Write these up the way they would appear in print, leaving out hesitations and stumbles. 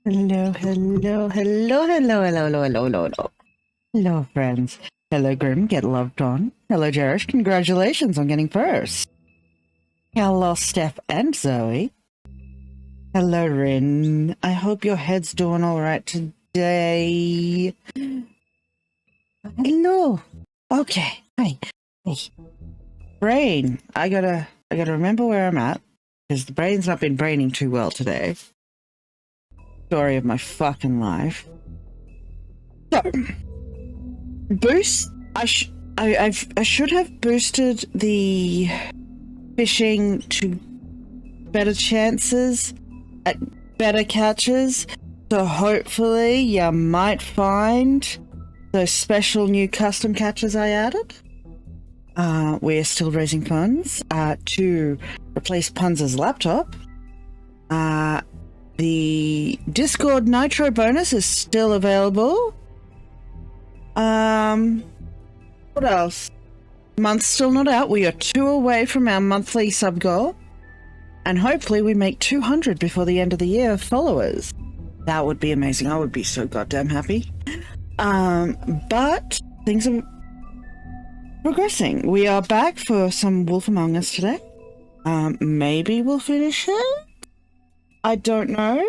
Hello, hello, hello, hello, hello, hello, hello, hello, hello. Hello, friends. Hello, Grim. Get loved on. Hello, Jerish. Congratulations on getting first. Hello, Steph and Zoe. Hello, Rin. I hope your head's doing all right today. Hello. Okay. Hi. Hey. Brain. I gotta remember where I'm at because the brain's not been braining too well today. Story of my fucking life. So, boost. I should have boosted the fishing to better chances at better catches. So hopefully you might find those special new custom catches I added. We're still raising funds to replace Punz's laptop. The Discord Nitro bonus is still available. What else? Month's still not out. We are 2 away from our monthly sub goal. And hopefully we make 200 before the end of the year of followers. That would be amazing. I would be so goddamn happy. But things are progressing. We are back for some Wolf Among Us today. Maybe we'll finish it? I don't know.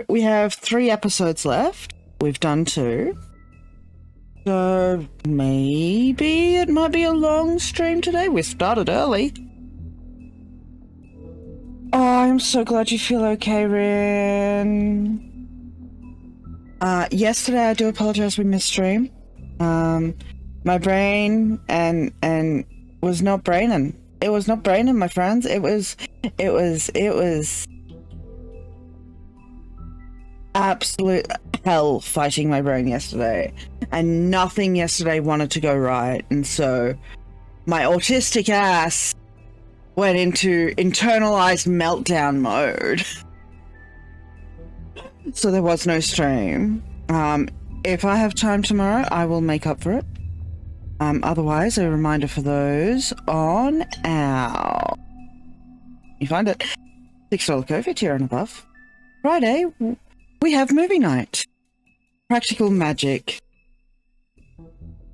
We have 3 episodes left. We've done 2. So maybe it might be a long stream today. We started early. Oh, I'm so glad you feel okay, Rin. Yesterday I do apologize we missed stream. My brain and was not braining. It was not braining, my friends. It was absolute hell fighting my brain yesterday. And nothing yesterday wanted to go right. And so my autistic ass went into internalized meltdown mode. So there was no stream. If I have time tomorrow, I will make up for it. Otherwise, a reminder for those on our... You find it. $6 COVID tier and above. Friday, we have movie night. Practical Magic.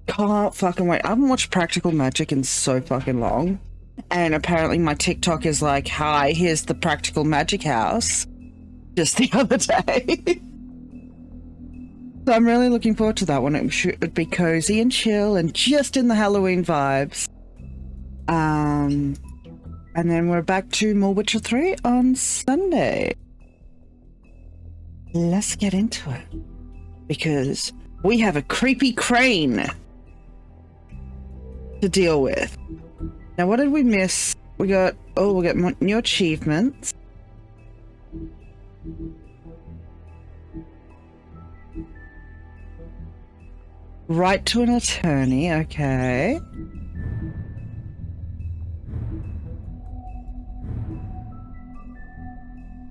Can't fucking wait. I haven't watched Practical Magic in so fucking long. And apparently my TikTok is like, hi, here's the Practical Magic house. Just the other day. So I'm really looking forward to that one. It should be cozy and chill and just in the Halloween vibes. And then we're back to more Witcher 3 on Sunday. Let's get into it. Because we have a creepy crane to deal with. Now, what did we miss? We got new achievements. Right to an attorney, okay.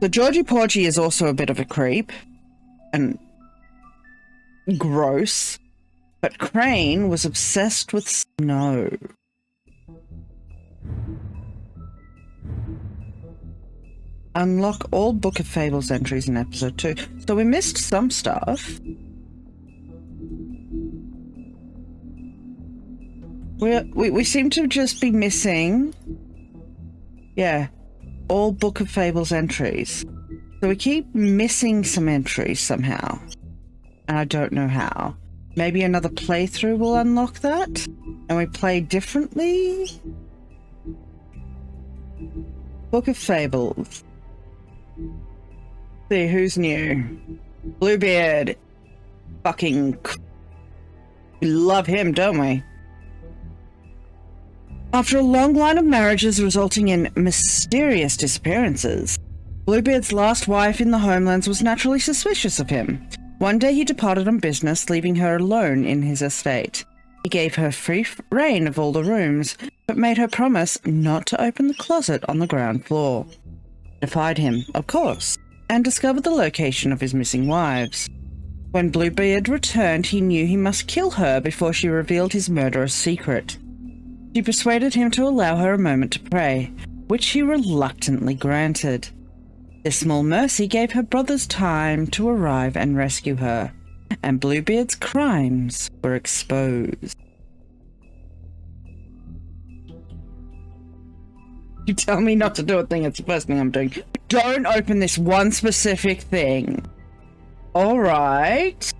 So Georgie Porgy is also a bit of a creep. And gross. But Crane was obsessed with snow. Unlock all Book of Fables entries in episode 2. So we missed some stuff. We seem to just be missing, yeah, all Book of Fables entries. So we keep missing some entries somehow. And I don't know how. Maybe another playthrough will unlock that? And we play differently? Book of Fables. See, who's new? Bluebeard. Fucking... We love him, don't we? After a long line of marriages resulting in mysterious disappearances, Bluebeard's last wife in the Homelands was naturally suspicious of him. One day he departed on business, leaving her alone in his estate. He gave her free reign of all the rooms, but made her promise not to open the closet on the ground floor. Defied him, of course, and discovered the location of his missing wives. When Bluebeard returned, he knew he must kill her before she revealed his murderous secret. She persuaded him to allow her a moment to pray, which he reluctantly granted. This small mercy gave her brothers time to arrive and rescue her, and Bluebeard's crimes were exposed. You tell me not to do a thing, it's the first thing I'm doing. Don't open this one specific thing. Alright.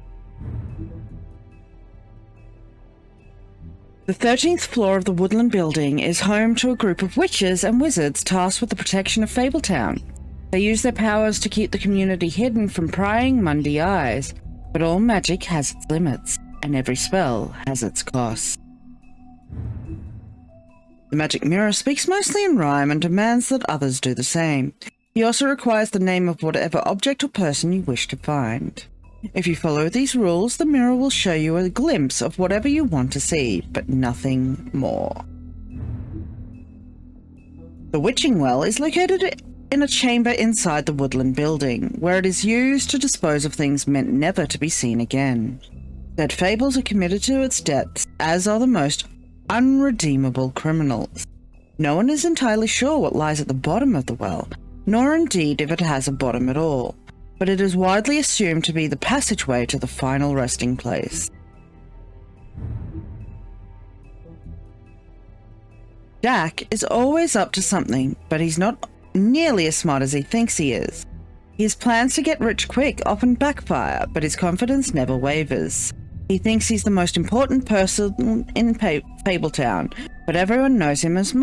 The 13th floor of the Woodland Building is home to a group of witches and wizards tasked with the protection of Fabletown. They use their powers to keep the community hidden from prying Mundy eyes, but all magic has its limits, and every spell has its cost. The magic mirror speaks mostly in rhyme and demands that others do the same. He also requires the name of whatever object or person you wish to find. If you follow these rules, the mirror will show you a glimpse of whatever you want to see, but nothing more. The Witching Well is located in a chamber inside the Woodland Building, where it is used to dispose of things meant never to be seen again. Dead fables are committed to its depths, as are the most unredeemable criminals. No one is entirely sure what lies at the bottom of the well, nor indeed if it has a bottom at all, but it is widely assumed to be the passageway to the final resting place. Jack is always up to something, but he's not nearly as smart as he thinks he is. His plans to get rich quick often backfire, but his confidence never wavers. He thinks he's the most important person in Fabletown, but everyone knows him as a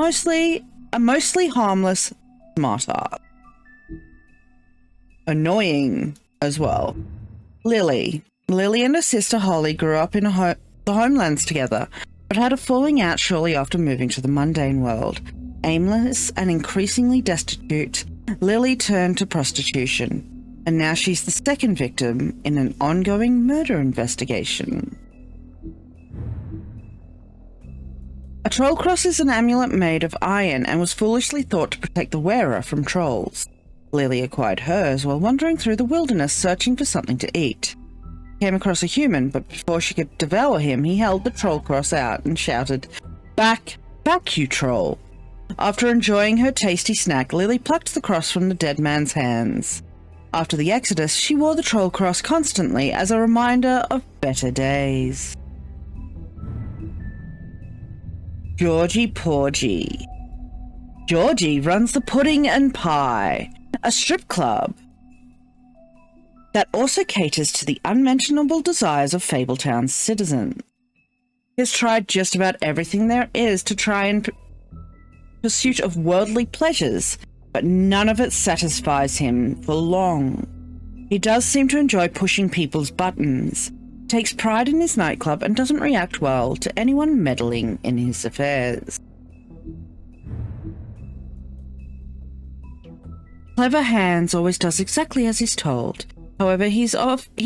mostly harmless smartass. Annoying as well. Lily and her sister Holly grew up in the homelands together, but had a falling out shortly after moving to the mundane world. Aimless and increasingly destitute, Lily turned to prostitution, and now she's the second victim in an ongoing murder investigation. A troll cross is an amulet made of iron and was foolishly thought to protect the wearer from trolls. Lily acquired hers while wandering through the wilderness searching for something to eat. Came across a human, but before she could devour him, he held the troll cross out and shouted, "Back, back, you troll!" After enjoying her tasty snack, Lily plucked the cross from the dead man's hands. After the exodus, she wore the troll cross constantly as a reminder of better days. Georgie Porgy. Georgie runs the Pudding and Pie, a strip club that also caters to the unmentionable desires of Fabletown's citizens. He has tried just about everything there is to try in pursuit of worldly pleasures, but none of it satisfies him for long. He does seem to enjoy pushing people's buttons, takes pride in his nightclub, and doesn't react well to anyone meddling in his affairs. Clever Hands always does exactly as he's told. However, he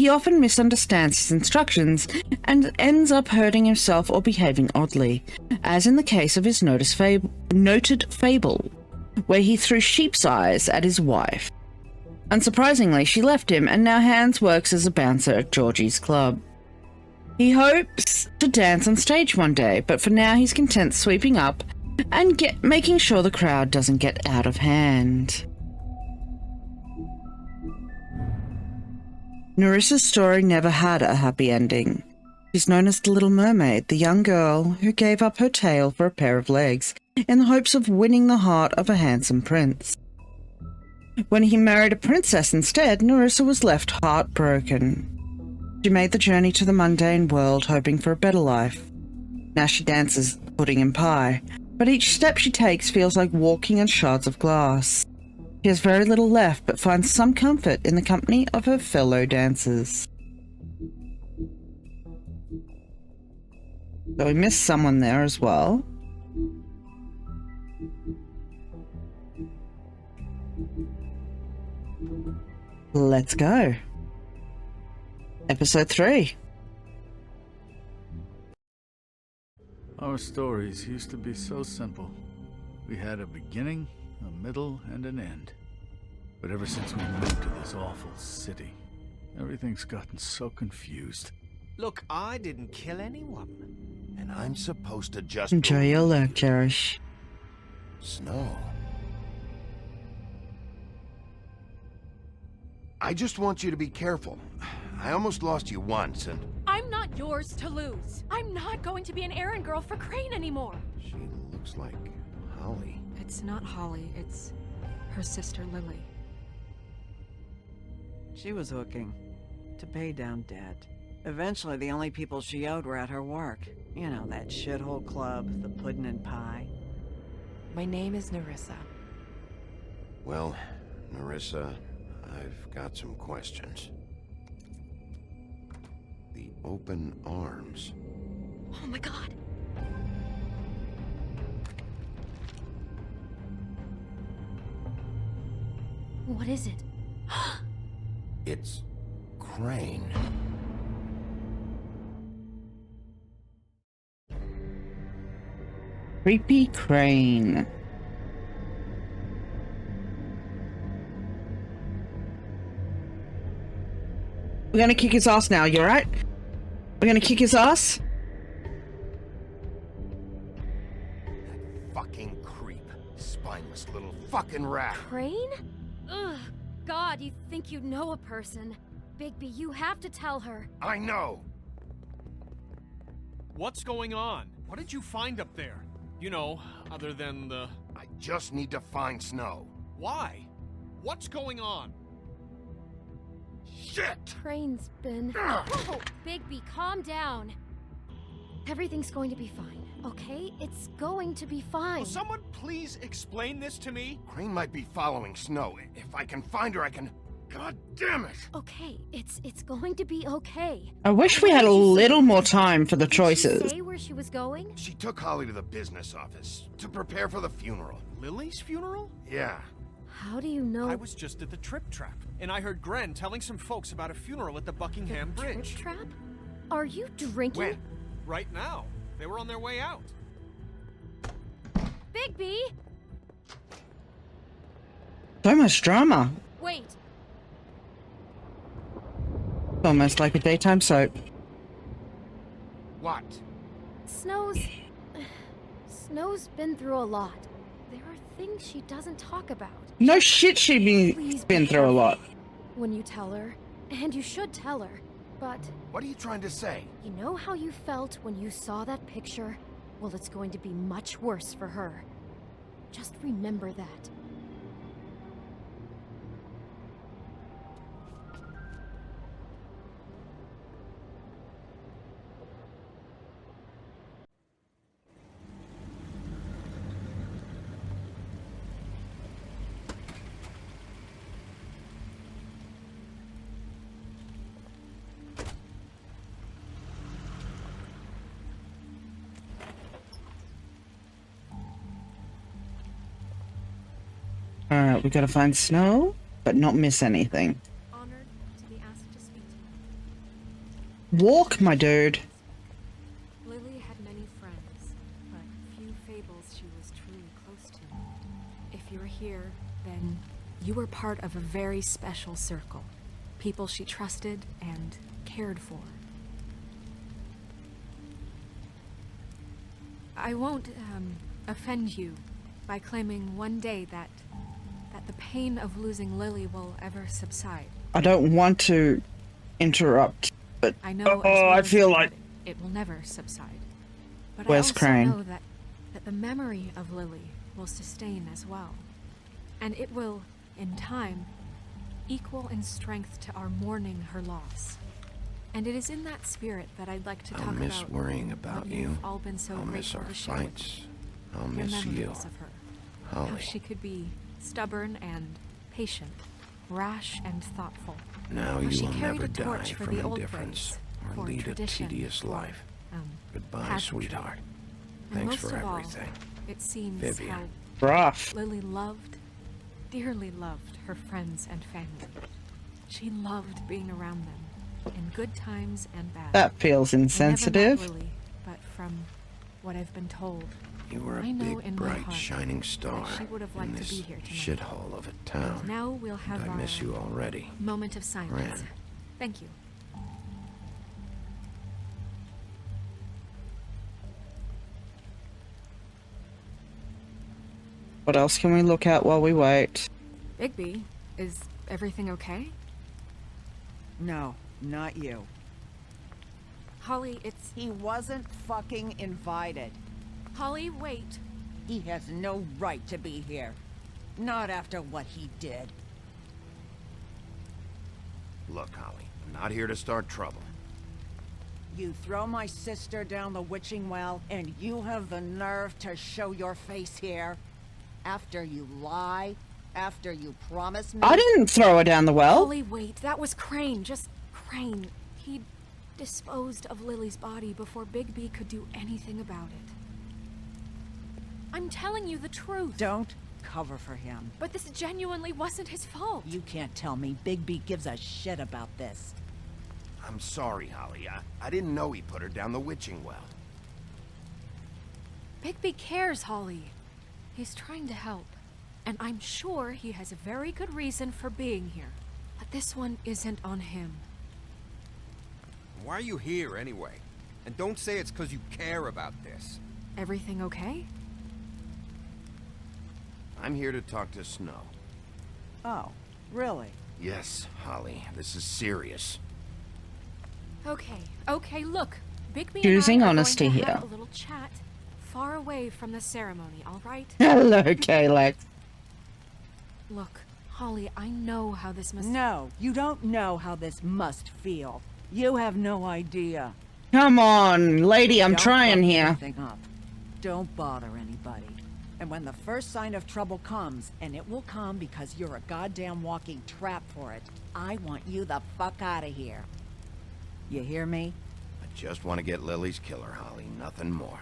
often misunderstands his instructions and ends up hurting himself or behaving oddly, as in the case of his noted fable, where he threw sheep's eyes at his wife. Unsurprisingly, she left him, and now Hands works as a bouncer at Georgie's club. He hopes to dance on stage one day, but for now he's content sweeping up and making sure the crowd doesn't get out of hand. Nerissa's story never had a happy ending. She's known as the Little Mermaid, the young girl who gave up her tail for a pair of legs in the hopes of winning the heart of a handsome prince. When he married a princess instead, Nerissa was left heartbroken. She made the journey to the mundane world hoping for a better life. Now she dances pudding and pie, but each step she takes feels like walking on shards of glass. She has very little left, but finds some comfort in the company of her fellow dancers. So we missed someone there as well. Let's go. Episode 3. Our stories used to be so simple. We had a beginning, a middle, and an end. But ever since we moved to this awful city, everything's gotten so confused. Look, I didn't kill anyone. And I'm supposed to just Enjoy your lurk, Cherish. Snow. I just want you to be careful. I almost lost you once, and... I'm not yours to lose. I'm not going to be an errand girl for Crane anymore. She looks like Holly. It's not Holly, it's her sister Lily. She was hooking to pay down debt. Eventually, the only people she owed were at her work. You know, that shithole club, the Puddin' and Pie. My name is Nerissa. Well, Nerissa, I've got some questions. The open arms. Oh my god. What is it? It's Crane. Creepy Crane. We're gonna kick his ass now, you alright? We're gonna kick his ass? That fucking creep. Spineless little fucking rat. Crane? Ugh. God, you think you know a person. Bigby, you have to tell her. I know. What's going on? What did you find up there? You know, other than the... I just need to find Snow. Why? What's going on? Shit! Crane's been... Whoa! Bigby, calm down. Everything's going to be fine, okay? It's going to be fine. Will someone please explain this to me? Crane might be following Snow. If I can find her, I can... God damn it! Okay, it's going to be okay. I wish we had a little more time for the Did she choices. say where she was going? She took Holly to the business office to prepare for the funeral. Lily's funeral? Yeah. How do you know? I was just at the Trip Trap, and I heard Gren telling some folks about a funeral at the Buckingham Trip Bridge. Trap? Are you drinking? When? Right now. They were on their way out. Bigby! So much drama. Wait, Almost like a daytime soap. What? Snow's been through a lot. There are things she doesn't talk about. No shit, she's Please been be through a lot. When you tell her, and you should tell her, but What are you trying to say? you know how you felt when you saw that picture? Well, it's going to be much worse for her. Just remember that. Alright, we gotta find Snow, but not miss anything. Honored to be asked to speak to you. Walk, my dude. Lily had many friends, but few fables she was truly close to. If you're here, then you were part of a very special circle. People she trusted and cared for. I won't, offend you by claiming one day that the pain of losing Lily will ever subside. I don't want to interrupt, but I know as oh, well I as feel you like that it will never subside. But Where's I also Crane? know that the memory of Lily will sustain as well. And it will, in time, equal in strength to our mourning her loss. And it is in that spirit that I'd like to I'll talk miss about worrying about what you. you've all been so I'll miss grateful our to share with me. fights. I'll Your miss memories you. of her. How Holly. she could be stubborn and patient, rash and thoughtful. Now How you she will carried never a die torch for from the old indifference ways, or for lead a tradition, tedious for, life. Goodbye, pageantry. sweetheart. And Thanks most for of all, everything. it seems Vivian. how rough. Lily loved, dearly loved her friends and family. She loved being around them, in good times and bad. That feels I never met insensitive. Lily, but from what I've been told, You were a I know big, in my bright, heart shining star she would have in liked to this be here tonight. shithole of a town. now we'll have I our miss you already. moment of silence. Ran. Thank you. What else can we look at while we wait? Bigby, is everything okay? No, not you. Holly, it's... He wasn't fucking invited. Holly, wait. He has no right to be here. Not after what he did. Look, Holly, I'm not here to start trouble. You throw my sister down the witching well, and you have the nerve to show your face here? After you lie? After you promise me? I didn't throw her down the well. Holly, wait. That was Crane. Just Crane. He disposed of Lily's body before Bigby could do anything about it. I'm telling you the truth. Don't cover for him. But this genuinely wasn't his fault. You can't tell me Bigby gives a shit about this. I'm sorry, Holly. I didn't know he put her down the witching well. Bigby cares, Holly. He's trying to help. And I'm sure he has a very good reason for being here. But this one isn't on him. Why are you here, anyway? And don't say it's because you care about this. Everything okay? I'm here to talk to Snow. Oh, really? Yes, Holly, this is serious. Okay, look. Bigby Choosing and I are honesty going to here. have a little chat far away from the ceremony, all right? Hello, Kalex. Look, Holly, I know how this must... No, you don't know how this must feel. You have no idea. Come on, lady, I'm Don't trying fuck here. anything up. Don't bother anybody. And when the first sign of trouble comes, and it will come because you're a goddamn walking trap for it, I want you the fuck out of here. You hear me? I just want to get Lily's killer, Holly, nothing more.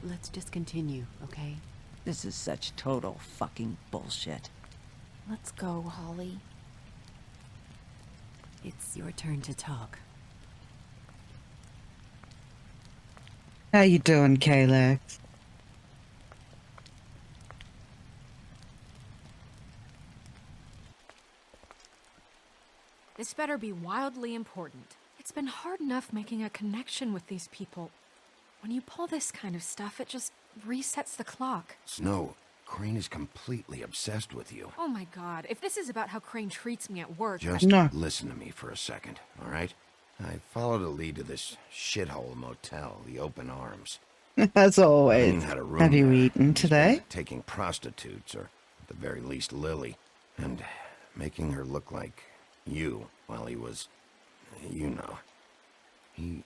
Let's just continue, okay? This is such total fucking bullshit. Let's go, Holly. It's your turn to talk. How you doing, Kalex? This better be wildly important. It's been hard enough making a connection with these people. When you pull this kind of stuff, it just resets the clock. Snow, Crane is completely obsessed with you. Oh my god, if this is about how Crane treats me at work... Just No. listen to me for a second, all right? I followed a lead to this shithole motel, the Open Arms. As always. Crane had a room Have you there. eaten He's today? been taking prostitutes, or at the very least Lily, and making her look like you while he was, you know. He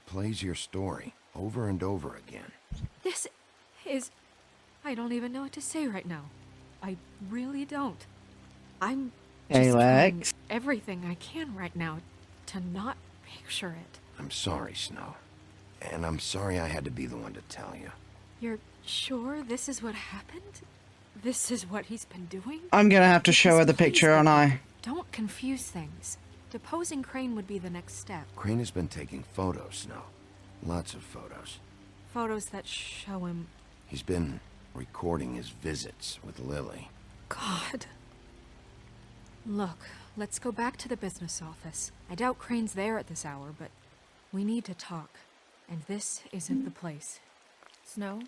plays your story over and over again. This is... I don't even know what to say right now. I really don't. I'm just trying Alex. everything I can right now to not picture it. I'm sorry, Snow. And I'm sorry I had to be the one to tell you. You're sure this is what happened? This is what he's been doing? I'm gonna have to show her the Because picture, please, aren't I? Don't confuse things. Deposing Crane would be the next step. Crane has been taking photos, Snow. Lots of photos. Photos that show him... He's been recording his visits with Lily. God. Look, let's go back to the business office. I doubt Crane's there at this hour, but we need to talk. And this isn't the place. Snow,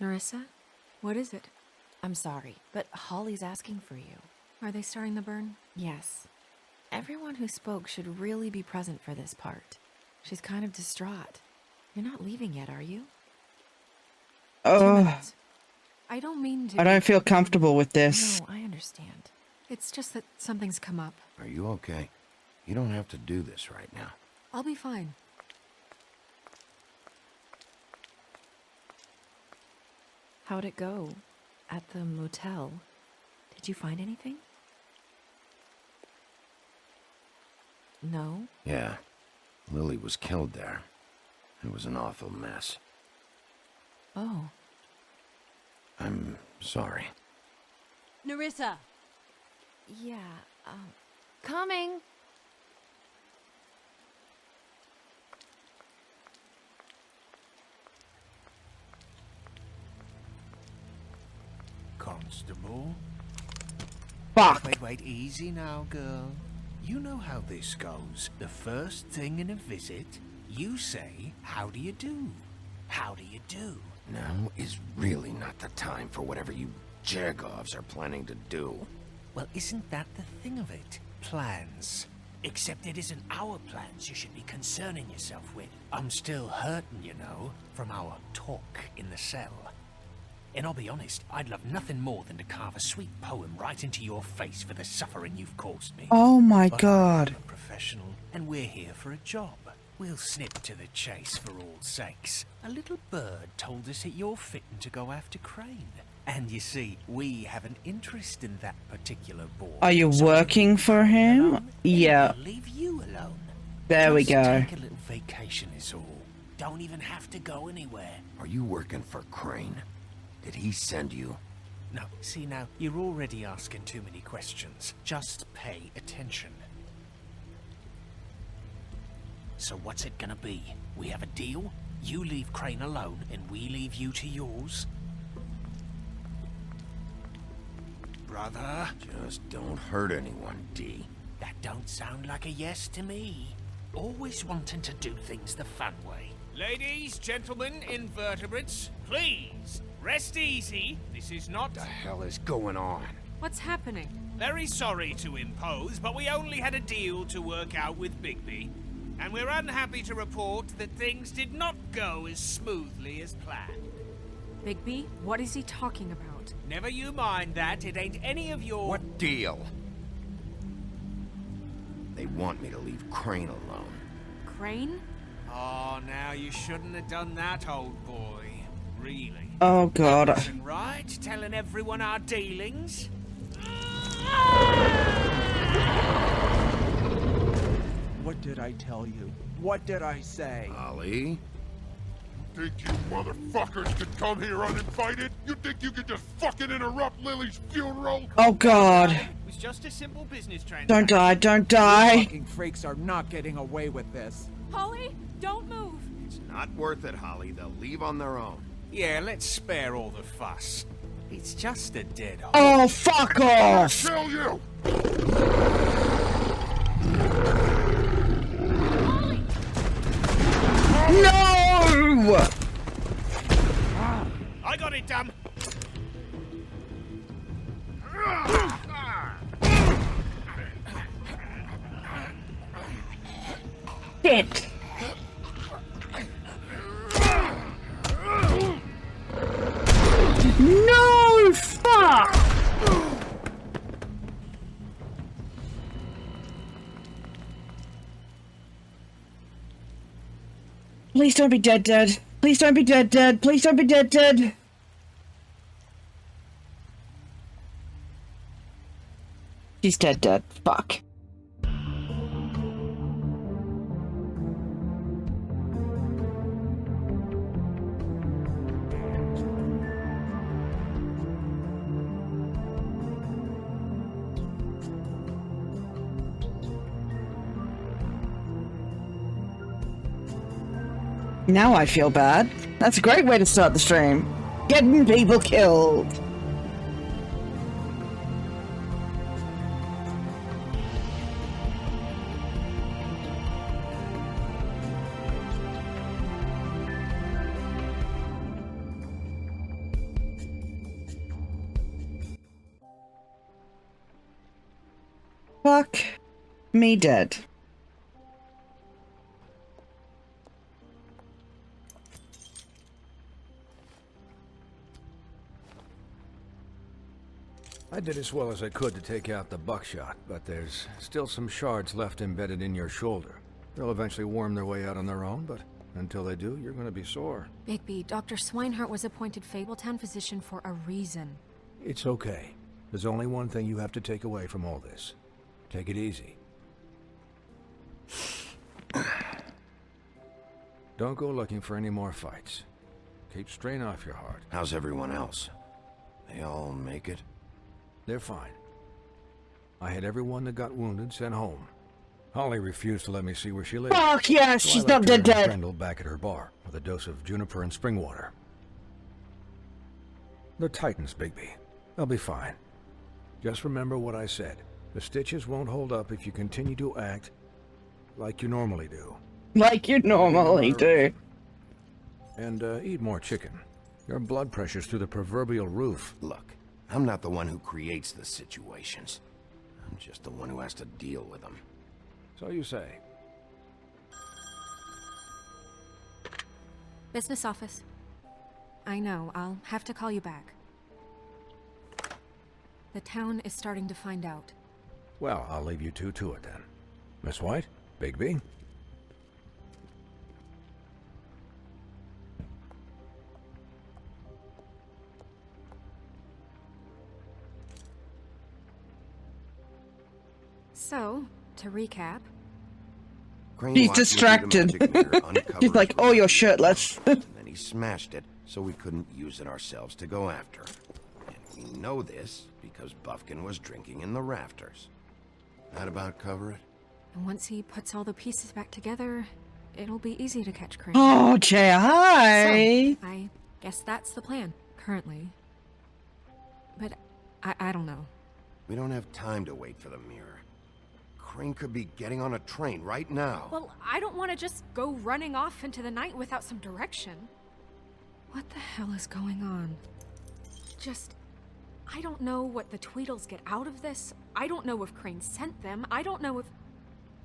Nerissa? What is it? I'm sorry, but Holly's asking for you. Are they starting the burn? Yes. Everyone who spoke should really be present for this part. She's kind of distraught. You're not leaving yet, are you? 2 Oh, minutes. I don't mean to... I don't feel comfortable with this. No, I understand. It's just that something's come up. Are you okay? You don't have to do this right now. I'll be fine. How'd it go? At the motel? Did you find anything? No? Yeah. Lily was killed there. It was an awful mess. Oh. I'm sorry. Nerissa! Yeah, coming! Constable? Fuck. Wait, easy now, girl. You know how this goes. The first thing in a visit, you say, how do you do? How do you do? Now is really not the time for whatever you Jergovs are planning to do. Well, isn't that the thing of it? Plans. Except it isn't our plans you should be concerning yourself with. I'm still hurting, you know, from our talk in the cell. And I'll be honest, I'd love nothing more than to carve a sweet poem right into your face for the suffering you've caused me. Oh my But god. I'm a professional, and we're here for a job. We'll snip to the chase for all sakes. A little bird told us that you're fitting to go after Crane. And you see, we have an interest in that particular boy. Are you So working for him? alone, Yeah. and we'll leave you alone. There we Just go. Take a little vacation is all. Don't even have to go anywhere. Are you working for Crane? Did he send you? No, see now, you're already asking too many questions. Just pay attention. So what's it gonna be? We have a deal? You leave Crane alone, and we leave you to yours? Brother? Just don't hurt anyone, D. That don't sound like a yes to me. Always wanting to do things the fun way. Ladies, gentlemen, invertebrates, please, rest easy. This is not... The hell is going on? What's happening? Very sorry to impose, but we only had a deal to work out with Bigby. And we're unhappy to report that things did not go as smoothly as planned. Bigby, what is he talking about? Never you mind that, it ain't any of your... What deal? They want me to leave Crane alone. Crane? Oh, now you shouldn't have done that, old boy. Really. Oh god. Isn't right, telling everyone our dealings? What did I tell you? What did I say? Holly? Think you motherfuckers could come here uninvited? You think you could just fucking interrupt Lily's funeral? Oh god. It was just a simple business transaction. Don't die, don't die. Fucking freaks are not getting away with this. Holly, don't move! It's not worth it, Holly. They'll leave on their own. Yeah, let's spare all the fuss. It's just a dead horse. Oh, fuck off! Kill you! No! I got it done. Shit! No! Fuck! Please don't be dead, dead. Please don't be dead, dead. Please don't be dead, dead. She's dead, dead. Fuck. Now I feel bad. That's a great way to start the stream. Getting people killed. Fuck me dead. I did as well as I could to take out the buckshot, but there's still some shards left embedded in your shoulder. They'll eventually worm their way out on their own, but until they do, you're going to be sore. Bigby, Dr. Swinehart was appointed Fabletown physician for a reason. It's okay. There's only one thing you have to take away from all this. Take it easy. Don't go looking for any more fights. Keep strain off your heart. How's everyone else? They all make it? They're fine. I had everyone that got wounded sent home. Holly refused to let me see where she lived. Fuck yes, So I she's left not her dead and dead. Brendel back at her bar with a dose of juniper and spring water. They're Titans, Bigby. They'll be fine. Just remember what I said. The stitches won't hold up if you continue to act like you normally do. Like you normally do. And eat more chicken. Your blood pressure's through the proverbial roof. Look, I'm not the one who creates the situations. I'm just the one who has to deal with them. So you say. Business office. I know, I'll have to call you back. The town is starting to find out. Well, I'll leave you two to it then. Miss White? Bigby? So, to recap, Crane He's watched me distracted. through the magic mirror uncover He's like, his "Oh, you're reality shirtless." and then he smashed it, so we couldn't use it ourselves to go after him. And we know this because Buffkin was drinking in the rafters. That about cover it? and once he puts all the pieces back together, it'll be easy to catch Crane. Oh, Jay, hi. So, I guess that's the plan, currently. But I don't know. We don't have time to wait for the mirror. Crane could be getting on a train right now. Well, I don't want to just go running off into the night without some direction. What the hell is going on? I don't know what the Tweedles get out of this. I don't know if Crane sent them. I don't know if...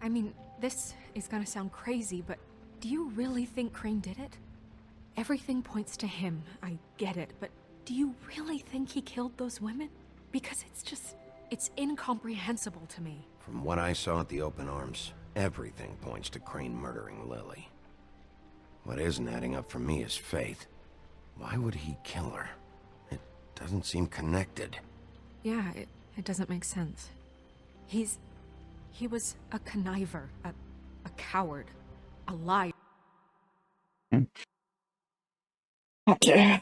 I mean, this is gonna sound crazy, but do you really think Crane did it? Everything points to him, I get it, but do you really think he killed those women? Because it's incomprehensible to me. From what I saw at the open arms, everything points to Crane murdering Lily. What isn't adding up for me is Faith. Why would he kill her? It doesn't seem connected. Yeah, it doesn't make sense. He was a conniver, a coward, a liar. Okay.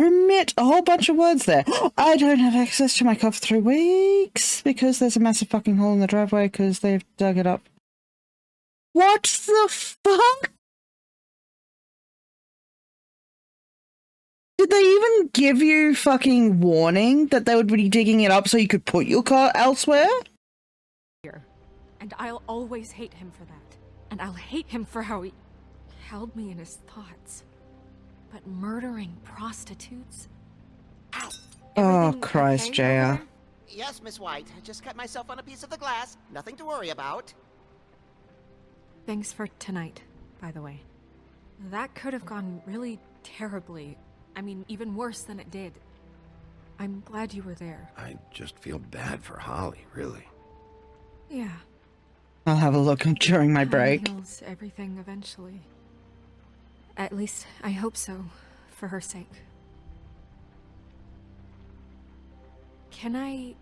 Omit a whole bunch of words there. I don't have access to my car for 3 weeks because there's a massive fucking hole in the driveway because they've dug it up. What the fuck? Did they even give you fucking warning that they would be digging it up so you could put your car elsewhere? And I'll always hate him for that. And I'll hate him for how he held me in his thoughts. But murdering prostitutes? Oh, Everything Christ, okay JR. over there? Yes, Miss White. I just cut myself on a piece of the glass. Nothing to worry about. Thanks for tonight, by the way. That could have gone really terribly. I mean, even worse than it did. I'm glad you were there. I just feel bad for Holly, really. Yeah. I'll have a look during my Time break. heals everything eventually. At least, I hope so, for her sake. Can I,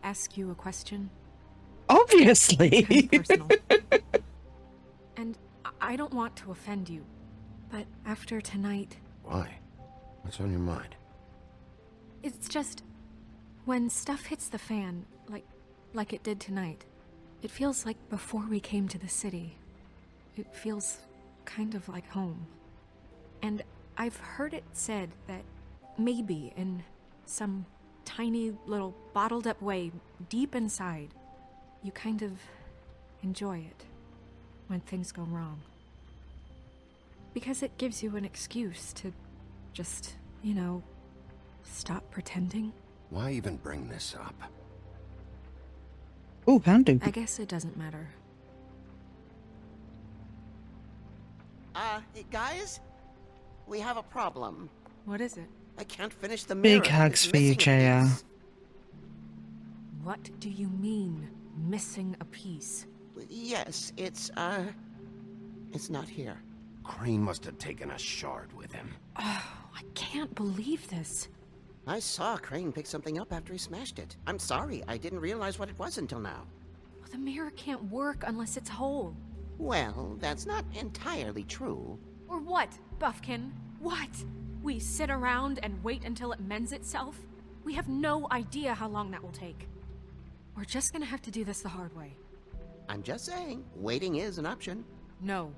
ask you a question? Obviously. Kind of personal. And I don't want to offend you, but after tonight... Why? What's on your mind? It's just... when stuff hits the fan, like it did tonight, it feels like before we came to the city. It feels kind of like home. And I've heard it said that maybe in some tiny little bottled up way deep inside, you kind of enjoy it when things go wrong. Because it gives you an excuse to just, you know, stop pretending. Why even bring this up? Oh, Houndoom. I guess it doesn't matter. Guys? We have a problem. What is it? I can't finish the mirror. Big hugs It's for you, missing a JR. piece. What do you mean, missing a piece? Yes, it's not here. Crane must have taken a shard with him. Oh, I can't believe this. I saw Crane pick something up after he smashed it. I'm sorry, I didn't realize what it was until now. Well, the mirror can't work unless it's whole. Well, that's not entirely true. Or what, Buffkin? What? We sit around and wait until it mends itself? We have no idea how long that will take. We're just gonna have to do this the hard way. I'm just saying, waiting is an option. No.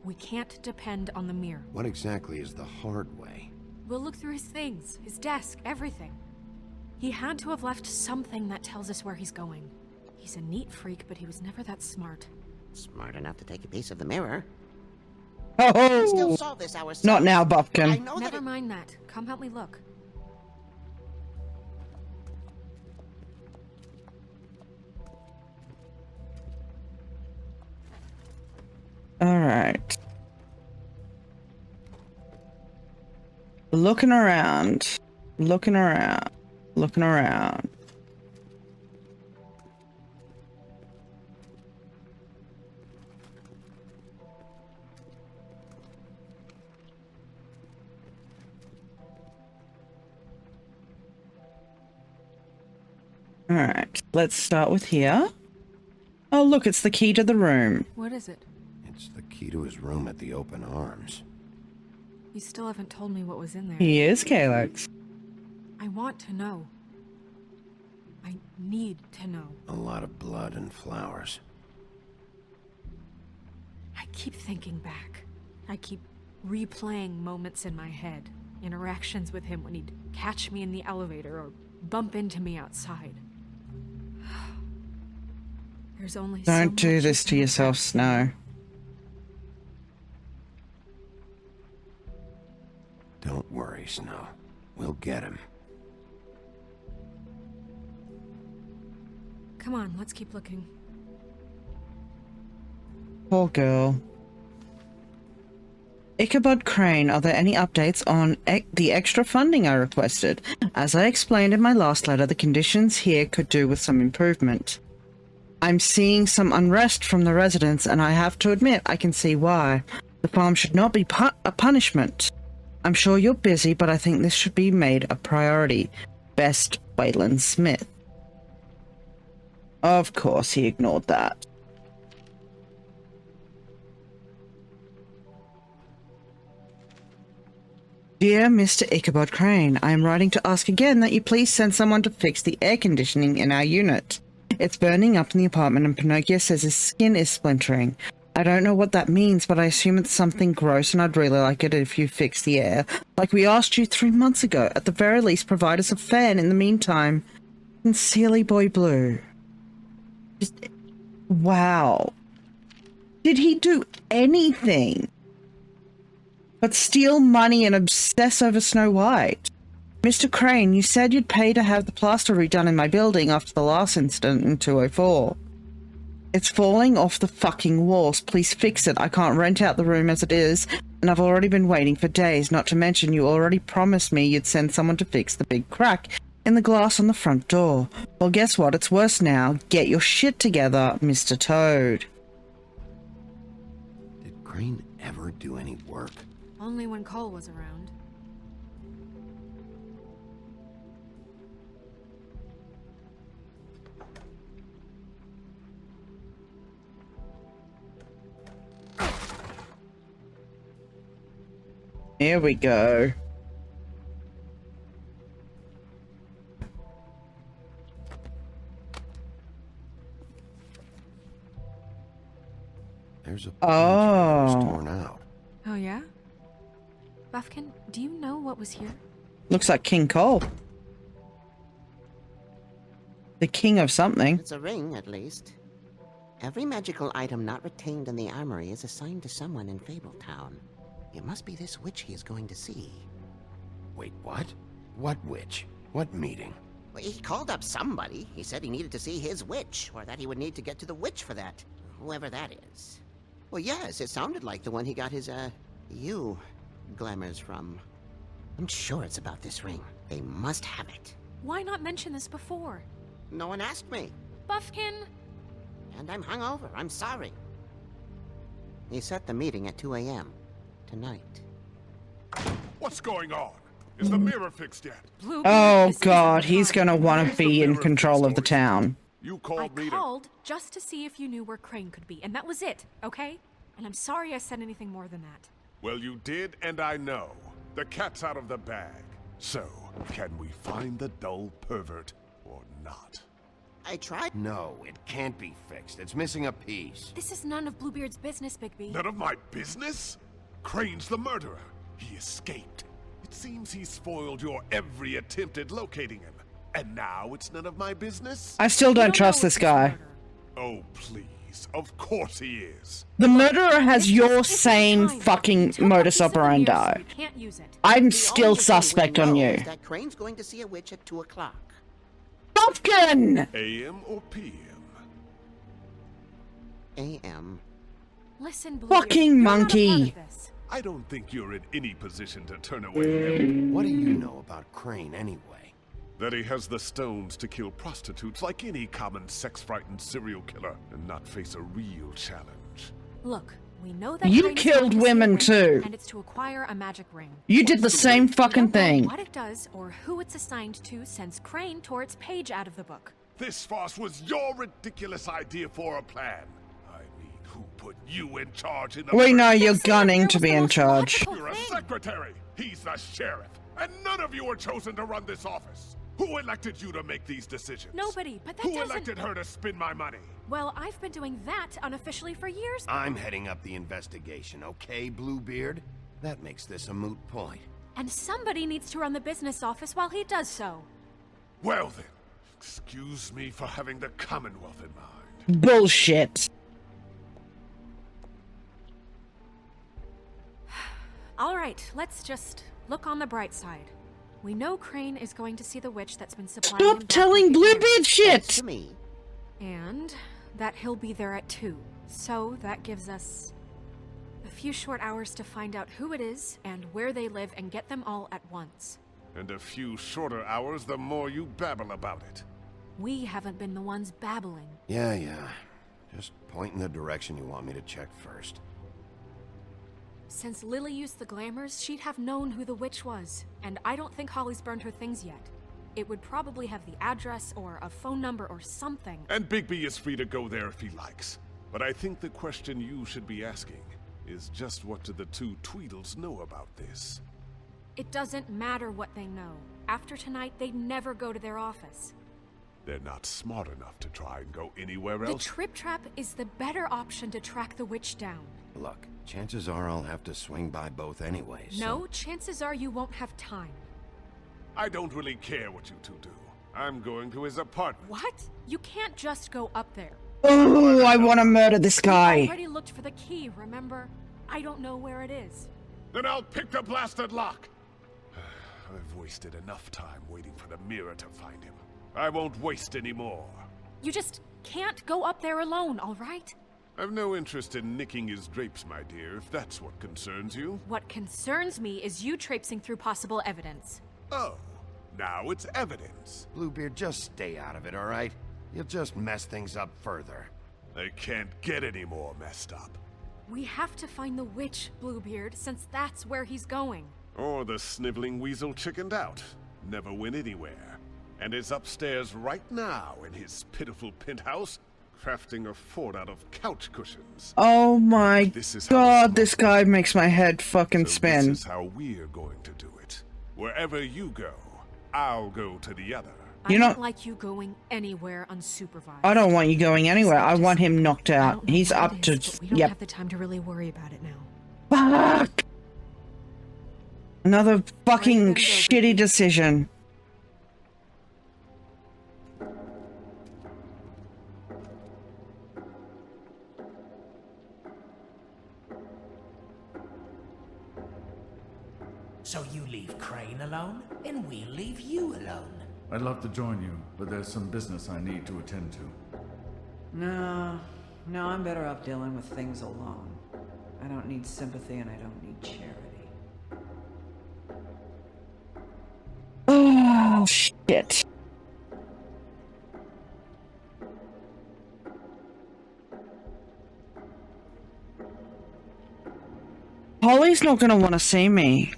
We can't depend on the mirror. What exactly is the hard way? We'll look through his things, his desk, everything. He had to have left something that tells us where he's going. He's a neat freak, but he was never that smart. Smart enough to take a piece of the mirror. Oh, We still solve this ourselves. not now, I Buffkin. know that Never mind that. Come help me look. Looking around. Looking around. Looking around. Alright, let's start with here. Oh, look, it's the key to the room. What is it? It's the key to his room at the Open Arms. You still haven't told me what was in there. He is Calyx. I want to know. I need to know. A lot of blood and flowers. I keep thinking back. I keep replaying moments in my head. Interactions with him when he'd catch me in the elevator or bump into me outside. There's only so Don't do much this you to can yourself, affect. Snow. Don't worry, Snow. We'll get him. Come on, let's keep looking. Poor girl. Ichabod Crane, are there any updates on the extra funding I requested? As I explained in my last letter, the conditions here could do with some improvement. I'm seeing some unrest from the residents, and I have to admit I can see why. The farm should not be a punishment. I'm sure you're busy, but I think this should be made a priority. Best, Waylon Smith. Of course he ignored that. Dear Mr. Ichabod Crane, I am writing to ask again that you please send someone to fix the air conditioning in our unit. It's burning up in the apartment and Pinocchio says his skin is splintering. I don't know what that means, but I assume it's something gross and I'd really like it if you fix the air. Like we asked you 3 months ago. At the very least, provide us a fan in the meantime. Sincerely, Boy Blue. Just... wow. Did he do anything but steal money and obsess over Snow White? Mr. Crane, you said you'd pay to have the plaster redone in my building after the last incident in 204. It's falling off the fucking walls. Please fix it. I can't rent out the room as it is, and I've already been waiting for days, not to mention you already promised me you'd send someone to fix the big crack in the glass on the front door. Well, guess what? It's worse now. Get your shit together, Mr. Toad. Did Crane ever do any work? Only when Cole was around. Here we go. There's a page that was torn out. Oh yeah? Buffkin, do you know what was here? Looks like King Cole. The king of something. It's a ring, at least. Every magical item not retained in the armory is assigned to someone in Fabletown. It must be this witch he is going to see. Wait, what? What witch? What meeting? Well, he called up somebody. He said he needed to see his witch, or that he would need to get to the witch for that. Whoever that is. Well, yes, it sounded like the one he got his, glamours from. I'm sure it's about this ring. They must have it. Why not mention this before? No one asked me. Buffkin! And I'm hungover. I'm sorry. He set the meeting at 2 a.m. tonight. What's going on? Is the mirror fixed yet? Oh god, he's gonna want to be in control of the town. You I called me called just to see if you knew where Crane could be, and that was it, okay? And I'm sorry I said anything more than that. Well, you did, and I know. The cat's out of the bag. So, can we find the dull pervert or not? I tried. No, it can't be fixed. It's missing a piece. This is none of Bluebeard's business, Bigby. None of my business? Crane's the murderer. He escaped. It seems he spoiled your every attempt at locating him. And now it's none of my business? I still don't trust this guy. Oh, please. Of course he is. The murderer has your same fucking modus operandi. Can't use it. I'm still suspect on you. That Crane's going to see a witch at 2 o'clock. Buffkin! AM or PM? AM. Listen, Bluebeard, Fucking you're not a part monkey. of this. I don't think you're in any position to turn away him. What do you know about Crane anyway? That he has the stones to kill prostitutes like any common sex-frightened serial killer and not face a real challenge. Look, we know that You Crane is killed going to see a women ring, too. and it's to acquire a magic ring. You did the same We fucking don't know thing. what it does or who it's assigned to since Crane tore its page out of the book. This farce was your ridiculous idea for a plan. I mean, who put you in charge in the We first know place? you're gunning to be in charge. You're a secretary. He's the sheriff. And none of you were chosen to run this office. Who elected you to make these decisions? Nobody, but that Who doesn't... elected her to spend my money? Well, I've been doing that unofficially for years. I'm heading up the investigation, okay, Bluebeard? That makes this a moot point. And somebody needs to run the business office while he does so. Well then, excuse me for having the Commonwealth in mind. Bullshit. All right, let's just look on the bright side. We know Crane is going to see the witch that's been supplying him Stop back telling with Bluebeard years. shit. To me. And that he'll be there at 2. So that gives us a few short hours to find out who it is and where they live and get them all at once. And a few shorter hours, the more you babble about it. We haven't been the ones babbling. Yeah. Just point in the direction you want me to check first. Since Lily used the glamours, she'd have known who the witch was. And I don't think Holly's burned her things yet. It would probably have the address or a phone number or something. And Bigby is free to go there if he likes. But I think the question you should be asking is just what do the two Tweedles know about this? It doesn't matter what they know. After tonight, they'd never go to their office. They're not smart enough to try and go anywhere The else. Trip Trap is the better option to track the witch down. Look, chances are I'll have to swing by both anyways. No, chances are you won't have time. I don't really care what you two do. I'm going to his apartment. What? You can't just go up there. Oh, I want to murder this I guy. already looked for the key, remember? I don't know where it is. Then I'll pick the blasted lock. I've wasted enough time waiting for the mirror to find him. I won't waste any more. You just can't go up there alone, all right? I've no interest in nicking his drapes, my dear, if that's what concerns you. What concerns me is you traipsing through possible evidence. Oh, now it's evidence. Bluebeard, just stay out of it, all right? You'll just mess things up further. They can't get any more messed up. We have to find the witch, Bluebeard, since that's where he's going. Or the sniveling weasel chickened out, never went anywhere, and is upstairs right now in his pitiful penthouse, crafting a fort out of couch cushions. Oh my This is how god, this guy makes my head fucking So spin. this is how we're going to do it. Wherever you go, I'll go to the other. I You're don't not- like you going anywhere unsupervised. I don't want you going anywhere. I want him knocked I out. don't know He's what up it to... is, but we don't Yep. have the time to really worry about it now. Fuck! Another fucking then go, shitty decision. So you leave Crane alone, and we'll leave you alone. I'd love to join you, but there's some business I need to attend to. No, I'm better off dealing with things alone. I don't need sympathy and I don't need charity. Oh, shit. Holly's not gonna want to see me.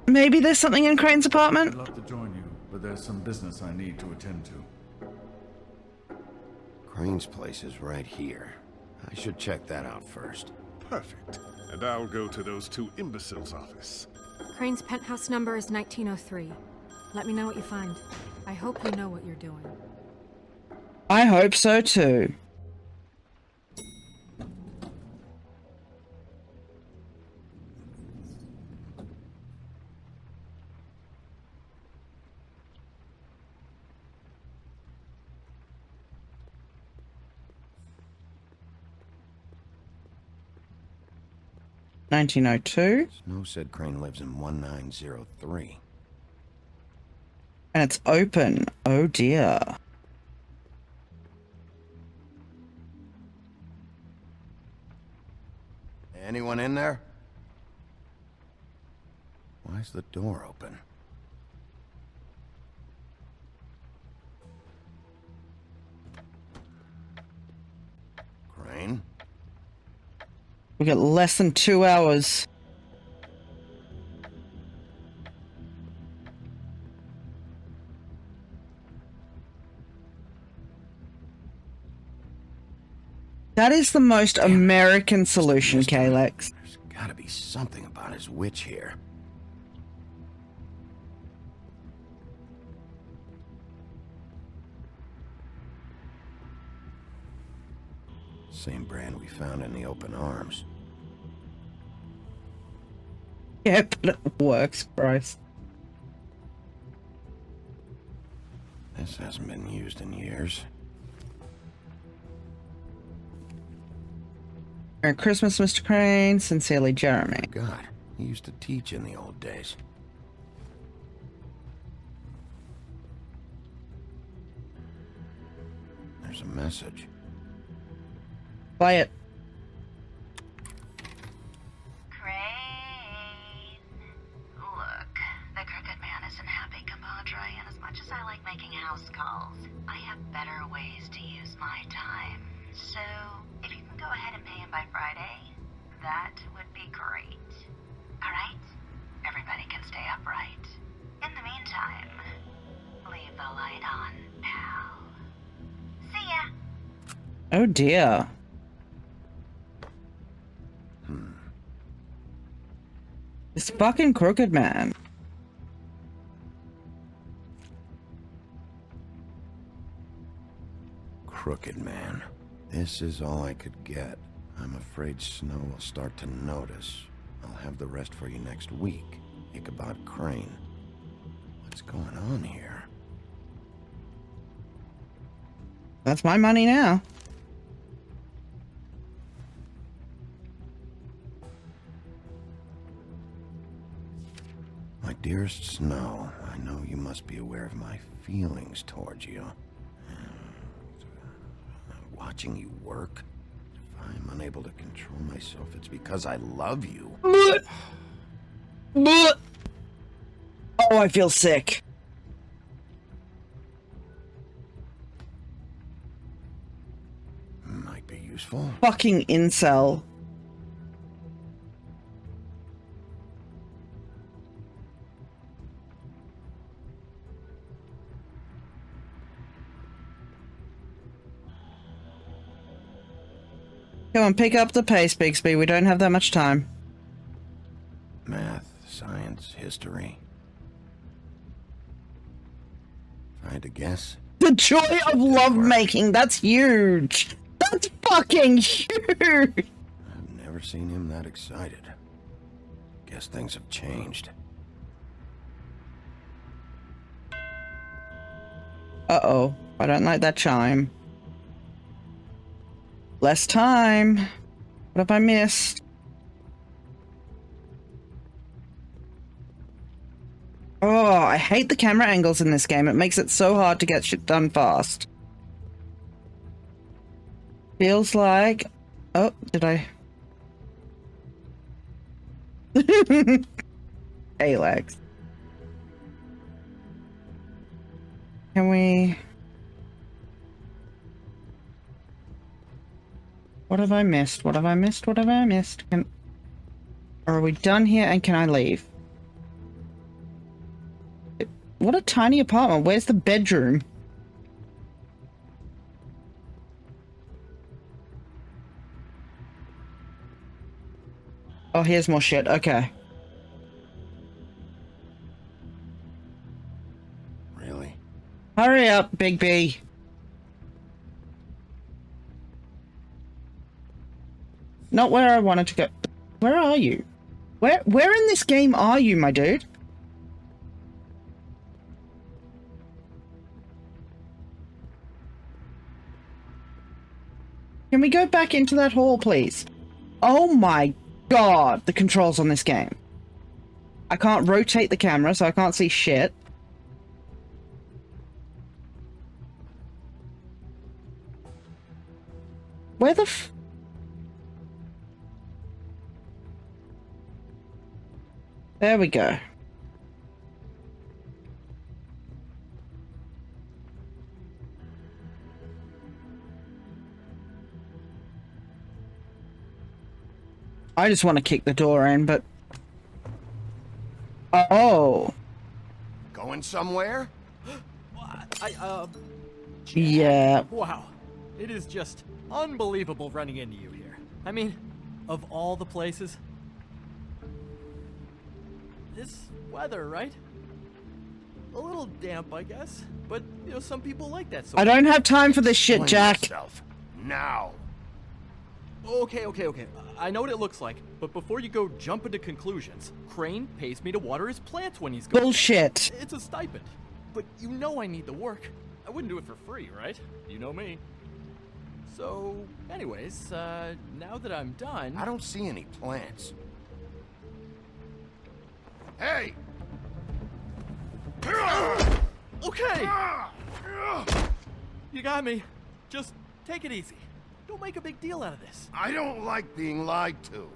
Maybe there's something in Crane's I'd apartment? love to join you, but there's some business I need to attend to. Crane's place is right here. I should check that out first. Perfect. And I'll go to those two imbeciles' office. Crane's penthouse number is 1903. Let me know what you find. I hope you know what you're doing. I hope so too. $1902. Snow said Crane lives in 1903. And it's open. Oh dear. Anyone in there? Why's the door open? Crane? We got less than 2 hours. That is the most American solution, Kalex. There's gotta be something about his witch here. Same brand we found in the open arms. Yeah, but it works, Bryce. This hasn't been used in years. Merry Christmas, Mr. Crane. Sincerely, Jeremy. God, he used to teach in the old days. There's a message. Play it. Crane. Look, the Crooked Man isn't happy, compadre, and as much as I like making house calls, I have better ways to use my time. So, if you can go ahead and pay him by Friday, that would be great. Alright? Everybody can stay upright. In the meantime, leave the light on, pal. See ya! Oh dear. This fucking Crooked Man. Crooked Man. This is all I could get. I'm afraid Snow will start to notice. I'll have the rest for you next week. Ichabod Crane. What's going on here? That's my money now. My dearest Snow, I know you must be aware of my feelings towards you. Watching you work, if I'm unable to control myself, it's because I love you. Oh, I feel sick. Might be useful. Fucking incel. Come on, pick up the pace, Bixby. We don't have that much time. Math, science, history. If I had to guess, The joy of lovemaking. That's huge. That's fucking huge. I've never seen him that excited. Guess things have changed. Uh-oh. I don't like that chime. Less time. What have I missed? Oh, I hate the camera angles in this game. It makes it so hard to get shit done fast. Feels like... Oh, did I... Alex. Can we... What have I missed? What have I missed? What have I missed? Are we done here and can I leave? What a tiny apartment. Where's the bedroom? Oh, here's more shit. Okay. Really? Hurry up, Big B. Not where I wanted to go. Where are you? Where in this game are you, my dude? Can we go back into that hall, please? Oh my god, the controls on this game. I can't rotate the camera, so I can't see shit. Where the f... There we go. I just want to kick the door in, but... Oh. Going somewhere? Yeah. Wow. It is just unbelievable running into you here. I mean, of all the places. This weather, right? A little damp, I guess. But, you know, some people like that sort I don't have time for this shit, Explain Jack. yourself. Now. Okay. I know what it looks like, but before you go jump into conclusions, Crane pays me to water his plants when he's gone. Bullshit. It's a stipend. But you know I need the work. I wouldn't do it for free, right? You know me. So, anyways, now that I'm done... I don't see any plants. Hey! Okay! You got me. Just take it easy. Don't make a big deal out of this. I don't like being lied to.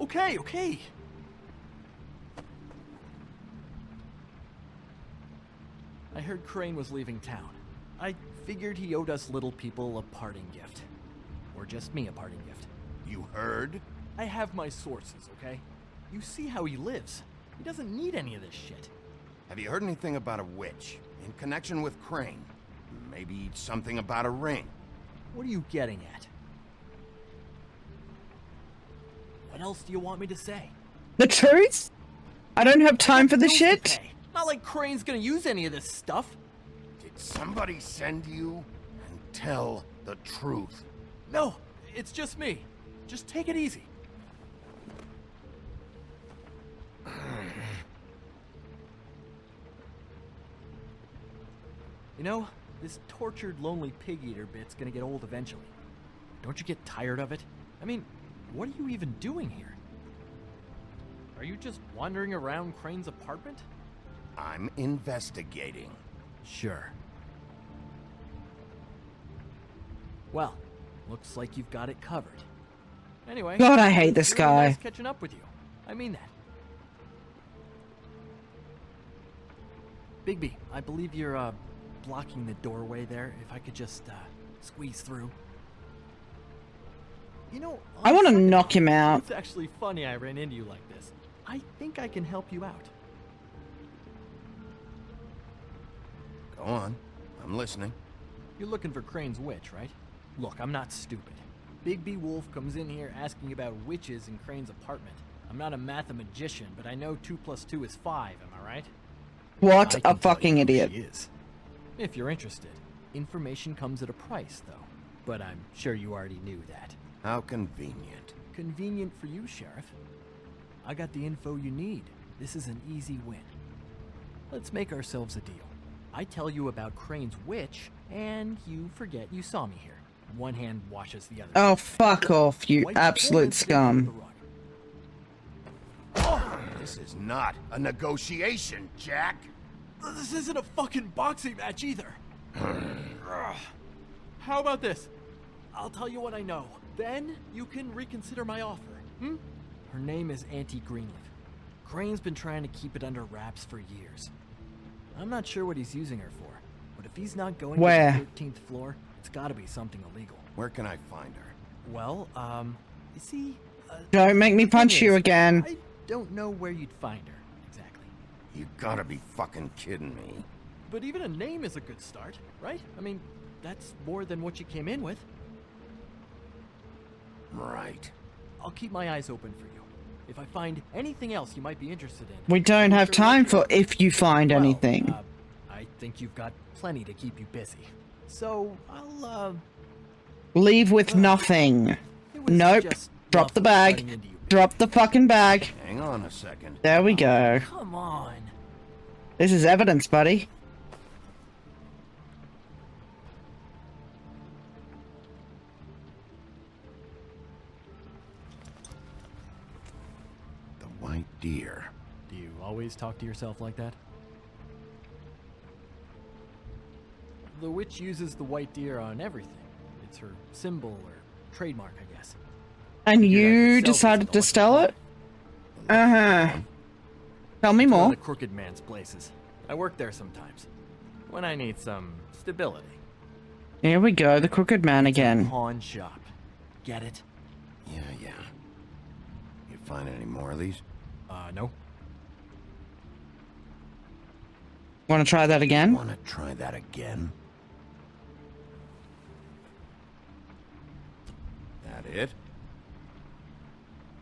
Okay. I heard Crane was leaving town. I figured he owed us little people a parting gift. Or just me a parting gift. You heard? I have my sources, okay? You see how he lives. He doesn't need any of this shit. Have you heard anything about a witch in connection with Crane? Maybe something about a ring. What are you getting at? What else do you want me to say? The truth? I don't have time for this Bills to shit. pay. Not like Crane's gonna use any of this stuff. Did somebody send you? And tell the truth. No, it's just me. Just take it easy. You know, this tortured, lonely pig-eater bit's gonna get old eventually. Don't you get tired of it? I mean, what are you even doing here? Are you just wandering around Crane's apartment? I'm investigating. Sure. Well, looks like you've got it covered. Anyway, God, I hate this it's really guy. nice catching up with you. I mean that. Bigby, I believe you're blocking the doorway there. If I could just squeeze through. You know, I want to second knock thought, him out. It's actually funny I ran into you like this. I think I can help you out. Go on. I'm listening. You're looking for Crane's witch, right? Look, I'm not stupid. Bigby Wolf comes in here asking about witches in Crane's apartment. I'm not a mathematician, but I know 2 + 2 is 5, am I right? What I a can tell fucking you who idiot. she is. If you're interested. Information comes at a price, though. But I'm sure you already knew that. How convenient. Convenient for you, Sheriff. I got the info you need. This is an easy win. Let's make ourselves a deal. I tell you about Crane's witch, and you forget you saw me here. One hand washes the other. Oh, fuck off, you Wipe absolute all incidents under the scum. rug. This is not a negotiation, Jack. This isn't a fucking boxing match either. How about this? I'll tell you what I know. Then you can reconsider my offer. Her name is Auntie Greenleaf. Crane's been trying to keep it under wraps for years. I'm not sure what he's using her for, but if he's not going Where? to the 13th floor, it's gotta be something illegal. Where can I find her? Well, you see... Don't make me the punch thing you is, again. I don't know where you'd find her, exactly. You gotta be fucking kidding me. But even a name is a good start, right? I mean, that's more than what you came in with. Right. I'll keep my eyes open for you. If I find anything else you might be interested in... We don't have sure time let you for if you find Well, anything. I think you've got plenty to keep you busy. So, I'll, Leave with nothing. it was Nope. just Drop the lovely running bag. into you. Drop the fucking bag. Hang on a second. There we go. Come on. This is evidence, buddy. The white deer. Do you always talk to yourself like that? The witch uses the white deer on everything. It's her symbol or Trademark, I guess. And Figured I you could sell decided to these sell it? Uh-huh. Tell me It's one more. of the crooked man's places. I work there sometimes. When I need some stability. Here we go, the crooked man again. Pawn shop. Get it? Yeah. You find any more of these? No. Want to try that again? Want to try that again? That it?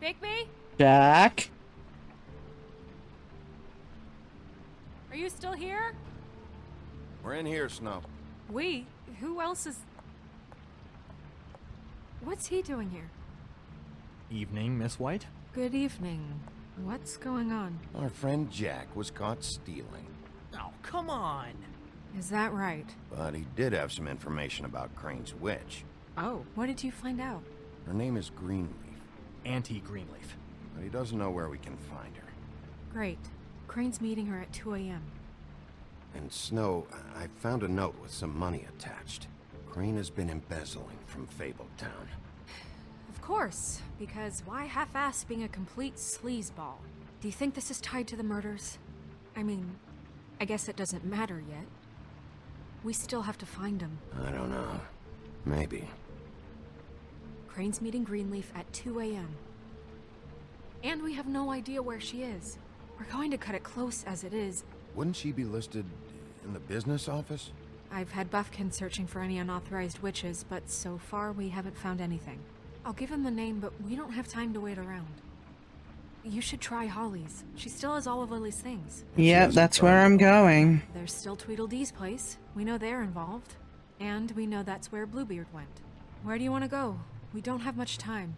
Bigby? Jack? Are you still here? We're in here, Snow. We? Who else is... What's he doing here? Evening, Miss White? Good evening. What's going on? Our friend Jack was caught stealing. Oh, come on! Is that right? But he did have some information about Crane's witch. Oh, what did you find out? Her name is Greenleaf, Auntie Greenleaf. but he doesn't know where we can find her. Great. Crane's meeting her at 2 a.m. And Snow, I found a note with some money attached. Crane has been embezzling from Fabletown. Of course, because why half-ass being a complete sleazeball? Do you think this is tied to the murders? I mean, I guess it doesn't matter yet. We still have to find him. I don't know. Maybe. Crane's meeting Greenleaf at 2 a.m. And we have no idea where she is. We're going to cut it close as it is. Wouldn't she be listed in the business office? I've had Buffkin searching for any unauthorized witches, but so far we haven't found anything. I'll give him the name, but we don't have time to wait around. You should try Holly's. She still has all of Lily's things. Yep, that's where I'm going. There's still Tweedledee's place. We know they're involved. And we know that's where Bluebeard went. Where do you want to go? We don't have much time.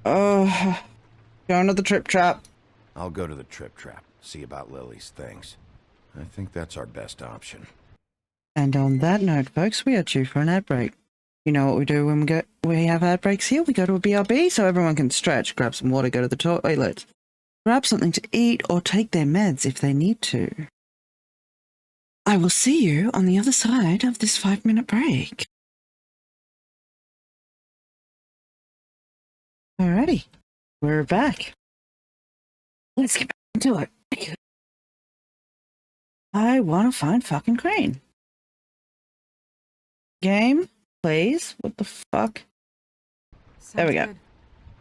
Oh, going to the Trip Trap. I'll go to the Trip Trap, see about Lily's things. I think that's our best option. And on that note, folks, we are due for an ad break. You know what we do when we have ad breaks here? We go to a BRB so everyone can stretch, grab some water, go to the toilet, grab something to eat, or take their meds if they need to. I will see you on the other side of this 5-minute break. Alrighty, we're back. Let's get back into it. I want to find fucking Crane. Game, please. What the fuck? There we go. Good.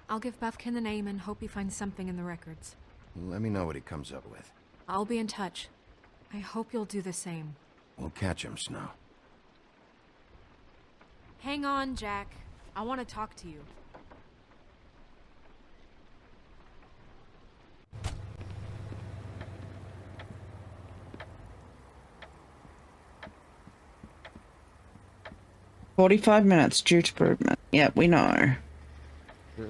I'll give Buffkin the name and hope he finds something in the records. Let me know what he comes up with. I'll be in touch. I hope you'll do the same. We'll catch him, Snow. Hang on, Jack. I want to talk to you. "45 minutes due to improvement." Yep, we know. She's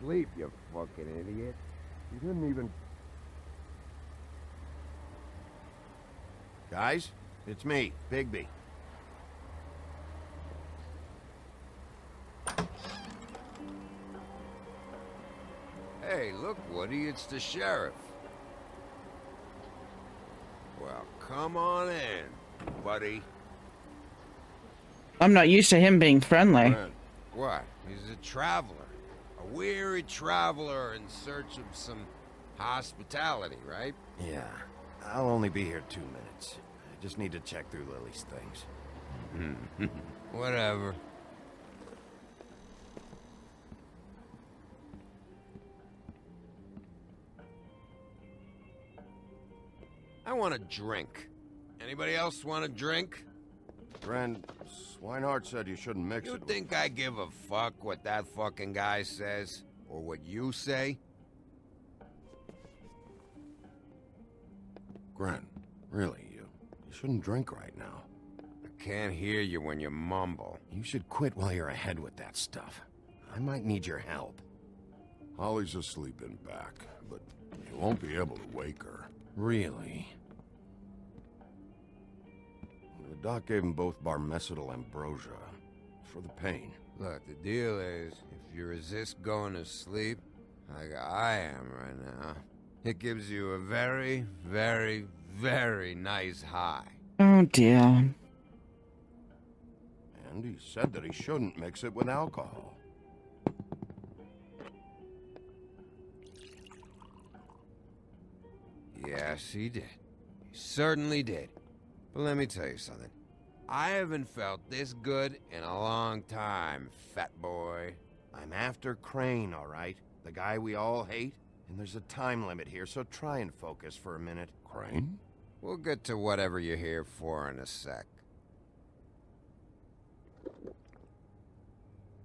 asleep, you fucking idiot. She didn't even... Guys, it's me, Bigby. Hey, look, Woody, it's the sheriff. Well, come on in, buddy. I'm not used to him being friendly. What? He's a traveler. A weary traveler in search of some hospitality, right? Yeah, I'll only be here 2 minutes. I just need to check through Lily's things. Whatever. I want a drink. Anybody else want a drink? Friend, Swinehart said you shouldn't mix You it. think I give a fuck what that fucking guy says? Or what you say? Gren, really, you shouldn't drink right now. I can't hear you when you mumble. You should quit while you're ahead with that stuff. I might need your help. Holly's asleep in back, but you won't be able to wake her. Really? The doc gave him both Barmecidal ambrosia for the pain. Look, the deal is, if you resist going to sleep, like I am right now, it gives you a very, very, very nice high. Oh dear. And he said that he shouldn't mix it with alcohol. Yes, he did. He certainly did. But let me tell you something. I haven't felt this good in a long time, fat boy. I'm after Crane, all right? The guy we all hate? And there's a time limit here, so try and focus for a minute. Crane? We'll get to whatever you're here for in a sec.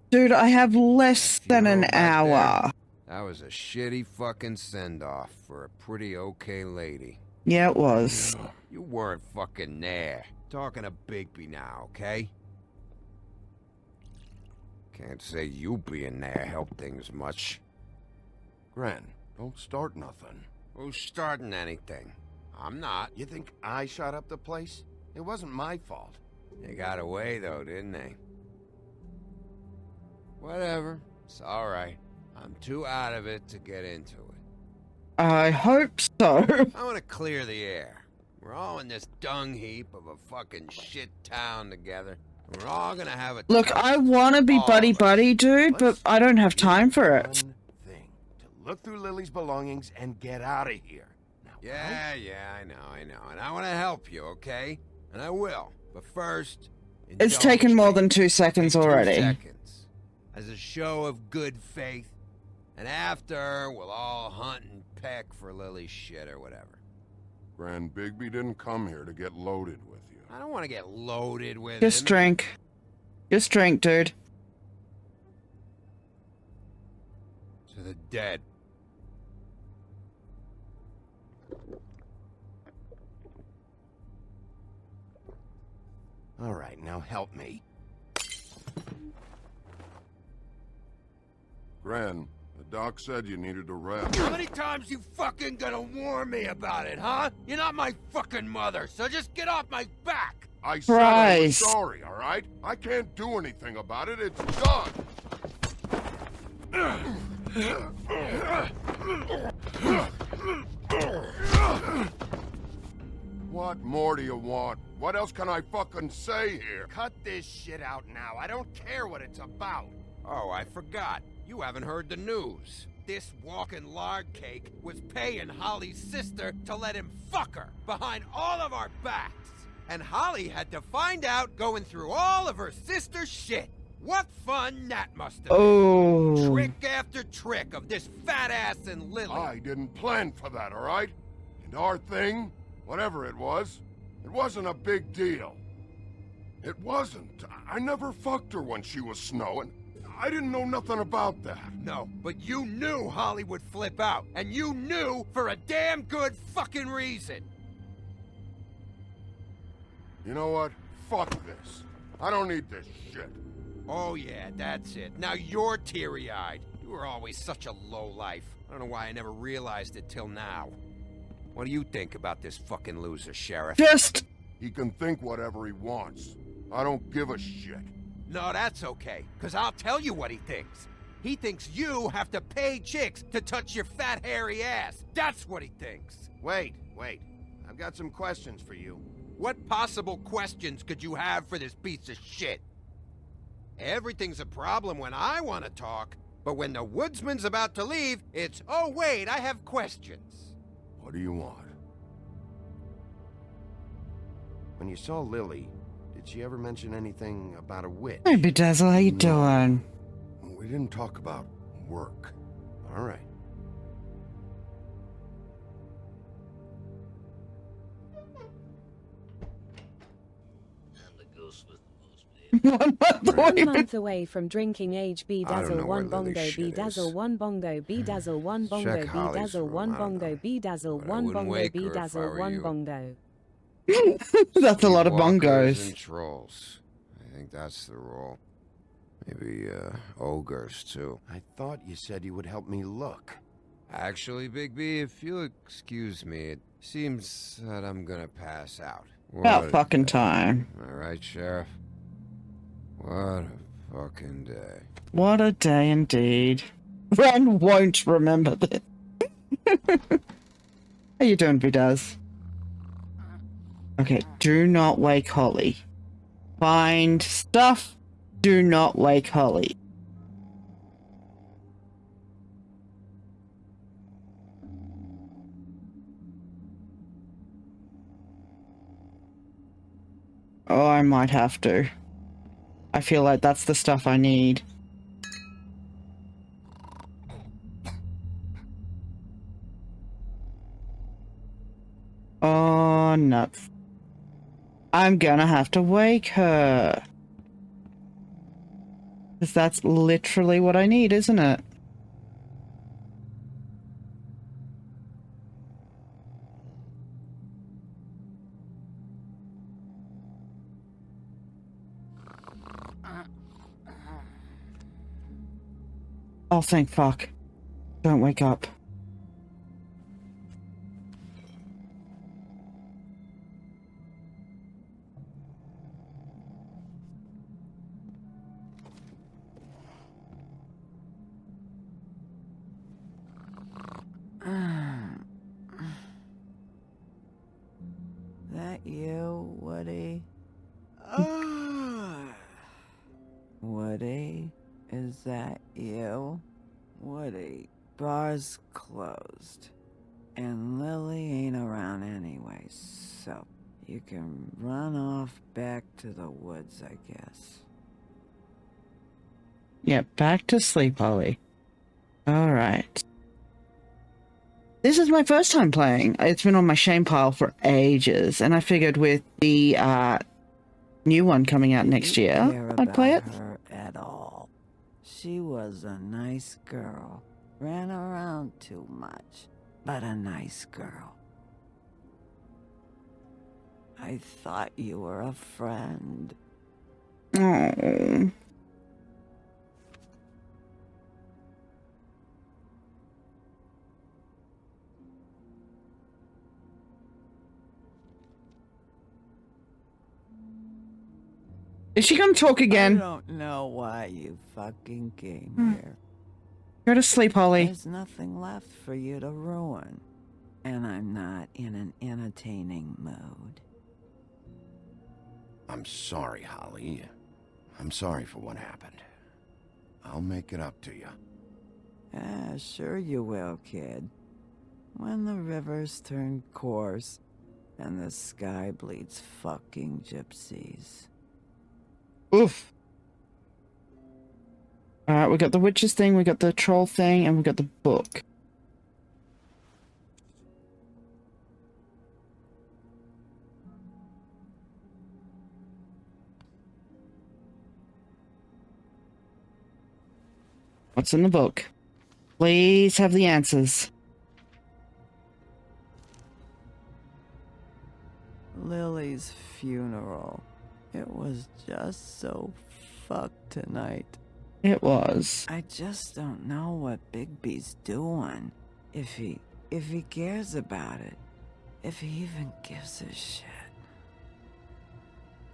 Dude, I have less than an hour. That was a shitty fucking send-off for a pretty okay lady. Yeah, it was. You weren't fucking there. Talking to Bigby now, okay? Can't say you being there helped things much. Gren, don't start nothing. Who's starting anything? I'm not. You think I shot up the place? It wasn't my fault. They got away, though, didn't they? Whatever. It's alright. I'm too out of it to get into it. I hope so. I want to clear the air. We're all in this dung heap of a fucking shit town together. We're all gonna have a... Look, I want to be buddy-buddy, dude, but I don't have time for it. One thing. To look through Lily's belongings and get out of here. Now, Yeah, I know. And I want to help you, okay? And I will. But first... It's taken more than 2 seconds already. 2 seconds. As a show of good faith. And after, we'll all hunt and peck for Lily's shit or whatever. Grand Bigby didn't come here to get loaded with you. I don't want to get loaded with Just him. drink. Just drink, dude. To the dead. All right, now help me. Gran, the doc said you needed a rest. How many times you fucking gonna warn me about it, huh? You're not my fucking mother, so just get off my back! I said I was Christ. sorry, all right? I can't do anything about it. It's done. What more do you want? What else can I fucking say here? Cut this shit out now. I don't care what it's about. Oh, I forgot. You haven't heard the news. This walking lard cake was paying Holly's sister to let him fuck her behind all of our backs. And Holly had to find out going through all of her sister's shit. What fun that must have been. Oh. Trick after trick of this fat ass and Lily. I didn't plan for that, all right? And our thing, whatever it wasn't a big deal. It wasn't. I never fucked her when she was snowing. I didn't know nothing about that. No, but you knew Holly would flip out. And you knew for a damn good fucking reason. You know what? Fuck this. I don't need this shit. Oh yeah, that's it. Now you're teary-eyed. You were always such a lowlife. I don't know why I never realized it till now. What do you think about this fucking loser, Sheriff? Just... He can think whatever he wants. I don't give a shit. No, that's okay, because I'll tell you what he thinks. He thinks you have to pay chicks to touch your fat, hairy ass. That's what he thinks. Wait. I've got some questions for you. What possible questions could you have for this piece of shit? Everything's a problem when I want to talk, but when the woodsman's about to leave, it's, oh wait, I have questions. What do you want? When you saw Lily, did she ever mention anything about a witch? Hey, Bedazzle, how you doing? We didn't talk about work. All right. One month away from drinking age. Bedazzle one bongo. Bedazzle one bongo. Bedazzle one bongo. Bedazzle one bongo. Bedazzle one bongo. Bedazzle one bongo. That's a lot of Walkers bongos. and trolls. I think that's the rule. Maybe, ogres, too. I thought you said you would help me look. Actually, Bigby, if you'll excuse me, it seems that I'm gonna pass out. About What- fucking time. All right, Sheriff? What a fucking day. What a day indeed. Ren won't remember this. How you doing, Bedaz? Okay, do not wake Holly. Find stuff. Do not wake Holly. Oh, I might have to. I feel like that's the stuff I need. Oh, nuts. I'm gonna have to wake her. Because that's literally what I need, isn't it? Oh, thank fuck. Don't wake up. That you, Woody? Woody? Is that you? Woody, bar's closed. And Lily ain't around anyway, so you can run off back to the woods, I guess. Yeah, back to sleep, Holly. Alright. This is my first time playing. It's been on my shame pile for ages, and I figured with the new one coming out next year, I'd play it. Her at all. She was a nice girl. Ran around too much, but a nice girl. I thought you were a friend. Oh. Is she gonna talk again? I don't know why you fucking came here. Go to sleep, Holly. There's nothing left for you to ruin. And I'm not in an entertaining mood. I'm sorry, Holly. I'm sorry for what happened. I'll make it up to you. Ah, sure you will, kid. When the rivers turn coarse and the sky bleeds fucking gypsies. Oof. Alright, we got the witches thing, we got the troll thing, and we got the book. What's in the book? Please have the answers. Lily's funeral. It was just so fucked tonight. It was. I just don't know what Bigby's doing. If he cares about it. If he even gives a shit.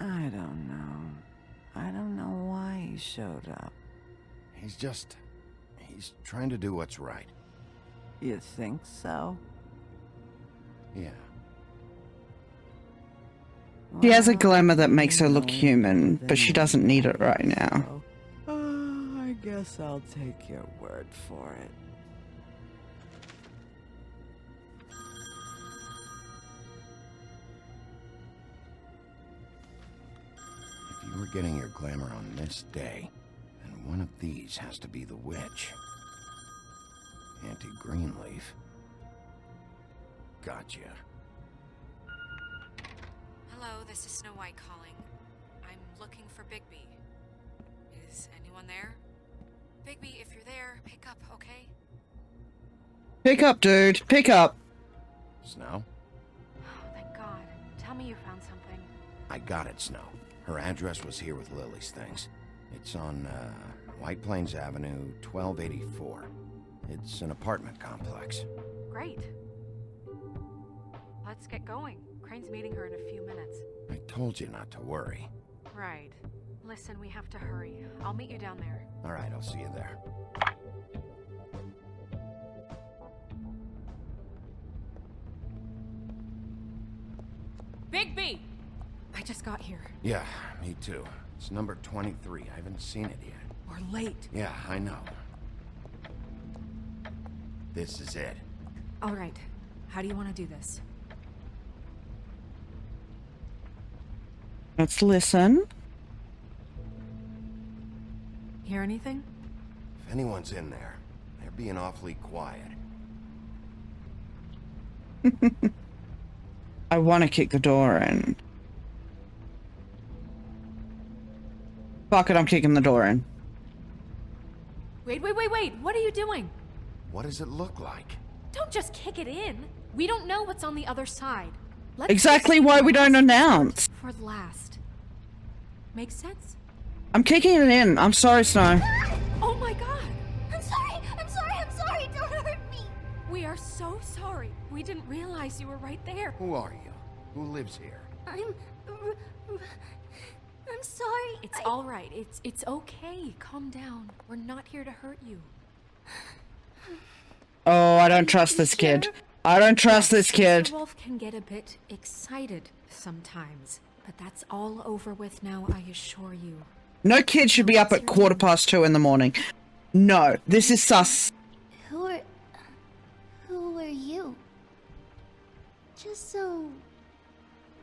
I don't know. I don't know why he showed up. He's trying to do what's right. You think so? Yeah. She has a glamour that makes her look human, but she doesn't need it right now. I guess I'll take your word for it. If you were getting your glamour on this day, then one of these has to be the witch. Auntie Greenleaf. Gotcha. Hello, this is Snow White calling. I'm looking for Bigby. Is anyone there? Bigby, if you're there, pick up, okay? Pick up, dude. Pick up. Snow? Oh, thank God. Tell me you found something. I got it, Snow. Her address was here with Lily's things. It's on, White Plains Avenue, 1284. It's an apartment complex. Great. Let's get going. Crane's meeting her in a few minutes. I told you not to worry. Right. Listen, we have to hurry. I'll meet you down there. All right, I'll see you there. Bigby! I just got here. Yeah, me too. It's number 23. I haven't seen it yet. We're late. Yeah, I know. This is it. All right. How do you want to do this? Let's listen. Hear anything? If anyone's in there, they're being awfully quiet. I want to kick the door in. Fuck it, I'm kicking the door in. Wait. What are you doing? What does it look like? Don't just kick it in. We don't know what's on the other side. Let's Exactly why we don't announce. For last. Makes sense? I'm kicking it in. I'm sorry, Snow. Oh my god! I'm sorry! Don't hurt me! We are so sorry. We didn't realize you were right there. Who are you? Who lives here? I'm sorry. It's all right. It's okay. Calm down. We're not here to hurt you. Oh, I don't trust this kid. I don't trust this kid. Mr. Wolf can get a bit excited sometimes, but that's all over with now, I assure you. No kid should be up at 2:15 in the morning. No, this is sus. Who are you? Just so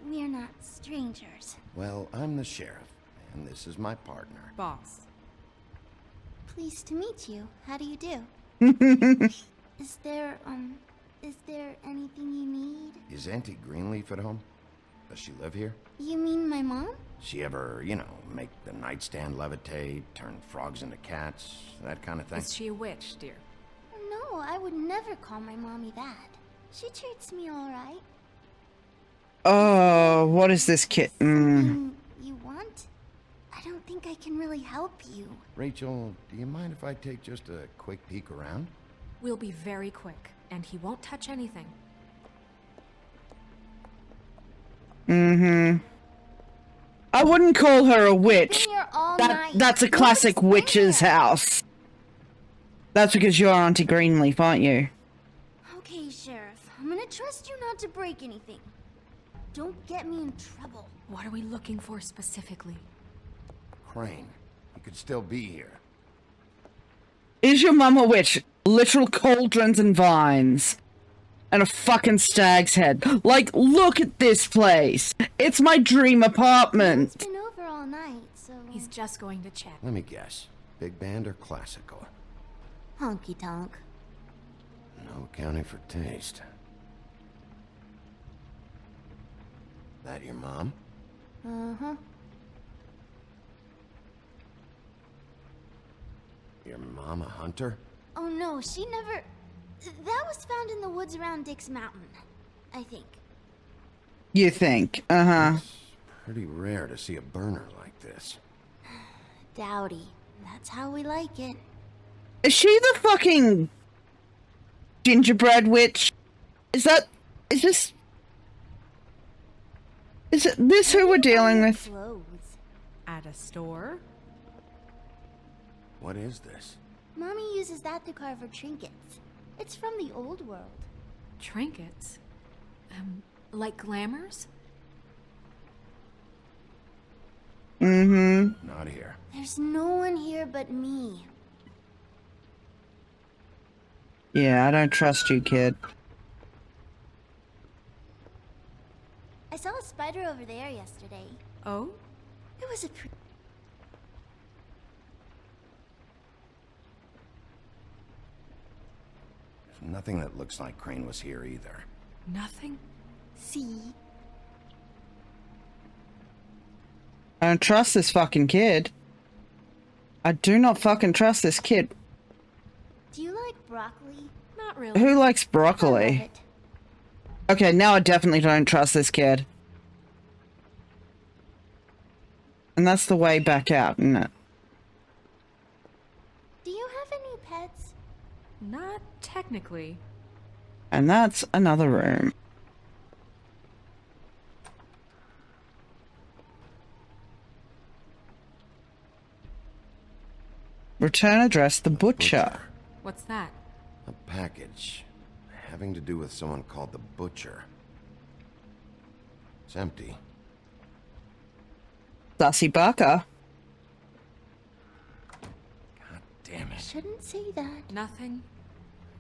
we're not strangers. Well, I'm the sheriff, and this is my partner. Boss. Pleased to meet you. How do you do? Is there anything you need? Is Auntie Greenleaf at home? Does she live here? You mean my mom? She ever, make the nightstand levitate, turn frogs into cats, that kind of thing? Is she a witch, dear? No, I would never call my mommy that. She treats me all right. Oh, what is this kid? You want? I don't think I can really help you. Rachel, do you mind if I take just a quick peek around? We'll be very quick, and he won't touch anything. Mm-hmm. I wouldn't call her a witch. That's a classic witch's house. That's because you're Auntie Greenleaf, aren't you? Okay, Sheriff. I'm gonna trust you not to break anything. Don't get me in trouble. What are we looking for specifically? Crane. He could still be here. Is your mum a witch? Literal cauldrons and vines. And a fucking stag's head. Like, look at this place. It's my dream apartment. He's been over all night, so... He's just going to check. Let me guess. Big band or classical? Honky tonk. No accounting for taste. That your mom? Uh-huh. Your mom a hunter? Oh no, she never... That was found in the woods around Dick's Mountain, I think. You think? Uh-huh. It's pretty rare to see a burner like this. Dowdy. That's how we like it. Is she the fucking gingerbread witch? Is it this who we're dealing with? Clothes. At a store? What is this? Mommy uses that to carve her trinkets. It's from the old world. Trinkets? Like glamours? Mm-hmm. Not here. There's no one here but me. Yeah, I don't trust you, kid. I saw a spider over there yesterday. Oh? It was a There's nothing that looks like Crane was here either. Nothing? See? I don't trust this fucking kid. I do not fucking trust this kid. Do you like broccoli? Not really. Who likes I love broccoli? it. Okay, now I definitely don't trust this kid. And that's the way back out, isn't it? Do you have any pets? Not technically. And that's another room. Return address, the butcher. What's that? A package having to do with someone called the Butcher. It's empty. Sassy Barker. Damn it. Shouldn't say that. Nothing.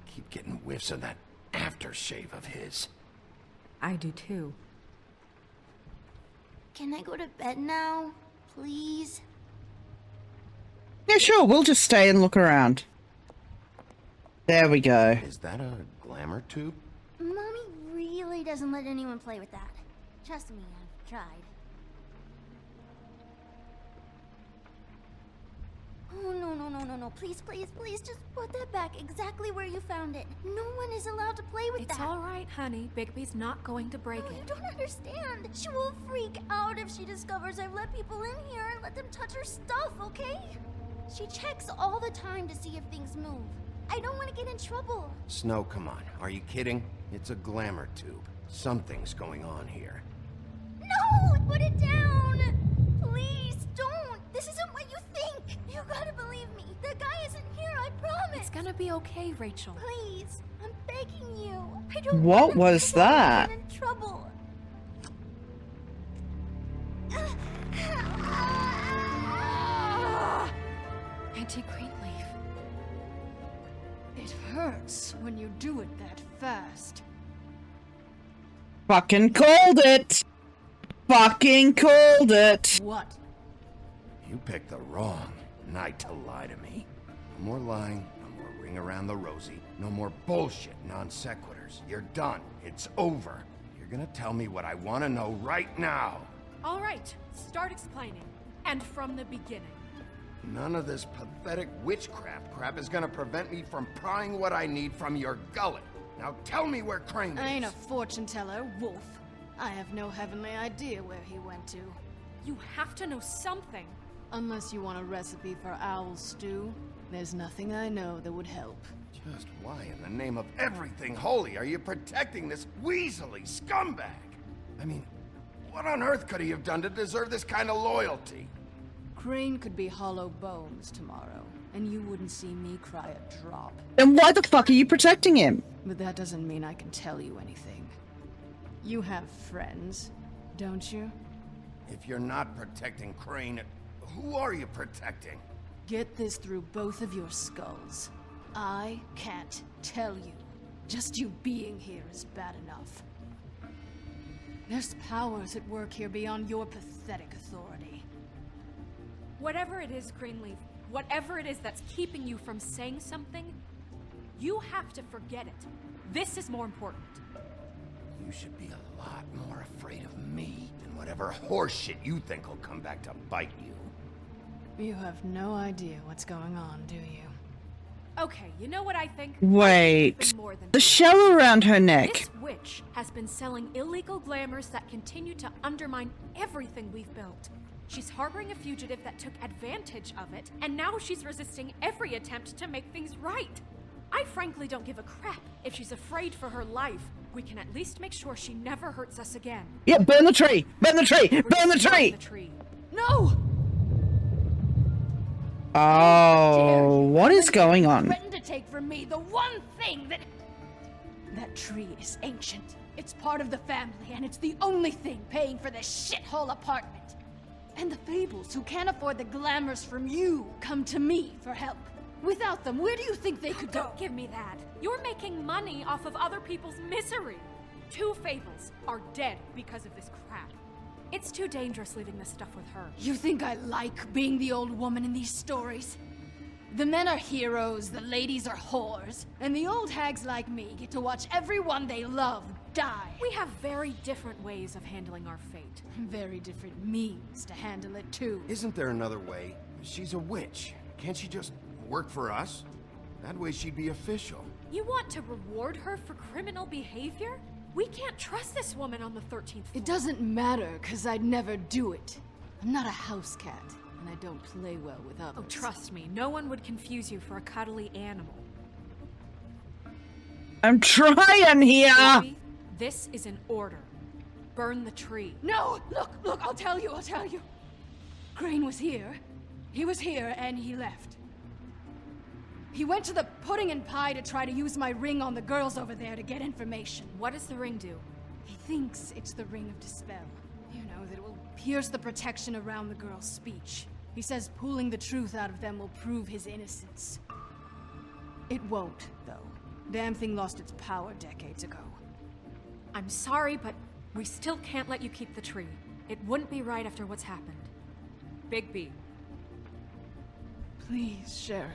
Keep getting whiffs of that aftershave of his. I do too. Can I go to bed now? Please? Yeah, sure. We'll just stay and look around. There we go. Is that a glamour tube? Mommy really doesn't let anyone play with that. Trust me, I've tried. Oh, no. Please, just put that back exactly where you found it. No one is allowed to play with that. It's all right, honey. Bigby's not going to break No, it. you don't understand. She will freak out if she discovers I've let people in here and let them touch her stuff, okay? She checks all the time to see if things move. I don't want to get in trouble. Snow, come on. Are you kidding? It's a glamour tube. Something's going on here. No! Put it down! Please, don't! This isn't what you think! You gotta believe me. The guy isn't here, I promise! It's gonna be okay, Rachel. Please, I'm begging you. I don't What want was to that? get in trouble. Auntie Greenleaf. It hurts when you do it that fast. Fucking called it. Fucking called it. What? You picked the wrong night to lie to me. No more lying, no more ring around the rosy, no more bullshit non sequiturs. You're done. It's over. You're gonna tell me what I want to know right now. All right, start explaining. And from the beginning. None of this pathetic witchcraft crap is gonna prevent me from prying what I need from your gullet. Now tell me where Crane is. I ain't a fortune teller, Wolf. I have no heavenly idea where he went to. You have to know something. Unless you want a recipe for owl stew, there's nothing I know that would help. Just why in the name of everything holy are you protecting this weaselly scumbag? I mean, what on earth could he have done to deserve this kind of loyalty? Crane could be hollow bones tomorrow, and you wouldn't see me cry a drop. Then why the fuck are you protecting him? But that doesn't mean I can tell you anything. You have friends, don't you? If you're not protecting Crane, who are you protecting? Get this through both of your skulls. I can't tell you. Just you being here is bad enough. There's powers at work here beyond your pathetic authority. Whatever it is, Greenleaf, whatever it is that's keeping you from saying something, you have to forget it. This is more important. You should be a lot more afraid of me than whatever horseshit you think will come back to bite you. You have no idea what's going on, do you? Okay, you know what I think? Wait. Even more than The shell around her neck. This witch has been selling illegal glamours that continue to undermine everything we've built. She's harboring a fugitive that took advantage of it, and now she's resisting every attempt to make things right. I frankly don't give a crap if she's afraid for her life. We can at least make sure she never hurts us again. Yeah, burn the tree! Burn the tree! Burn the tree! No! Oh, what is going on? Threatened to take from me the one thing that... That tree is ancient. It's part of the family, and it's the only thing paying for this shithole apartment. And the Fables, who can't afford the glamours from you, come to me for help. Without them, where do you think they could go? Don't give me that. You're making money off of other people's misery. 2 Fables are dead because of this crap. It's too dangerous leaving this stuff with her. You think I like being the old woman in these stories? The men are heroes, the ladies are whores, and the old hags like me get to watch everyone they love die. We have very different ways of handling our fate. Very different means to handle it, too. Isn't there another way? She's a witch. Can't she just work for us? That way she'd be official. You want to reward her for criminal behavior? We can't trust this woman on the 13th floor. It doesn't matter, because I'd never do it. I'm not a house cat, and I don't play well with others. Oh, trust me, no one would confuse you for a cuddly animal. I'm trying here! Baby, this is an order. Burn the tree. No! Look, I'll tell you. Crane was here. He was here, and he left. He went to the pudding and pie to try to use my ring on the girls over there to get information. What does the ring do? He thinks it's the Ring of Dispel. You know, that it will pierce the protection around the girl's speech. He says pulling the truth out of them will prove his innocence. It won't, though. Damn thing lost its power decades ago. I'm sorry, but we still can't let you keep the tree. It wouldn't be right after what's happened. Bigby. Please, Sheriff.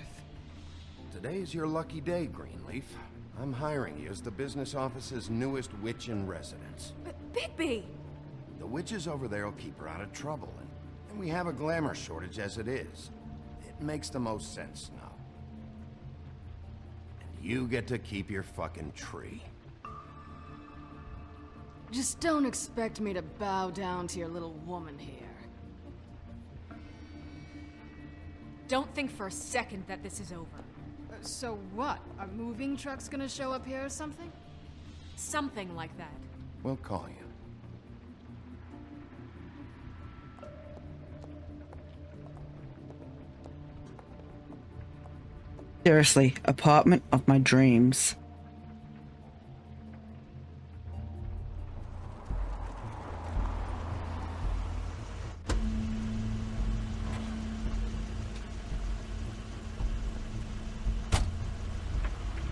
Today is your lucky day, Greenleaf. I'm hiring you as the business office's newest witch in residence. Bigby! The witches over there will keep her out of trouble, and we have a glamour shortage as it is. It makes the most sense now. And you get to keep your fucking tree. Just don't expect me to bow down to your little woman here. Don't think for a second that this is over. So what? Are moving trucks gonna show up here or something? Something like that. We'll call you. Seriously, apartment of my dreams.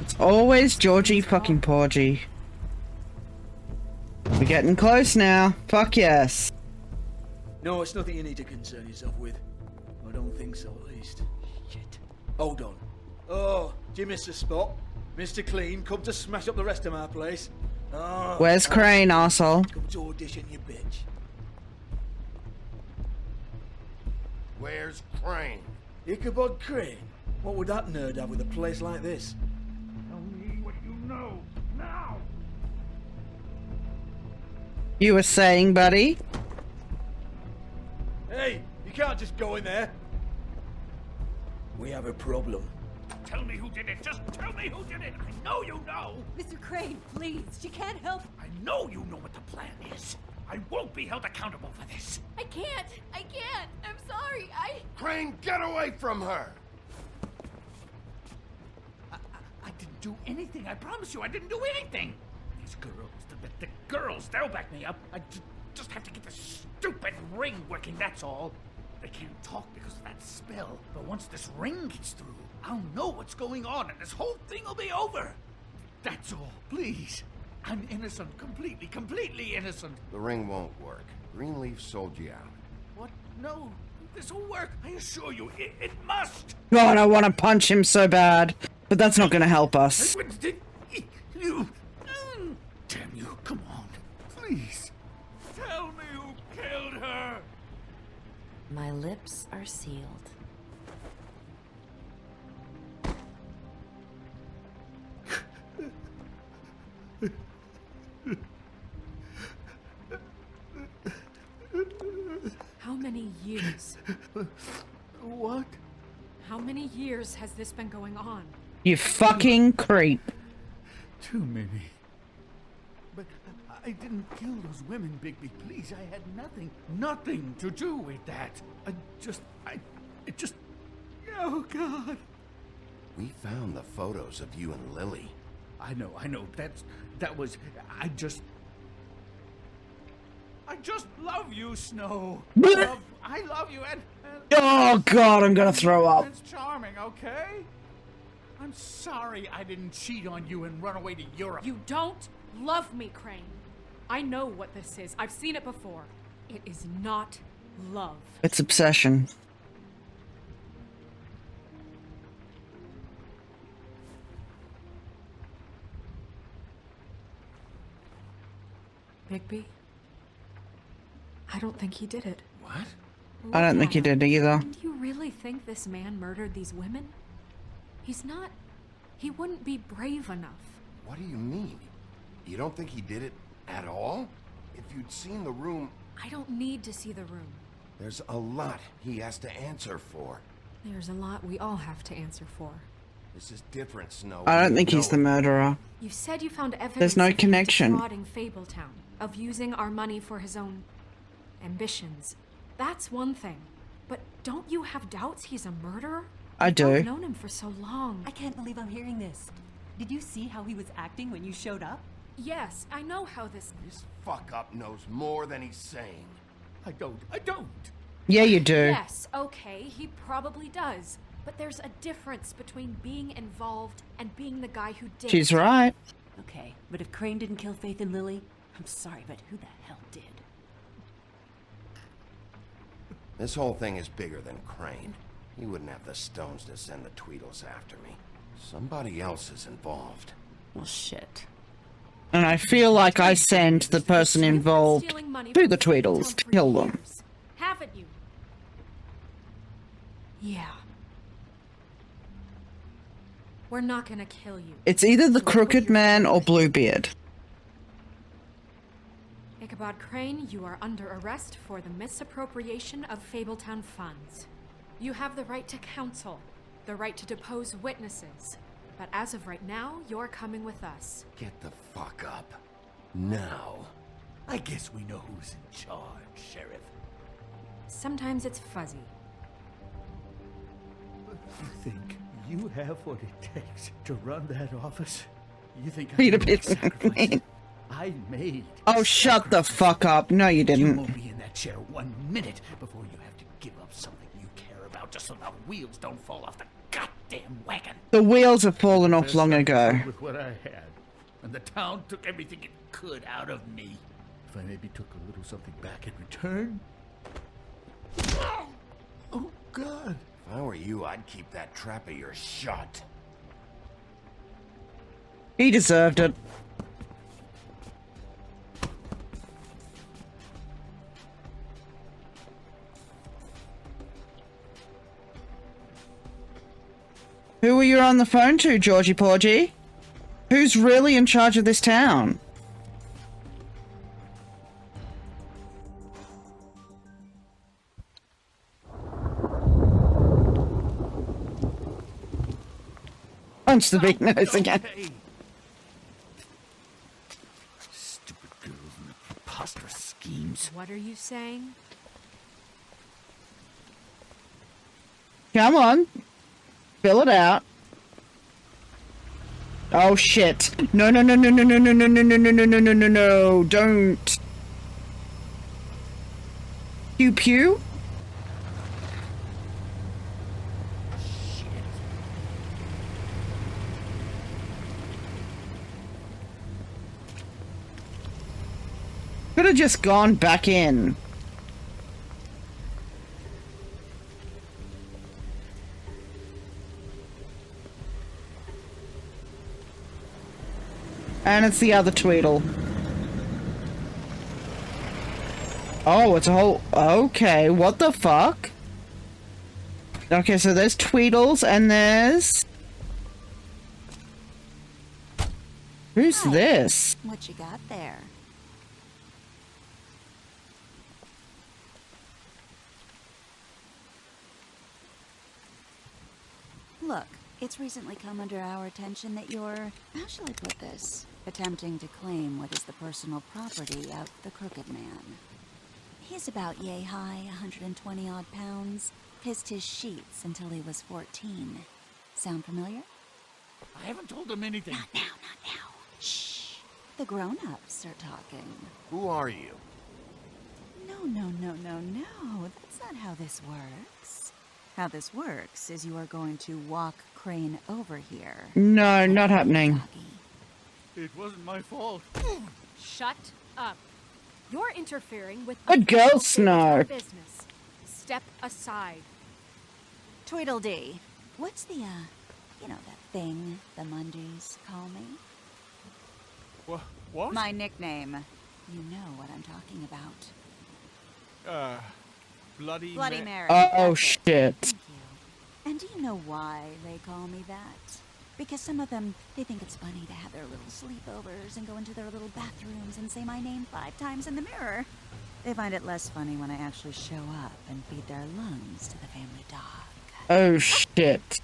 It's always Georgie fucking Porgy. We're getting close now. Fuck yes. No, it's nothing you need to concern yourself with. I don't think so, at least. Shit. Hold on. Oh, do you miss the spot? Mr. Clean, come to smash up the rest of my place. Oh, Where's Crane, arsehole? Come to audition, you bitch. Where's Crane? Ichabod Crane? What would that nerd have with a place like this? Tell me what you know, now! You were saying, buddy? Hey, you can't just go in there. We have a problem. Tell me who did it. Just tell me who did it. I know you know. Mr. Crane, please. She can't help. I know you know what the plan is. I won't be held accountable for this. I can't. I'm sorry. Crane, get away from her! I didn't do anything. I promise you, I didn't do anything. These girls, the girls, they'll back me up. I just have to get this stupid ring working, that's all. They can't talk because of that spell, but once this ring gets through, I'll know what's going on and this whole thing will be over. That's all, please. I'm innocent, completely innocent. The ring won't work. Greenleaf sold you out. What? No, this will work. I assure you, it must. God, I want to punch him so bad. But that's not going to help us. You... Damn you, come on. Please. Tell me who killed her. My lips are sealed. How many years? What? How many years has this been going on? You fucking creep. Too many. But I didn't kill those women, Bigby. Please, I had nothing to do with that. It just... Oh, God. We found the photos of you and Lily. I know. That was... I just love you, Snow. I love you, and Oh, God, I'm gonna throw up. Prince Charming, okay? I'm sorry I didn't cheat on you and run away to Europe. You don't love me, Crane. I know what this is. I've seen it before. It is not love. It's obsession. Bigby? I don't think he did it. What? I don't think he did either. Do you really think this man murdered these women? He's not... He wouldn't be brave enough. What do you mean? You don't think he did it at all? If you'd seen the room... I don't need to see the room. There's a lot he has to answer for. There's a lot we all have to answer for. This is different, Snow. I don't think he's the murderer. You said you found evidence There's no of him connection. defrauding Fabletown, of using our money for his own ambitions. That's one thing. But don't you have doubts he's a murderer? I do. I've known him for so long. I can't believe I'm hearing this. Did you see how he was acting when you showed up? Yes, I know how this... This fuck-up knows more than he's saying. I don't. Yeah, you do. Yes, okay, he probably does. But there's a difference between being involved and being the guy who did She's it. right. Okay, but if Crane didn't kill Faith and Lily, I'm sorry, but who the hell did? This whole thing is bigger than Crane. He wouldn't have the stones to send the Tweedles after me. Somebody else is involved. Well, shit. And I feel like I send the person involved to the Tweedles to kill them. Haven't you? Yeah. We're not gonna kill you. It's either the Crooked Man or Bluebeard. Ichabod Crane, you are under arrest for the misappropriation of Fabletown funds. You have the right to counsel, the right to depose witnesses. But as of right now, you're coming with us. Get the fuck up. Now. I guess we know who's in charge, Sheriff. Sometimes it's fuzzy. You think you have what it takes to run that office? You think Peter I can make Peterson. sacrifices I made? Oh, shut the fuck up. No, you You didn't. won't be in that chair 1 minute before you have to give up something you care about just so the wheels don't fall off the goddamn wagon. The wheels have fallen off long ago. With what I had, and the town took everything it could out of me. If I maybe took a little something back in return. Oh God! If I were you, I'd keep that trap of yours shut. He deserved it. Who were you on the phone to, Georgie Porgy? Who's really in charge of this town? Punch the big nose again. Stupid girls and their preposterous schemes. What are you saying? Come on. Fill it out. Oh shit. No, no, no, no, no, no, no, no, no, no, no, no, no, no, no, no. Don't. Pew pew? Could have just gone back in. And it's the other Tweedle. Oh, it's a whole... Okay, what the fuck? Okay, so there's Tweedles and there's... Who's this? What you got there? Look, it's recently come under our attention that you're, how shall I put this, attempting to claim what is the personal property of the Crooked Man. He's about yay high, 120 odd pounds, pissed his sheets until he was 14. Sound familiar? I haven't told them anything. Not now, not now. Shh. The grown-ups are talking. Who are you? No, no, no, no, no. That's not how this works. How this works is you are going to walk Crane over here. No, not happening. It wasn't my fault. Shut up. You're interfering with Good girl, Snow. business. Step aside. Tweedledee. What's the, you know, that thing the Mundies call me? What? My nickname. You know what I'm talking about. Bloody Mary. Oh, That's it. shit. Thank you. And do you know why they call me that? Because some of them, they think it's funny to have their little sleepovers and go into their little bathrooms and say my name 5 times in the mirror. They find it less funny when I actually show up and feed their lungs to the family dog. Oh, shit.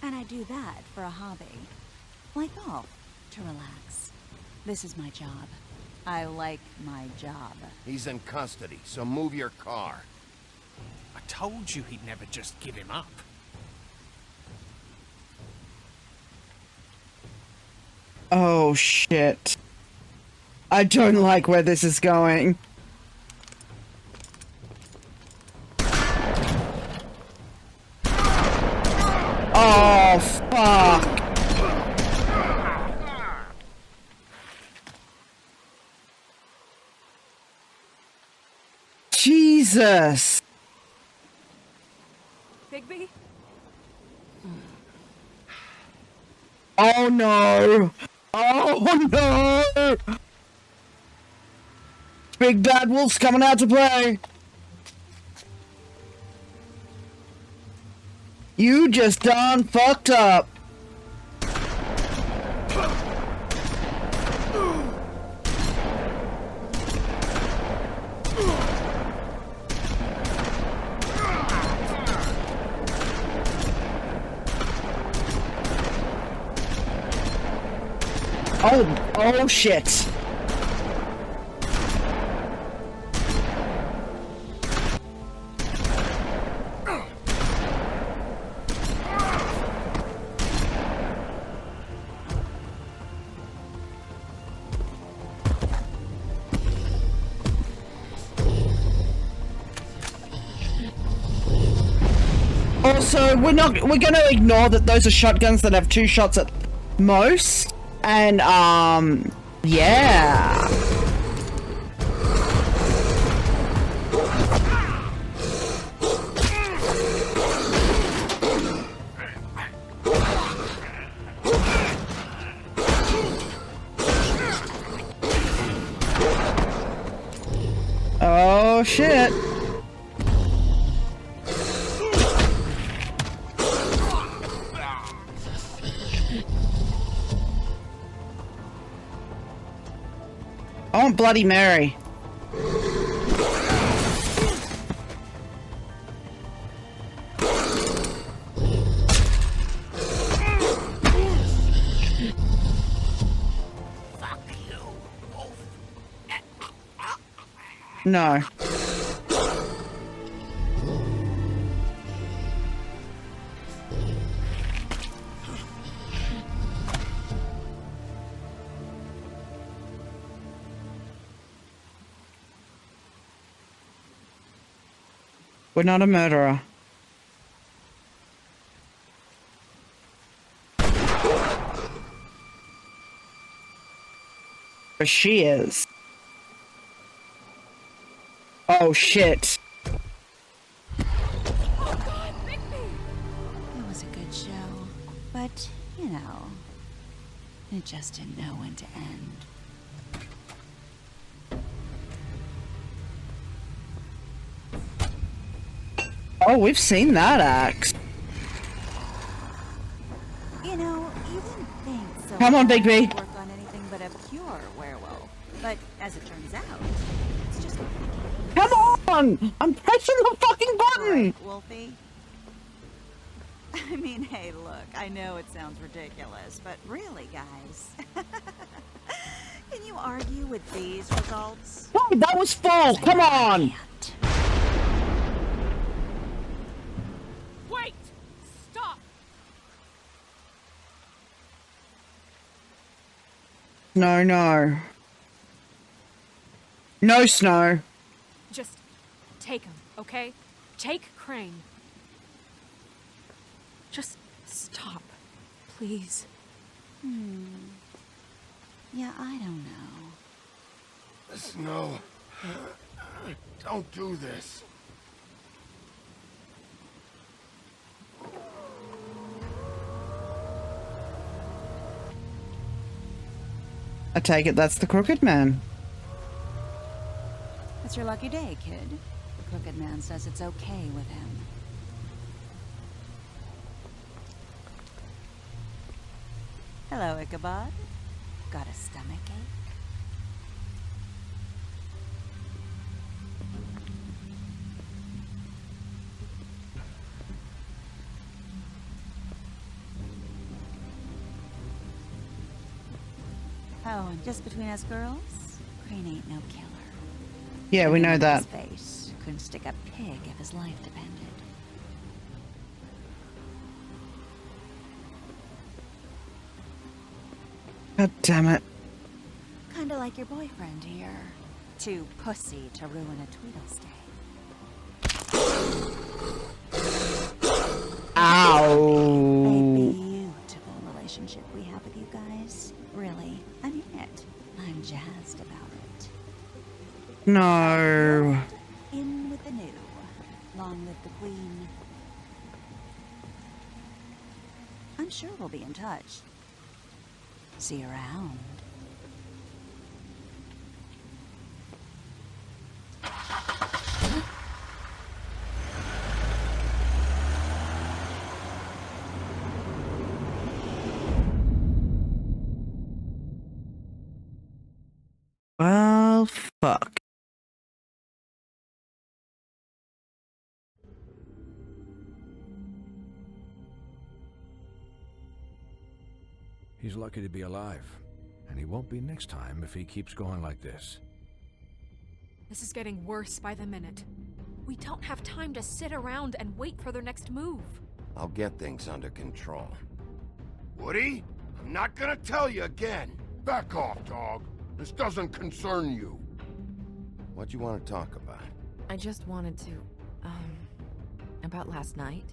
And I do that for a hobby. Like golf, to relax. This is my job. I like my job. He's in custody, so move your car. I told you he'd never just give him up. Oh, shit. I don't like where this is going. Oh, fuck. Jesus. Bigby? Oh no. Oh no. Big bad wolf's coming out to play. You just done fucked up. Oh shit. Also, we're gonna ignore that those are shotguns that have 2 shots at most. And, yeah. Oh, shit. I want Bloody Mary. No. We're not a murderer. But she is. Oh shit. It was a good show, but, you know, it just didn't know when to end. Oh, we've seen that axe. You know, you wouldn't think so. Come on, Big B. Work on anything but a pure werewolf. But as it turns out, it's just Come on! I'm pressing the fucking button! right, Wolfie. I mean, hey, look, I know it sounds ridiculous, but really, guys, can you argue with these results? Oh, that was full! Come on! Wait! Stop! No, no. No, Snow. Just take him, okay? Take Crane. Just stop, please. Yeah, I don't know. Snow, don't do this. I take it that's the Crooked Man. It's your lucky day, kid. The Crooked Man says it's okay with him. Hello, Ichabod. Got a stomachache? Oh, and just between us girls, Crane ain't no killer. Yeah, we know that. His face couldn't stick a pig if his life depended. God damn it. Kinda like your boyfriend here. Too pussy to ruin a Tweedle stay. Ow. have with you guys. Really, I mean it. I'm jazzed about it. No. In with the new. Long live the Queen. I'm sure we'll be in touch. See you around. Well, fuck. He's lucky to be alive, and he won't be next time if he keeps going like this. This is getting worse by the minute. We don't have time to sit around and wait for their next move. I'll get things under control. Woody, I'm not gonna tell you again. Back off, dog. This doesn't concern you. What you want to talk about? I just wanted to, about last night.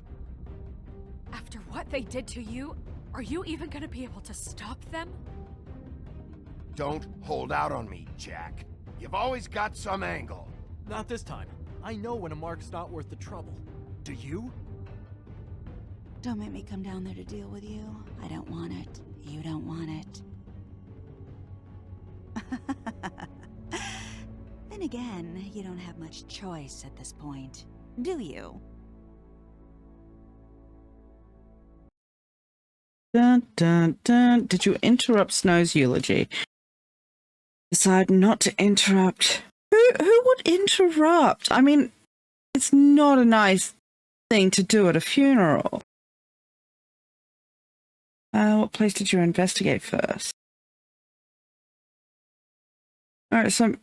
After what they did to you, are you even gonna be able to stop them? Don't hold out on me, Jack. You've always got some angle. Not this time. I know when a mark's not worth the trouble. Do you? Don't make me come down there to deal with you. I don't want it. You don't want it. Then again, you don't have much choice at this point, do you? Dun, dun, dun. Did you interrupt Snow's eulogy? Decide not to interrupt. Who would interrupt? I mean, it's not a nice thing to do at a funeral. What place did you investigate first? Alright, so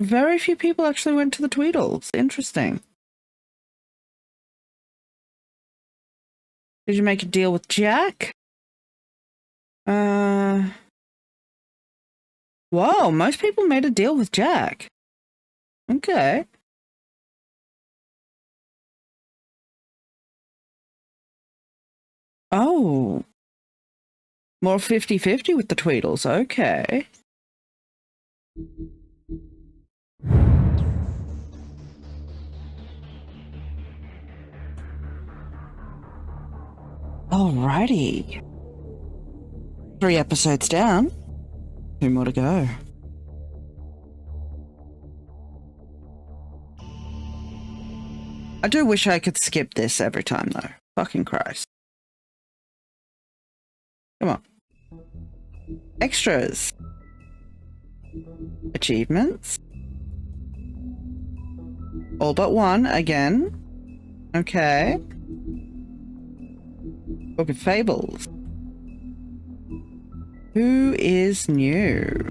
very few people actually went to the Tweedles. Interesting. Did you make a deal with Jack? Whoa, most people made a deal with Jack. Okay. Oh. More 50-50 with the Tweedles, okay. Alrighty. 3 episodes down. 2 more to go. I do wish I could skip this every time, though. Fucking Christ. Come on. Extras. Achievements. All but one, again. Okay. Book of Fables. Who is new?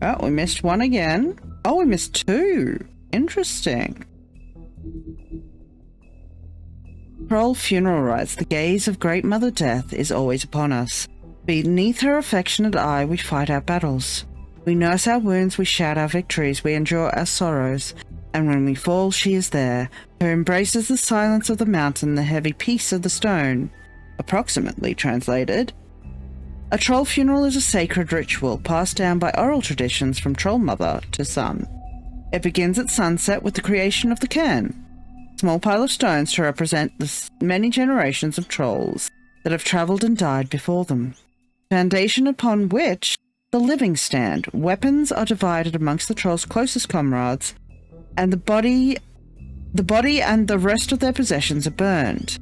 Oh, we missed one again. Oh, we missed 2. Interesting. Troll funeral rites. The gaze of Great Mother Death is always upon us. Beneath her affectionate eye, we fight our battles. We nurse our wounds, we shout our victories, we endure our sorrows. And when we fall, she is there. Her embrace is the silence of the mountain, the heavy peace of the stone. Approximately translated. A troll funeral is a sacred ritual passed down by oral traditions from troll mother to son. It begins at sunset with the creation of the cairn, a small pile of stones to represent the many generations of trolls that have travelled and died before them. Foundation upon which the living stand. Weapons are divided amongst the trolls' closest comrades, and the body and the rest of their possessions are burned.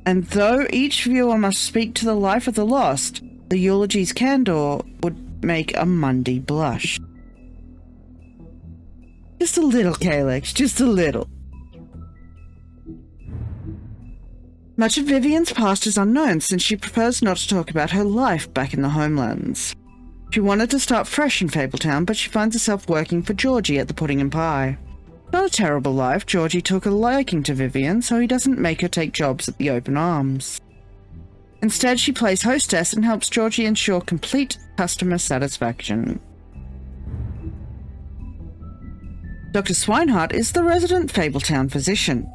And though each viewer must speak to the life of the lost, the eulogy's candor would make a Mundy blush. Just a little, Calyx, just a little. Much of Vivian's past is unknown, since she prefers not to talk about her life back in the homelands. She wanted to start fresh in Fabletown, but she finds herself working for Georgie at the Pudding and Pie. Not a terrible life. Georgie took a liking to Vivian, so he doesn't make her take jobs at the Open Arms. Instead, she plays hostess and helps Georgie ensure complete customer satisfaction. Dr. Swinehart is the resident Fabletown physician,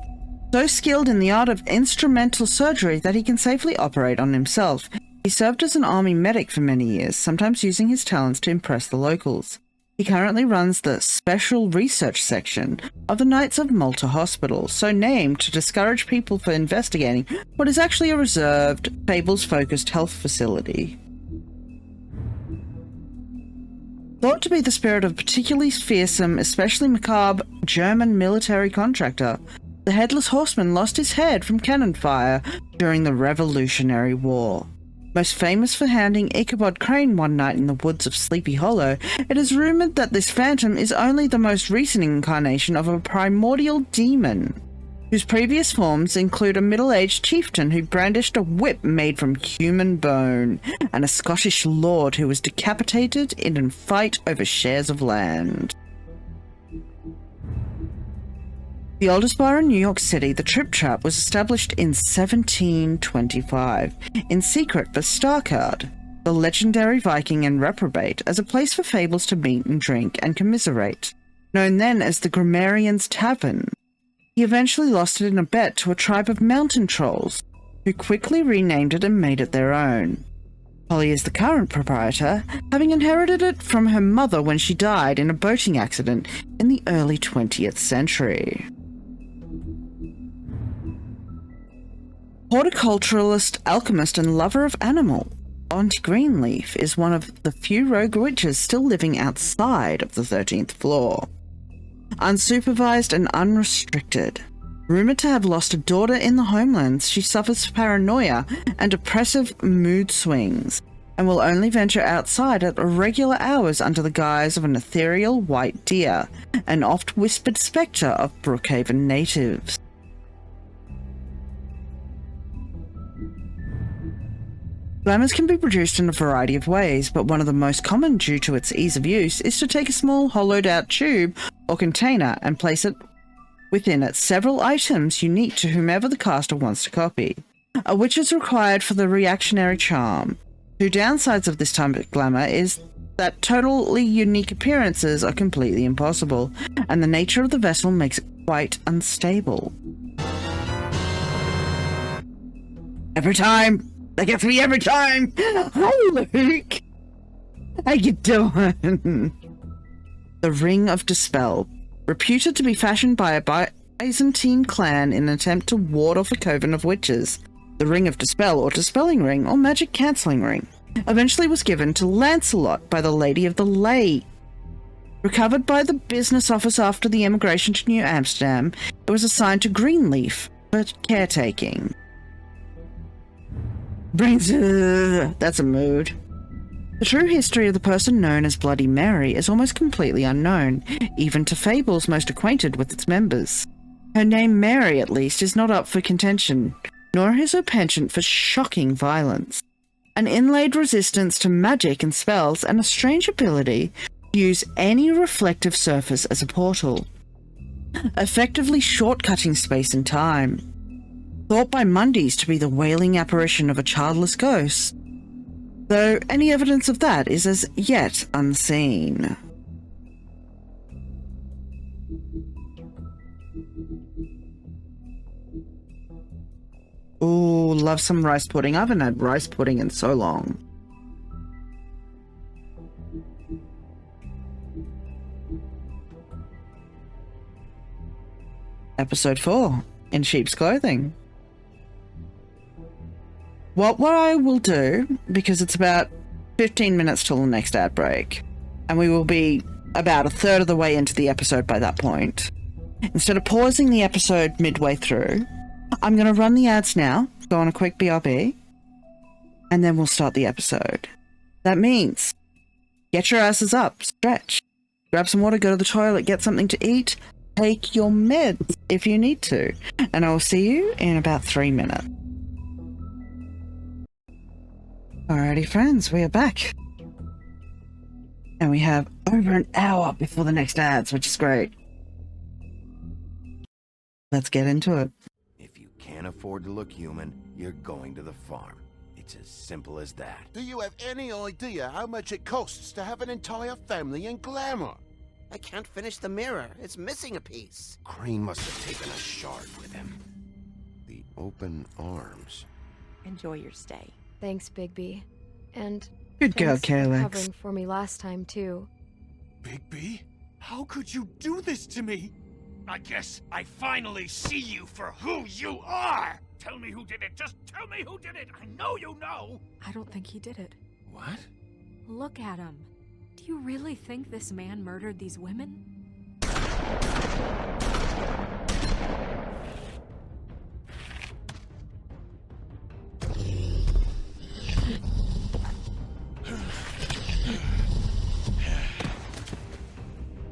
so skilled in the art of instrumental surgery that he can safely operate on himself. He He served as an army medic for many years, sometimes using his talents to impress the locals. He currently runs the Special Research Section of the Knights of Malta Hospital, so named to discourage people from investigating what is actually a reserved, fables-focused health facility. Thought to be the spirit of a particularly fearsome, especially macabre, German military contractor, the Headless Horseman lost his head from cannon fire during the Revolutionary War. Most famous for hounding Ichabod Crane one night in the woods of Sleepy Hollow, it is rumoured that this phantom is only the most recent incarnation of a primordial demon, whose previous forms include a middle-aged chieftain who brandished a whip made from human bone, and a Scottish lord who was decapitated in a fight over shares of land. The oldest bar in New York City, the Trip Trap, was established in 1725, in secret for Starkard, the legendary Viking and reprobate, as a place for fables to meet and drink and commiserate, known then as the Grammarian's Tavern. He eventually lost it in a bet to a tribe of mountain trolls, who quickly renamed it and made it their own. Polly is the current proprietor, having inherited it from her mother when she died in a boating accident in the early 20th century. Horticulturalist, alchemist, and lover of animals, Auntie Greenleaf is one of the few rogue witches still living outside of the 13th floor. Unsupervised and unrestricted. Rumoured to have lost a daughter in the homelands, she suffers paranoia and depressive mood swings, and will only venture outside at irregular hours under the guise of an ethereal white deer, an oft-whispered spectre of Brookhaven natives. Glamours can be produced in a variety of ways, but one of the most common due to its ease of use is to take a small hollowed-out tube or container and place it within it several items unique to whomever the caster wants to copy. A witch is required for the reactionary charm. Two downsides of this type of glamour is that totally unique appearances are completely impossible, and the nature of the vessel makes it quite unstable. Every time! That gets me every time! Hi, Luke! How you doing? The Ring of Dispel. Reputed to be fashioned by a Byzantine clan in an attempt to ward off a coven of witches, the Ring of Dispel, or Dispelling Ring, or Magic Cancelling Ring, eventually was given to Lancelot by the Lady of the Lake. Recovered by the business office after the emigration to New Amsterdam, it was assigned to Greenleaf for caretaking. That's a mood. The true history of the person known as Bloody Mary is almost completely unknown, even to fables most acquainted with its members. Her name Mary, at least, is not up for contention, nor is her penchant for shocking violence. An inlaid resistance to magic and spells, and a strange ability to use any reflective surface as a portal, effectively shortcutting space and time. Thought by Mundies to be the wailing apparition of a childless ghost, though any evidence of that is as yet unseen. Ooh, love some rice pudding. I haven't had rice pudding in so long. Episode 4, In Sheep's Clothing. What I will do, because it's about 15 minutes till the next ad break, and we will be about a third of the way into the episode by that point, instead of pausing the episode midway through, I'm going to run the ads now, go on a quick BRB, and then we'll start the episode. That means, get your asses up, stretch, grab some water, go to the toilet, get something to eat, take your meds if you need to, and I will see you in about 3 minutes. Alrighty friends, we are back. And we have over an hour before the next ads, which is great. Let's get into it. If you can't afford to look human, you're going to the farm. It's as simple as that. Do you have any idea how much it costs to have an entire family in Glamour? I can't finish the mirror. It's missing a piece. Crane must have taken a shard with him. The open arms. Enjoy your stay. Thanks, Bigby. And Good girl, thanks for Calyx. covering for me last time, too. Bigby? How could you do this to me? I guess I finally see you for who you are! Tell me who did it! Just tell me who did it! I know you know! I don't think he did it. What? Look at him. Do you really think this man murdered these women?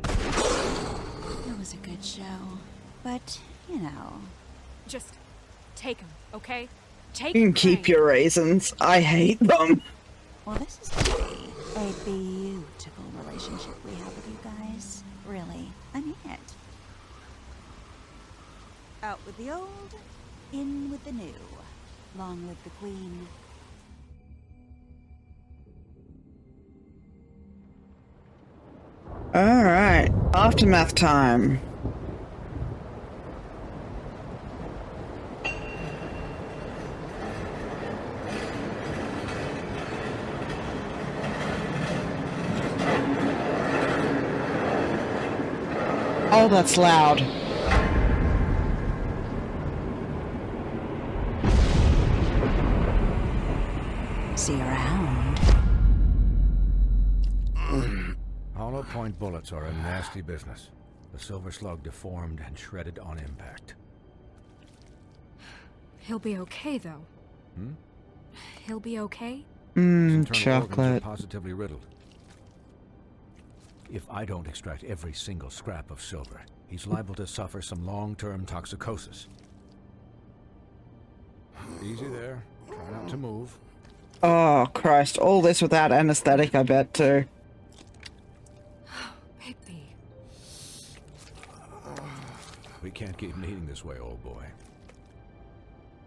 It was a good show. But, you know. Just take him, okay? Take You can him. keep your raisins. I hate them. Well, this is gonna be a beautiful relationship we have with you guys. Really. I mean it. Out with the old, in with the new. Long live the Queen. Alright, aftermath time. Oh, that's loud. See you around. Hollow point bullets are a nasty business. The Silver Slug deformed and shredded on impact. He'll be okay, though. Hmm? He'll be okay? His internal organs are Chocolate. positively riddled. If I don't extract every single scrap of silver, he's liable to suffer some long-term toxicosis. Easy there. Try not to move. Oh, Christ. All this without anesthetic, I bet, too. Bigby. We can't keep meeting this way, old boy.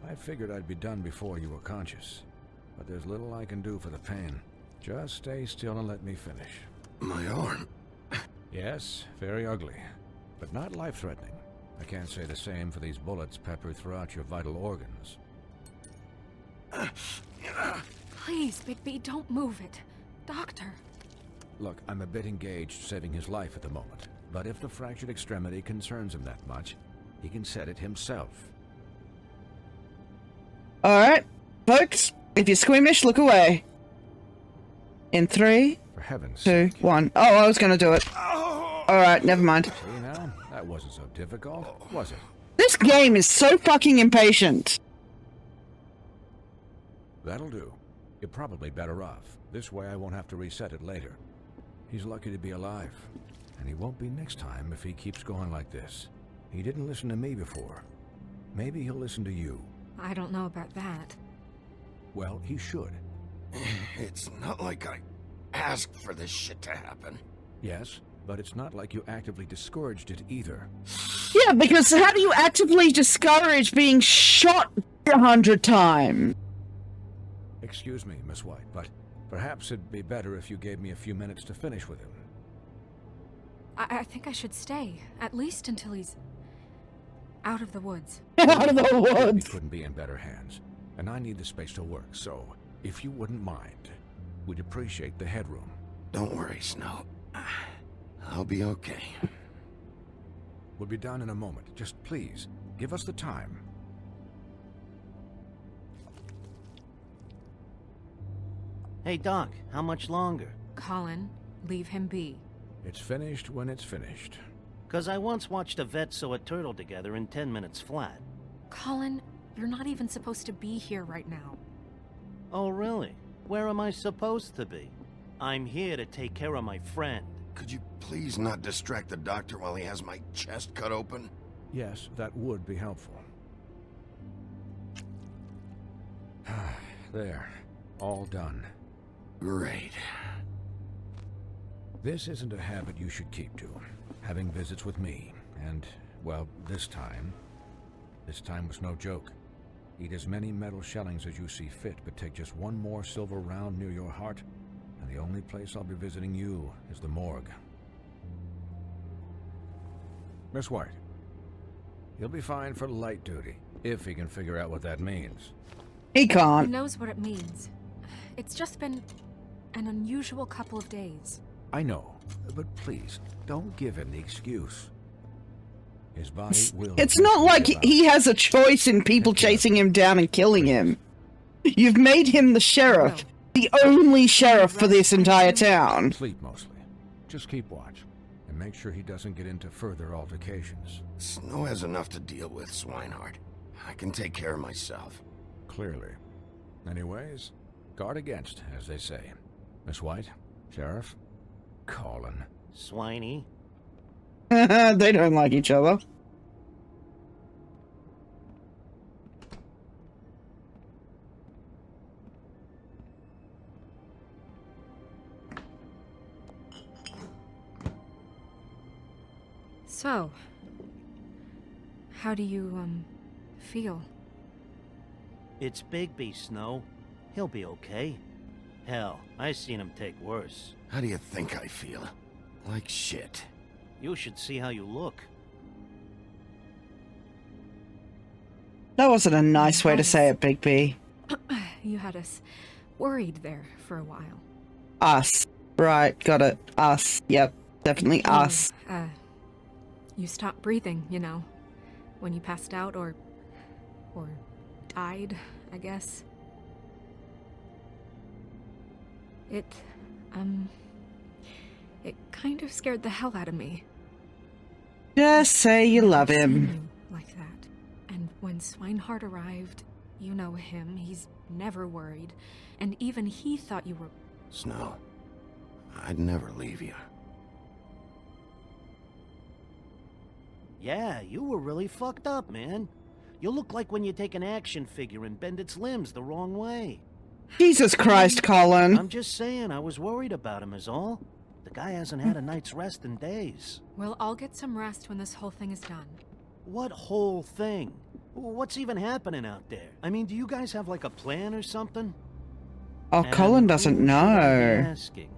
I figured I'd be done before you were conscious, but there's little I can do for the pain. Just stay still and let me finish. My arm. Yes, very ugly, but not life-threatening. I can't say the same for these bullets peppered throughout your vital organs. Please, Bigby, don't move it. Doctor. Look, I'm a bit engaged saving his life at the moment, but if the fractured extremity concerns him that much, he can set it himself. Alright, folks, if you're squeamish, look away. In 3, For heaven's 2, sake. 1. Oh, I was gonna do it. Alright, never mind. See now? That wasn't so difficult, was it? This game is so fucking impatient. That'll do. You're probably better off. This way I won't have to reset it later. He's lucky to be alive. And he won't be next time if he keeps going like this. He didn't listen to me before. Maybe he'll listen to you. I don't know about that. Well, he should. It's not like I asked for this shit to happen. Yes, but it's not like you actively discouraged it either. Yeah, because how do you actively discourage being shot 100 times? Excuse me, Miss White, but perhaps it'd be better if you gave me a few minutes to finish with him. I think I should stay, at least until he's out of the woods. Out of the We woods. couldn't be in better hands, and I need the space to work, so if you wouldn't mind, we'd appreciate the headroom. Don't worry, Snow. I'll be okay. We'll be down in a moment. Just please, give us the time. Hey, Doc, how much longer? Colin, leave him be. It's finished when it's finished. 'Cause I once watched a vet sew a turtle together in 10 minutes flat. Colin, you're not even supposed to be here right now. Oh, really? Where am I supposed to be? I'm here to take care of my friend. Could you please not distract the doctor while he has my chest cut open? Yes, that would be helpful. There. All done. Great. This isn't a habit you should keep to. Having visits with me. And, well, this time was no joke. Eat as many metal shellings as you see fit, but take just one more silver round near your heart, and the only place I'll be visiting you is the morgue. Miss White, he'll be fine for light duty, if he can figure out what that means. He He can't. knows what it means. It's just been an unusual couple of days. I know, but please, don't give him the excuse. His body will... It's not like he has a choice in people chasing him down and killing him. You've made him the sheriff. The only sheriff for this entire town. Sleep mostly. Just keep watch. And make sure he doesn't get into further altercations. Snow has enough to deal with, Swinehart. I can take care of myself. Clearly. Anyways, guard against, as they say. Miss White, Sheriff, Colin. Swiney. They don't like each other. So, how do you, feel? It's Bigby, Snow. He'll be okay. Hell, I seen him take worse. How do you think I feel? Like shit. You should see how you look. That wasn't a nice way to say it, Bigby. You had us worried there for a while. Us. Right, got it. Us. Yep, definitely us. You stopped breathing, you know, when you passed out or died, I guess. It kind of scared the hell out of me. Just say you love Seeing him. you like that. And when Swinehart arrived, you know him, he's never worried. And even he thought you were... Snow, I'd never leave you. Yeah, you were really fucked up, man. You look like when you take an action figure and bend its limbs the wrong way. Jesus Christ, Colin. I'm just saying, I was worried about him is all. The guy hasn't had a night's rest in days. Well, I'll get some rest when this whole thing is done. What whole thing? What's even happening out there? I mean, do you guys have like a plan or something? Oh, And Colin doesn't who should I be know. asking?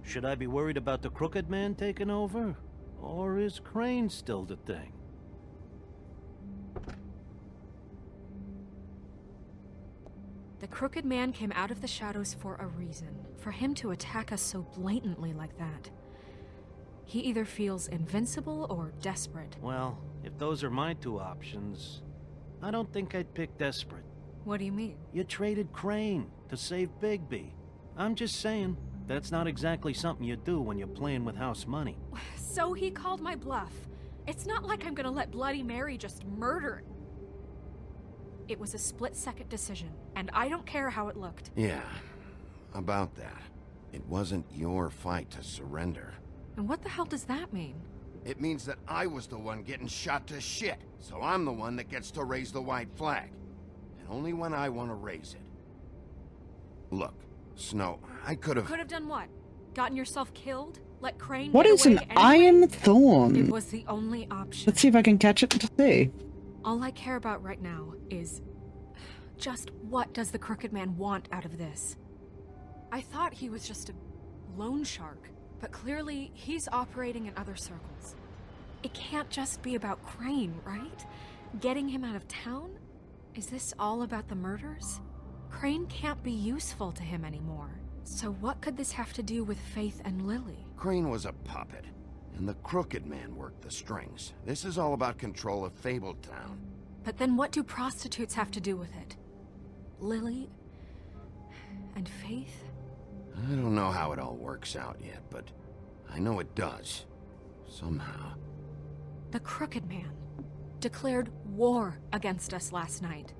Should I be worried about the Crooked Man taking over? Or is Crane still the thing? The Crooked Man came out of the shadows for a reason. For him to attack us so blatantly like that. He either feels invincible or desperate. Well, if those are my two options, I don't think I'd pick desperate. What do you mean? You traded Crane to save Bigby. I'm just saying, that's not exactly something you do when you're playing with house money. So he called my bluff. It's not like I'm gonna let Bloody Mary just murder. It was a split-second decision, and I don't care how it looked. Yeah, about that. It wasn't your fight to surrender. And what the hell does that mean? It means that I was the one getting shot to shit, so I'm the one that gets to raise the white flag. And only when I want to raise it. Look, Snow, I could have... Could have done what? Gotten yourself killed? Let Crane What get is an away anyway? iron It thorn? was the only option. Let's see if I can catch it to see. All I care about right now is... just what does the Crooked Man want out of this? I thought he was just a loan shark, but clearly he's operating in other circles. It can't just be about Crane, right? Getting him out of town? Is this all about the murders? Crane can't be useful to him anymore. So what could this have to do with Faith and Lily? Crane was a puppet, and the Crooked Man worked the strings. This is all about control of Fabletown. But then what do prostitutes have to do with it? Lily? And Faith? I don't know how it all works out yet, but I know it does. Somehow. The Crooked Man declared war against us last night.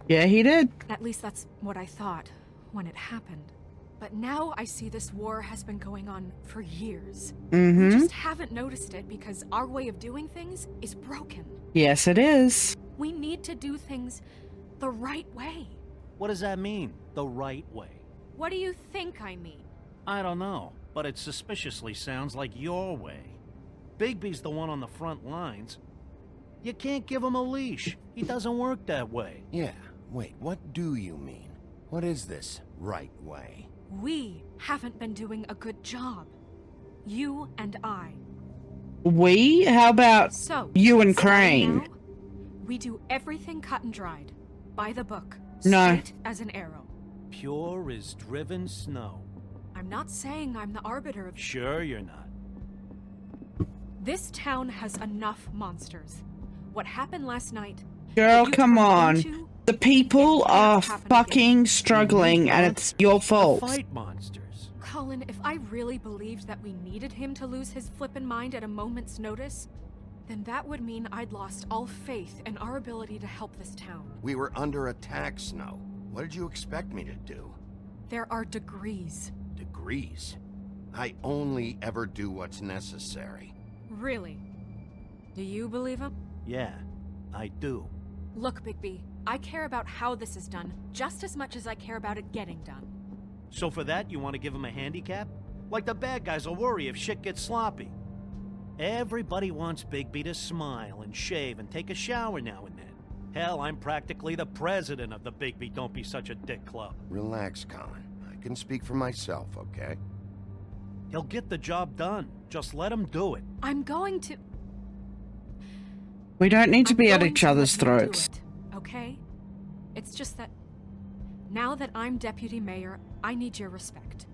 Yeah, he did. At least that's what I thought when it happened. But now I see this war has been going on for years. Mm-hmm. We just haven't noticed it because our way of doing things is broken. Yes, it is. We need to do things the right way. What does that mean, the right way? What do you think I mean? I don't know, but it suspiciously sounds like your way. Bigby's the one on the front lines. You can't give him a leash. He doesn't work that way. Yeah, wait, what do you mean? What is this right way? We haven't been doing a good job. You and I. We? How about So, you and starting Crane? now, we do everything cut and dried. By the book. No. Straight as an arrow. Pure as driven snow. I'm not saying I'm the arbiter of... Sure you're not. This town has enough monsters. What happened last night... Girl, you come turned on. into, The people are happen fucking struggling, and it's your fault. Fight monsters. Colin, if I really believed that we needed him to lose his flippin' mind at a moment's notice, then that would mean I'd lost all faith in our ability to help this town. We were under attack, Snow. What did you expect me to do? There are degrees. Degrees? I only ever do what's necessary. Really? Do you believe him? Yeah, I do. Look, Bigby, I care about how this is done just as much as I care about it getting done. So for that, you want to give him a handicap? Like the bad guys will worry if shit gets sloppy. Everybody wants Bigby to smile and shave and take a shower now and then. Hell, I'm practically the president of the Bigby Don't Be Such a Dick Club. Relax, Colin. I can speak for myself, okay? He'll get the job done. Just let him do it. I'm going to... We don't need to be at going each to other's let you do throats. it, okay? It's just that... Now that I'm deputy mayor, I need your respect.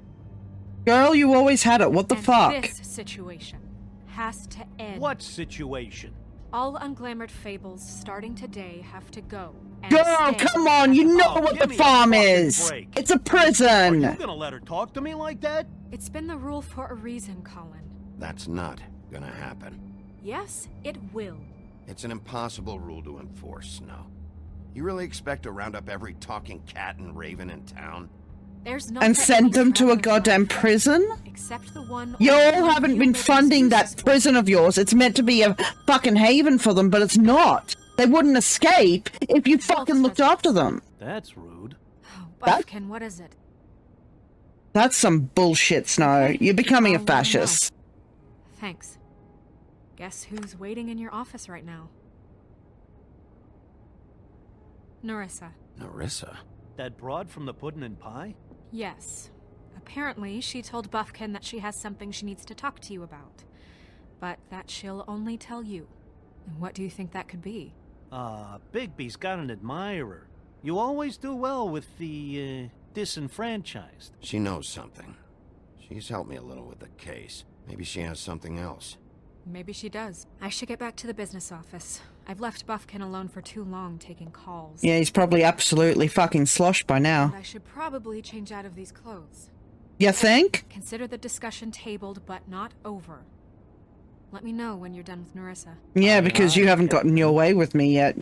Girl, you always had it. What the And fuck? This situation has to end. What situation? All unglamored fables starting today have to go. And Girl, stay come on. You know what the farm is. It's a prison. Are you gonna let her talk to me like that? It's been the rule for a reason, Colin. That's not gonna happen. Yes, it will. It's an impossible rule to enforce, Snow. You really expect to round up every talking cat and raven in town? There's not And that send many them to a travelers goddamn left, prison? Except the one... You only all one haven't you been make funding that excuses prison of yours. It's meant to be a fucking haven for them, but it's not. They wouldn't escape if you fucking looked after them. That's rude. That- Buffkin, what is it? That's some bullshit, Snow. You're becoming a I'll let 'em know. fascist. Thanks. Guess who's waiting in your office right now? Narissa. Narissa? That broad from the Puddin' and Pie? Yes. Apparently, she told Buffkin that she has something she needs to talk to you about. But that she'll only tell you. And what do you think that could be? Bigby's got an admirer. You always do well with the, disenfranchised. She knows something. She's helped me a little with the case. Maybe she has something else. Maybe she does. I should get back to the business office. I've left Buffkin alone for too long taking calls. Yeah, he's probably absolutely fucking sloshed by now. But I should probably change out of these clothes. You think? Consider the discussion tabled, but not over. Let me know when you're done with Narissa. Yeah, because you haven't gotten your way with me yet.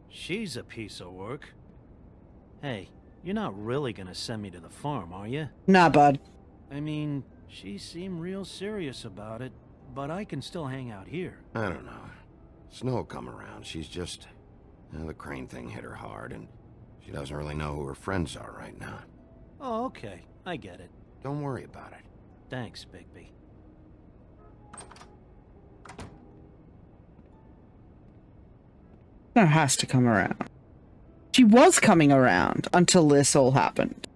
She's a piece of work. Hey, you're not really gonna send me to the farm, are you? Nah, bud. I mean, she seemed real serious about it, but I can still hang out here. I don't know. Snow will come around. She's just... the Crane thing hit her hard, and she doesn't really know who her friends are right now. Oh, okay. I get it. Don't worry about it. Thanks, Bigby. No, has to come around. She was coming around until this all happened.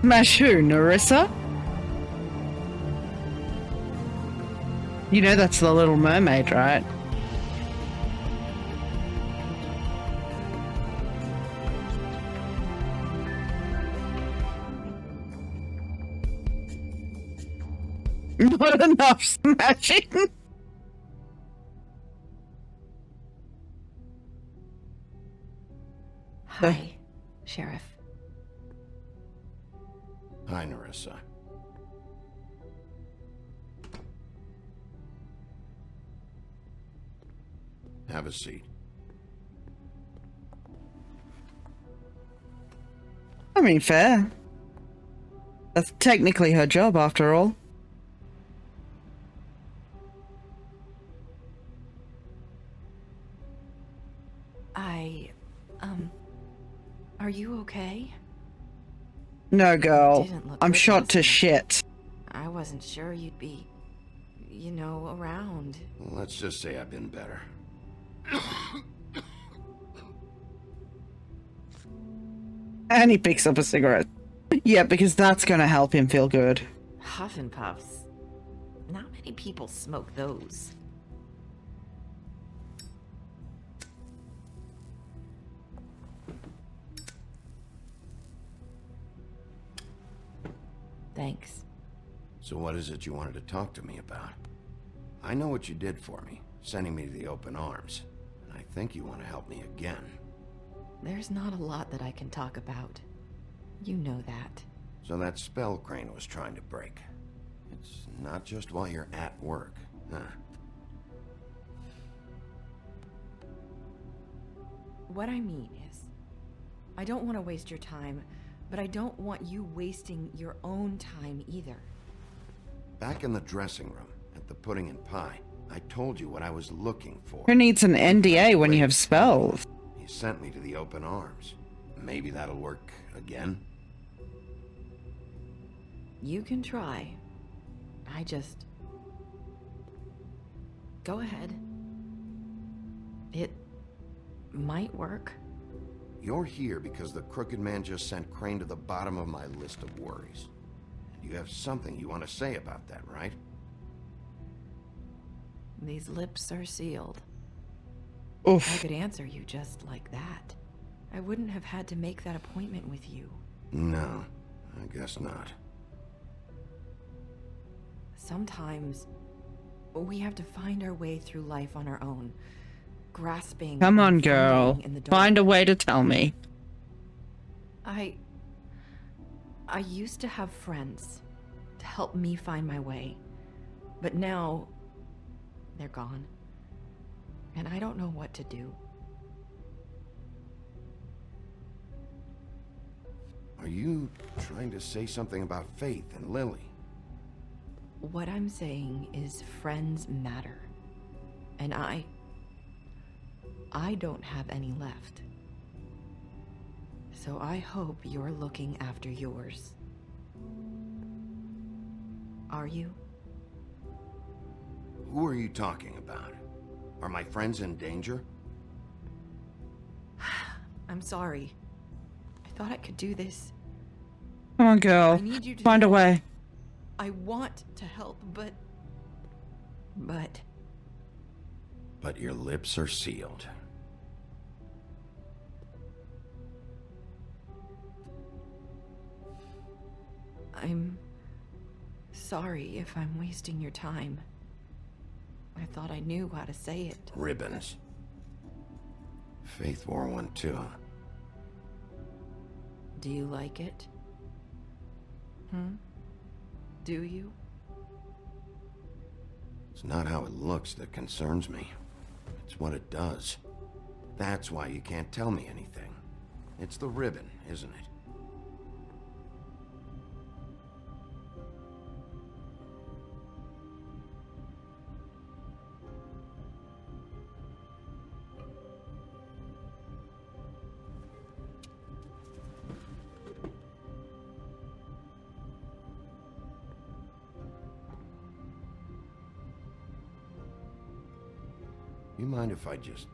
Smash who, Narissa? You know that's the Little Mermaid, right? Not enough smashing. Hi, Sheriff. Hi, Narissa. Have a seat. I mean, fair. That's technically her job, after all. Are you okay? No, girl. Didn't look I'm good shot last to night. shit. I wasn't sure you'd be, around. Let's just say I've been better. And he picks up a cigarette. Yeah, because that's gonna help him feel good. Huff and Puffs. Not many people smoke those. Thanks. So what is it you wanted to talk to me about? I know what you did for me, sending me to the open arms. And I think you want to help me again. There's not a lot that I can talk about. You know that. So that spell Crane was trying to break. It's not just while you're at work, huh? What I mean is, I don't want to waste your time, but I don't want you wasting your own time either. Back in the dressing room, at the Pudding and Pie, I told you what I was looking for. Who needs an NDA when you have spells? He sent me to the open arms. Maybe that'll work again? You can try. I just... Go ahead. It might work. You're here because the Crooked Man just sent Crane to the bottom of my list of worries. And you have something you want to say about that, right? These lips are sealed. Oof. I could answer you just like that. I wouldn't have had to make that appointment with you. No, I guess not. Sometimes we have to find our way through life on our own, grasping. Come on, and girl. fumbling in the dark. Find a way to tell me. I used to have friends to help me find my way, but now they're gone, and I don't know what to do. Are you trying to say something about Faith and Lily? What I'm saying is friends matter, and I don't have any left. So I hope you're looking after yours. Are you? Who are you talking about? Are my friends in danger? I'm sorry. I thought I could do this. Come on, girl. I need you to Find a way. I want to help, but... But your lips are sealed. I'm sorry if I'm wasting your time. I thought I knew how to say it. Ribbons. Faith wore one too. Do you like it? Do you? It's not how it looks that concerns me. It's what it does. That's why you can't tell me anything. It's the ribbon, isn't it? You mind if I just...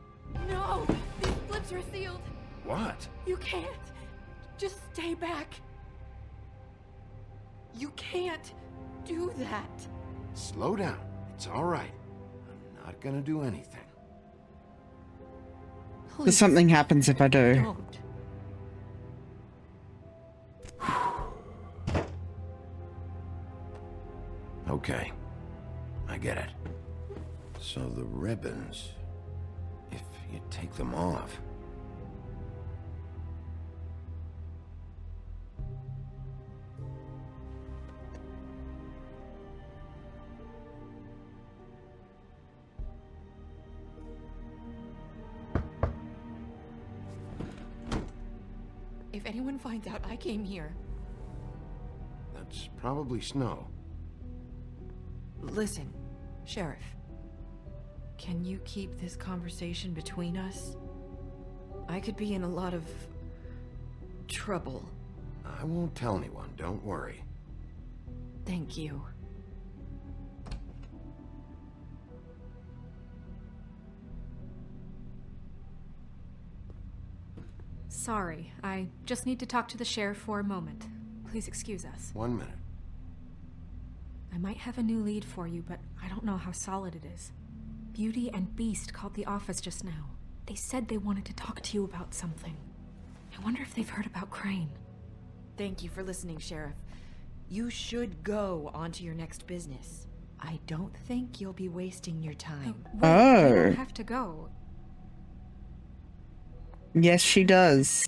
No! These lips are sealed! What? You can't! Just stay back! You can't do that! Slow down. It's all right. I'm not gonna do anything. There's something happens if I do. Don't. Okay. I get it. So the ribbons... If you take them off... If anyone finds out I came here... That's probably Snow. Listen, Sheriff. Can you keep this conversation between us? I could be in a lot of trouble. I won't tell anyone, don't worry. Thank you. Sorry, I just need to talk to the sheriff for a moment. Please excuse us. 1 minute. I might have a new lead for you, but I don't know how solid it is. Beauty and Beast called the office just now. They said they wanted to talk to you about something. I wonder if they've heard about Crane. Thank you for listening, Sheriff. You should go on to your next business. I don't think you'll be wasting your time. Wait, you don't have to go. Yes, she does.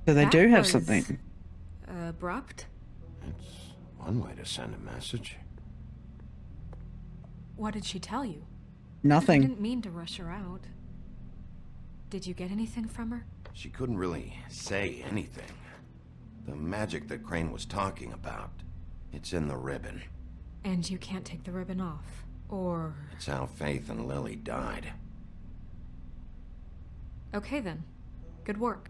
So they That do have was something. Abrupt? It's one way to send a message. What did she tell you? Nothing. I didn't mean to rush her out. Did you get anything from her? She couldn't really say anything. The magic that Crane was talking about, it's in the ribbon. And you can't take the ribbon off, or... It's how Faith and Lily died. Okay then. Good work.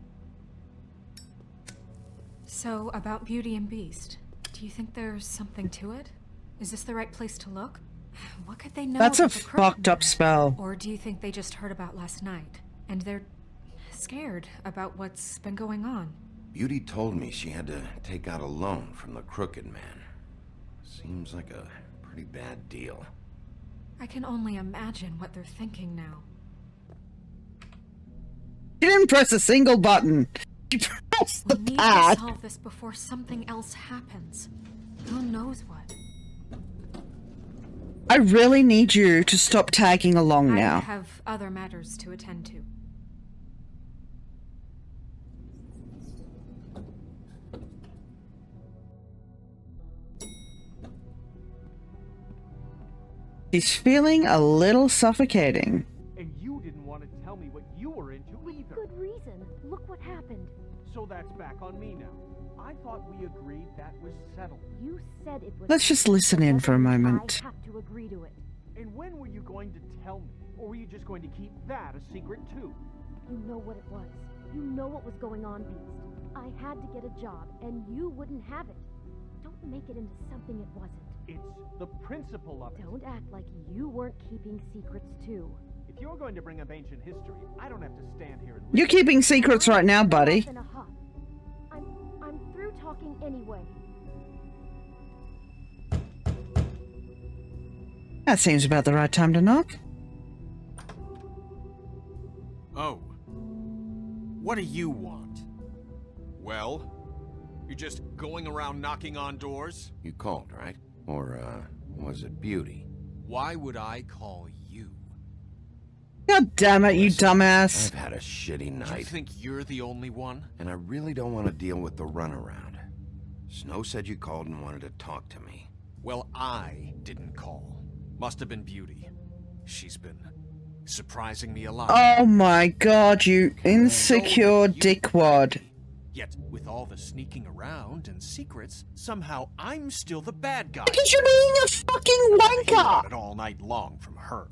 So, about Beauty and Beast, do you think there's something to it? Is this the right place to look? What could they know That's a about the Crooked fucked up Man? spell. Or do you think they just heard about last night, and they're scared about what's been going on? Beauty told me she had to take out a loan from the Crooked Man. Seems like a pretty bad deal. I can only imagine what they're thinking now. She didn't press a single button. She pressed the We need pad. to solve this before something else happens. Who knows what? I really need you to stop tagging along I now. have other matters to attend to. She's feeling a little suffocating. And you didn't want to tell me what you were into either. Good reason. Look what happened. So that's back on me now. I thought we agreed that was settled. You said it was. Let's just listen in for a moment. I have to agree to it. And when were you going to tell me? Or were you just going to keep that a secret too? You know what it was. You know what was going on, Beast. I had to get a job, and you wouldn't have it. Don't make it into something it wasn't. It's the principle of it. Don't act like you weren't keeping secrets too. If you're going to bring up ancient history, I don't have to stand here and You're keeping secrets right now, buddy. In a huff. I'm through talking anyway. That seems about the right time to knock. Oh. What do you want? Well, you're just going around knocking on doors? You called, right? Or, was it Beauty? Why would I call you? God damn it, you dumbass. I've had a shitty night. You think you're the only one? And I really don't want to deal with the runaround. Snow said you called and wanted to talk to me. Well, I didn't call. Must have been Beauty. She's been surprising me a lot. Oh my god, you insecure dickwad. Yet, with all the sneaking around and secrets, somehow I'm still the bad guy. Look at you being a fucking I hear about wanker! it all night long from her.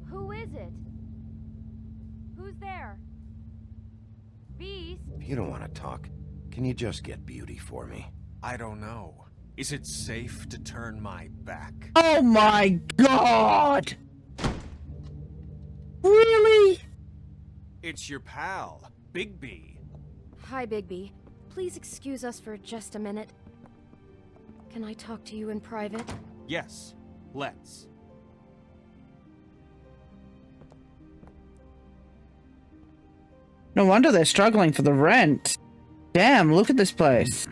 Who is it? Who's there? Beast? If you don't want to talk, can you just get Beauty for me? I don't know. Is it safe to turn my back? Oh my god! Really? It's your pal, Bigby. Hi, Bigby. Please excuse us for just a minute. Can I talk to you in private? Yes, let's. No wonder they're struggling for the rent. Damn, look at this place.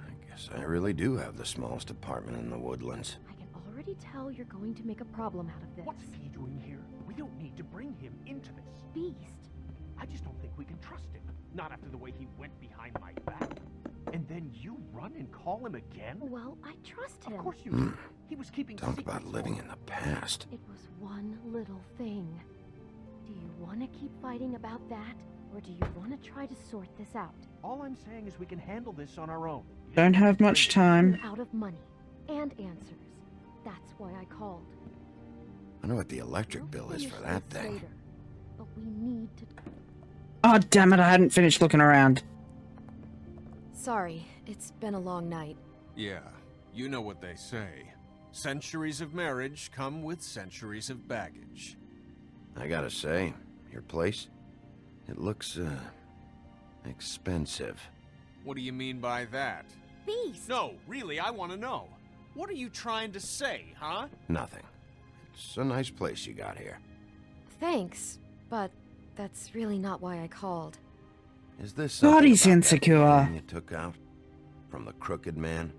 I guess I really do have the smallest apartment in the Woodlands. I can already tell you're going to make a problem out of this. What's he doing here? We don't need to bring him into this. Beast? I just don't think we can trust him. Not after the way he went behind my back. And then you run and call him again? Well, I trust him. Of course you do. He was keeping Talk secrets about living in the past. It was one little thing. Do you want to keep fighting about that? Or do you want to try to sort this out? All I'm saying is we can handle this on our own. Don't have much time. You're out of money and answers. That's why I called. I know what the electric bill is for that thing. But we need to... Oh, damn it, I hadn't finished looking around. Sorry, it's been a long night. Yeah, you know what they say. Centuries of marriage come with centuries of baggage. I gotta say, your place, it looks, expensive. What do you mean by that? Beast! No, really, I want to know. What are you trying to say, huh? Nothing. It's a nice place you got here. Thanks, but that's really not why I called. Is this God, something he's about that insecure. man you took out? From the Crooked Man?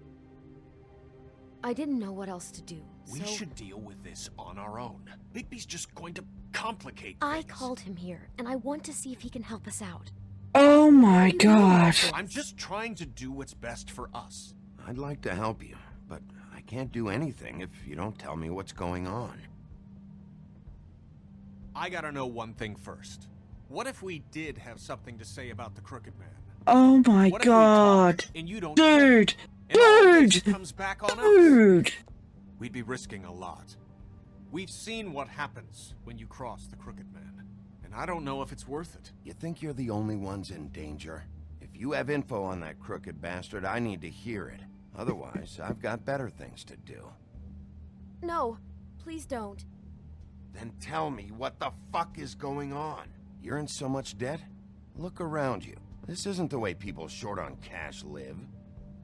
I didn't know what else to do, We so should deal with this on our own. Bigby's just going to complicate I things. called him here, and I want to see if he can help us out. Oh my god. I'm just trying to do what's best for us. I'd like to help you, but I can't do anything if you don't tell me what's going on. I gotta know one thing first. What if we did have something to say about the Crooked Man? Oh my What if we god. talk and you don't Dude. and all of this Dude. comes back on Dude. us? We'd be risking a lot. We've seen what happens when you cross the Crooked Man, and I don't know if it's worth it. You think you're the only ones in danger? If you have info on that crooked bastard, I need to hear it. Otherwise, I've got better things to do. No, please don't. Then tell me what the fuck is going on. You're in so much debt? Look around you. This isn't the way people short on cash live.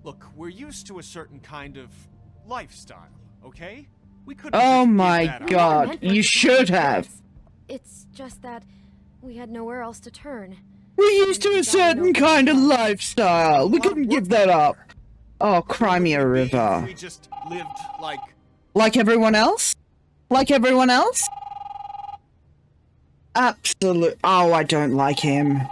Look, we're used to a certain kind of lifestyle, okay? We couldn't Oh just give my that up. god. You should have. It's just that we had nowhere else to turn. We're used to a certain kind of lifestyle. We couldn't give that up. Oh, cry me a river. We just lived like... Like everyone else? Like everyone else? Absolute. Oh, I don't like him. Hi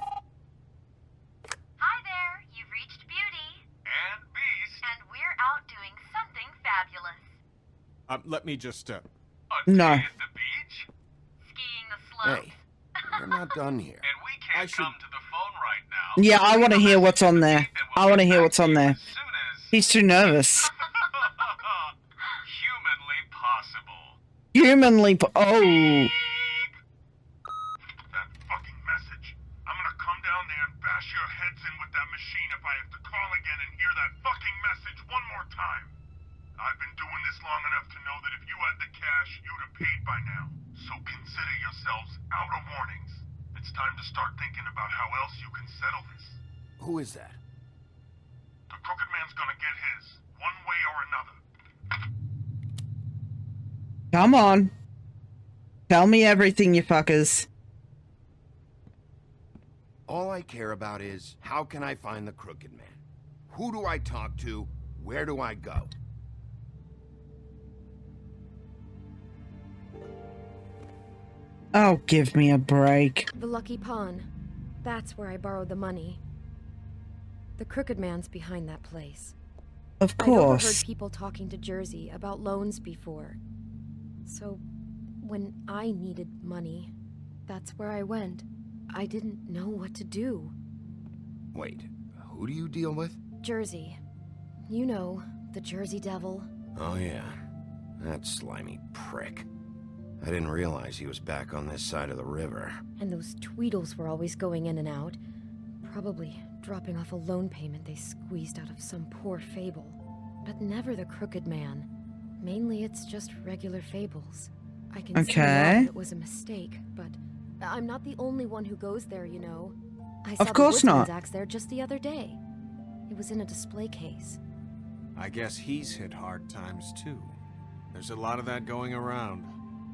there, you've reached Beauty. And Beast. And we're out doing something fabulous. Let me just, No. Skiing the slopes. Hey, we're not done here. And we I should... Yeah, I want to hear what's on there. I want to hear what's on there. He's too nervous. Humanly possible. Oh. That fucking message. I'm gonna come down there and bash your heads in with that machine if I have to call again and hear that fucking message one more time. I've been doing this long enough to know that if you had the cash, you'd have paid by now. So consider yourselves out of warnings. It's time to start thinking about how else you can settle this. Who is that? The Crooked Man's gonna get his, one way or another. Come on. Tell me everything, you fuckers. All I care about is, how can I find the Crooked Man? Who do I talk to? Where do I go? Oh, give me a break. The Lucky Pawn. That's where I borrowed the money. The Crooked Man's behind that place. Of I'd overheard course. people talking to Jersey about loans before. So, when I needed money, that's where I went. I didn't know what to do. Wait, who do you deal with? Jersey. You know, the Jersey Devil. Oh yeah, that slimy prick. I didn't realize he was back on this side of the river. And those Tweedles were always going in and out. Probably dropping off a loan payment they squeezed out of some poor fable. But never the Crooked Man. Mainly it's just regular fables. I can see now it was a mistake, but I'm not the only one who goes there, you know. I saw Of course the not. Woodsman's axe there just the other day. It was in a display case. I guess he's hit hard times too. There's a lot of that going around.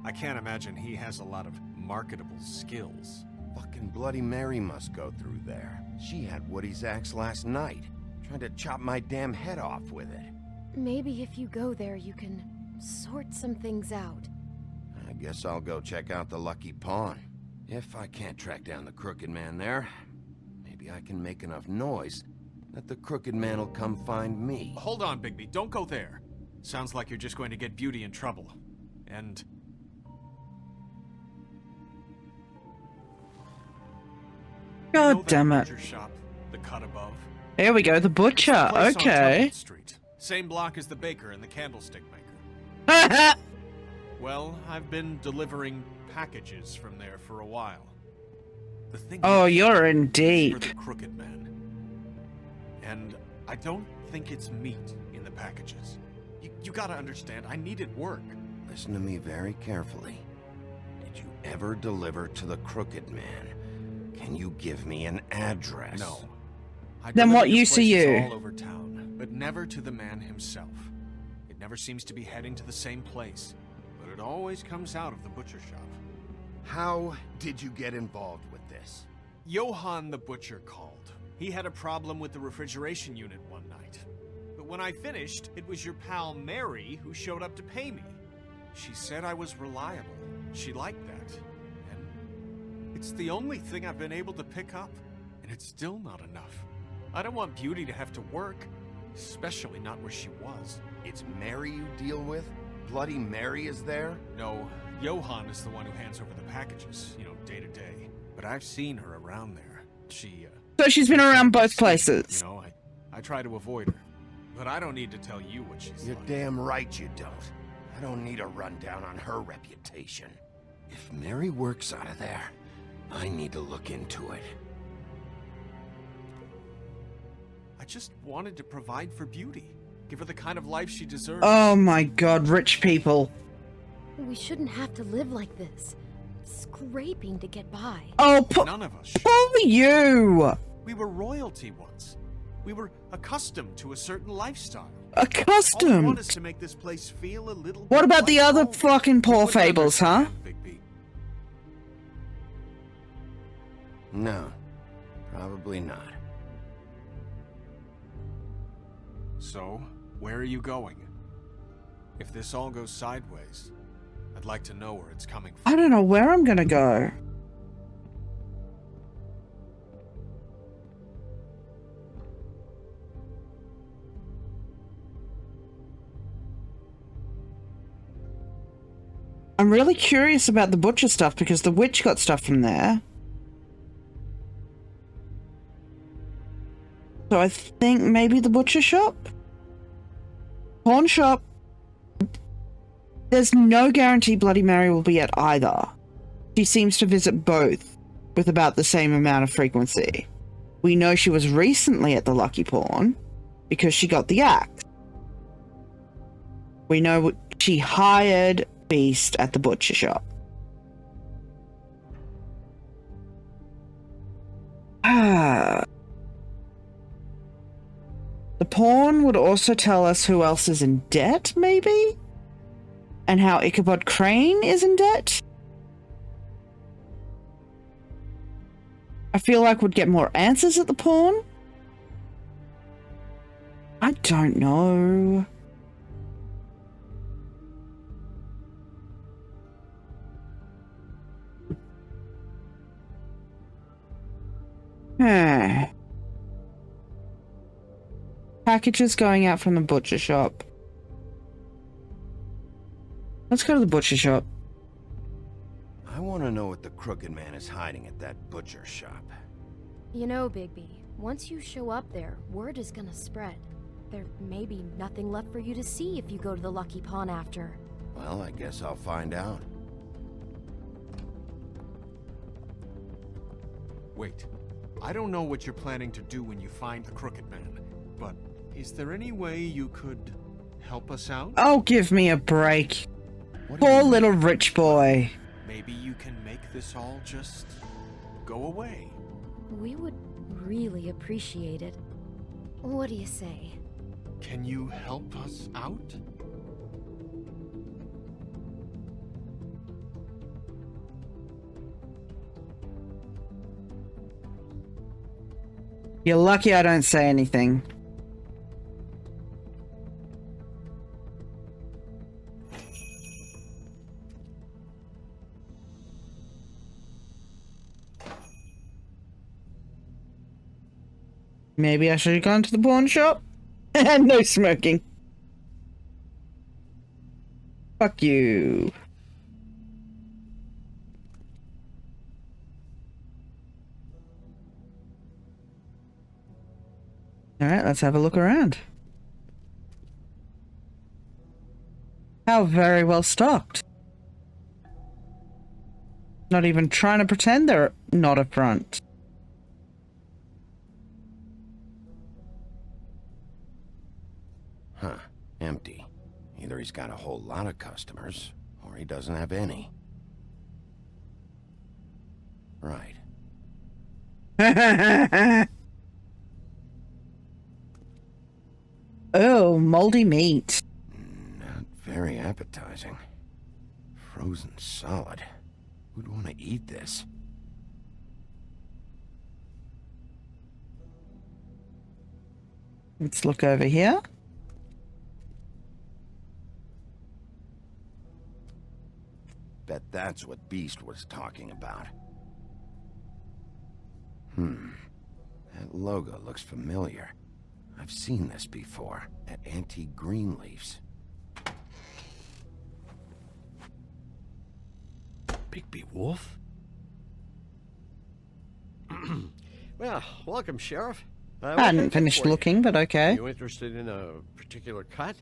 I can't imagine he has a lot of marketable skills. Fucking Bloody Mary must go through there. She had Woody's axe last night, trying to chop my damn head off with it. Maybe if you go there, you can sort some things out. I guess I'll go check out the Lucky Pawn. If I can't track down the Crooked Man there, maybe I can make enough noise that the Crooked Man will come find me. Hold on, Bigby. Don't go there. Sounds like you're just going to get Beauty in trouble. And... God damn it. butcher shop, the cut above. Here we go, the butcher. Place on Okay. Temple Street. Same block as the baker and the candlestick maker. Well, I've been delivering packages from there for a while. The thing Oh, is, you're in it's deep. for the Crooked Man. And I don't think it's meat in the packages. You gotta understand, I needed work. Listen to me very carefully. Did you ever deliver to the Crooked Man? Can you give me an address? No. I Then deliver what to use are places you? all over town, but never to the man himself. It never seems to be heading to the same place, but it always comes out of the butcher shop. How did you get involved with this? Johann the butcher called. He had a problem with the refrigeration unit one night. But when I finished, it was your pal Mary who showed up to pay me. She said I was reliable. She liked that. And it's the only thing I've been able to pick up, and it's still not enough. I don't want Beauty to have to work, especially not where she was. It's Mary you deal with? Bloody Mary is there? No, Johann is the one who hands over the packages, day to day. But I've seen her around there. So she's been around both places. I try to avoid her. But I don't need to tell you what she's You're like. damn right you don't. I don't need a rundown on her reputation. If Mary works out of there, I need to look into it. I just wanted to provide for Beauty. Give her the kind of life she deserves. Oh my god, rich people. We shouldn't have to live like this. Scraping to get by. Oh, None of us. poor you. We were royalty once. We were accustomed to a certain lifestyle. Accustomed? All I want is to make this place feel a little What bit about the like other home. fucking poor You wouldn't fables, huh? understand, Bigby. No, probably not. So, where are you going? If this all goes sideways, I'd like to know where it's coming from. I don't know where I'm gonna go. I'm really curious about the butcher stuff because the witch got stuff from there. So I think maybe the butcher shop? Pawn shop. There's no guarantee Bloody Mary will be at either. She seems to visit both with about the same amount of frequency. We know she was recently at the Lucky Pawn because she got the axe. We know she hired Beast at the butcher shop. The pawn would also tell us who else is in debt, maybe? And how Ichabod Crane is in debt? I feel like we'd get more answers at the pawn. I don't know. Packages going out from the butcher shop. Let's go to the butcher shop. I want to know what the Crooked Man is hiding at that butcher shop. You know, Bigby, once you show up there, word is gonna spread. There may be nothing left for you to see if you go to the Lucky Pawn after. Well, I guess I'll find out. Wait, I don't know what you're planning to do when you find the Crooked Man, but is there any way you could help us out? Oh, give me a break. Poor little rich boy. Maybe you can make this all just go away. We would really appreciate it. What do you say? Can you help us out? You're lucky I don't say anything. Maybe I should have gone to the pawn shop? No smoking. Fuck you. Alright, let's have a look around. How very well stocked. Not even trying to pretend they're not a front. Huh. Empty. Either he's got a whole lot of customers, or he doesn't have any. Right. Oh, moldy meat. Not very appetizing. Frozen solid. Who'd want to eat this? Let's look over here. Bet that's what Beast was talking about. That logo looks familiar. I've seen this before at Antique Greenleaf's. Bigby Wolf? Well, welcome, Sheriff. I hadn't finished looking, but okay. Are you interested in a particular cut?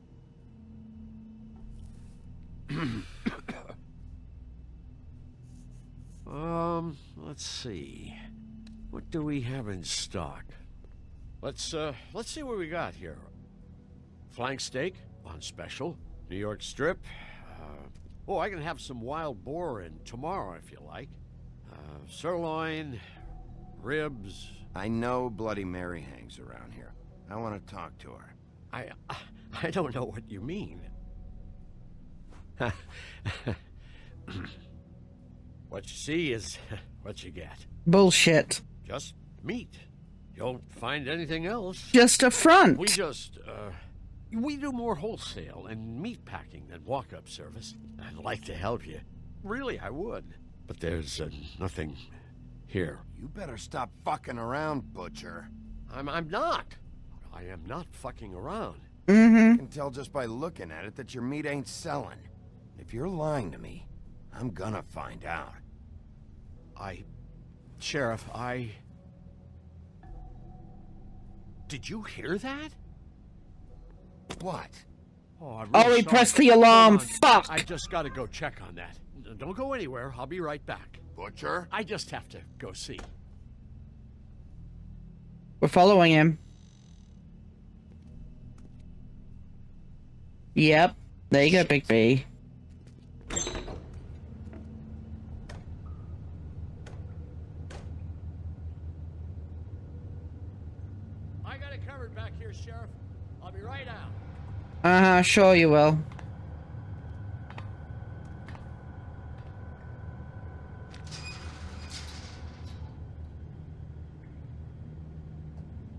Let's see. What do we have in stock? Let's see what we got here. Flank steak on special. New York strip. Oh, I can have some wild boar in tomorrow if you like. Sirloin, ribs. I know Bloody Mary hangs around here. I want to talk to her. I don't know what you mean. What you see is what you get. Bullshit. Just meat. You don't find anything else. Just a front. We do more wholesale and meat packing than walk-up service. I'd like to help you. Really, I would. But there's nothing here. You better stop fucking around, Butcher. I'm not. I am not fucking around. I can tell just by looking at it that your meat ain't selling. If you're lying to me, I'm gonna find out. Sheriff, Did you hear that? What? Oh, he pressed the alarm. Fuck! I just gotta go check on that. Don't go anywhere. I'll be right back. Butcher? I just have to go see. We're following him. Yep. There you go, Big B. I got it covered back here, Sheriff. I'll be right out. Sure you will.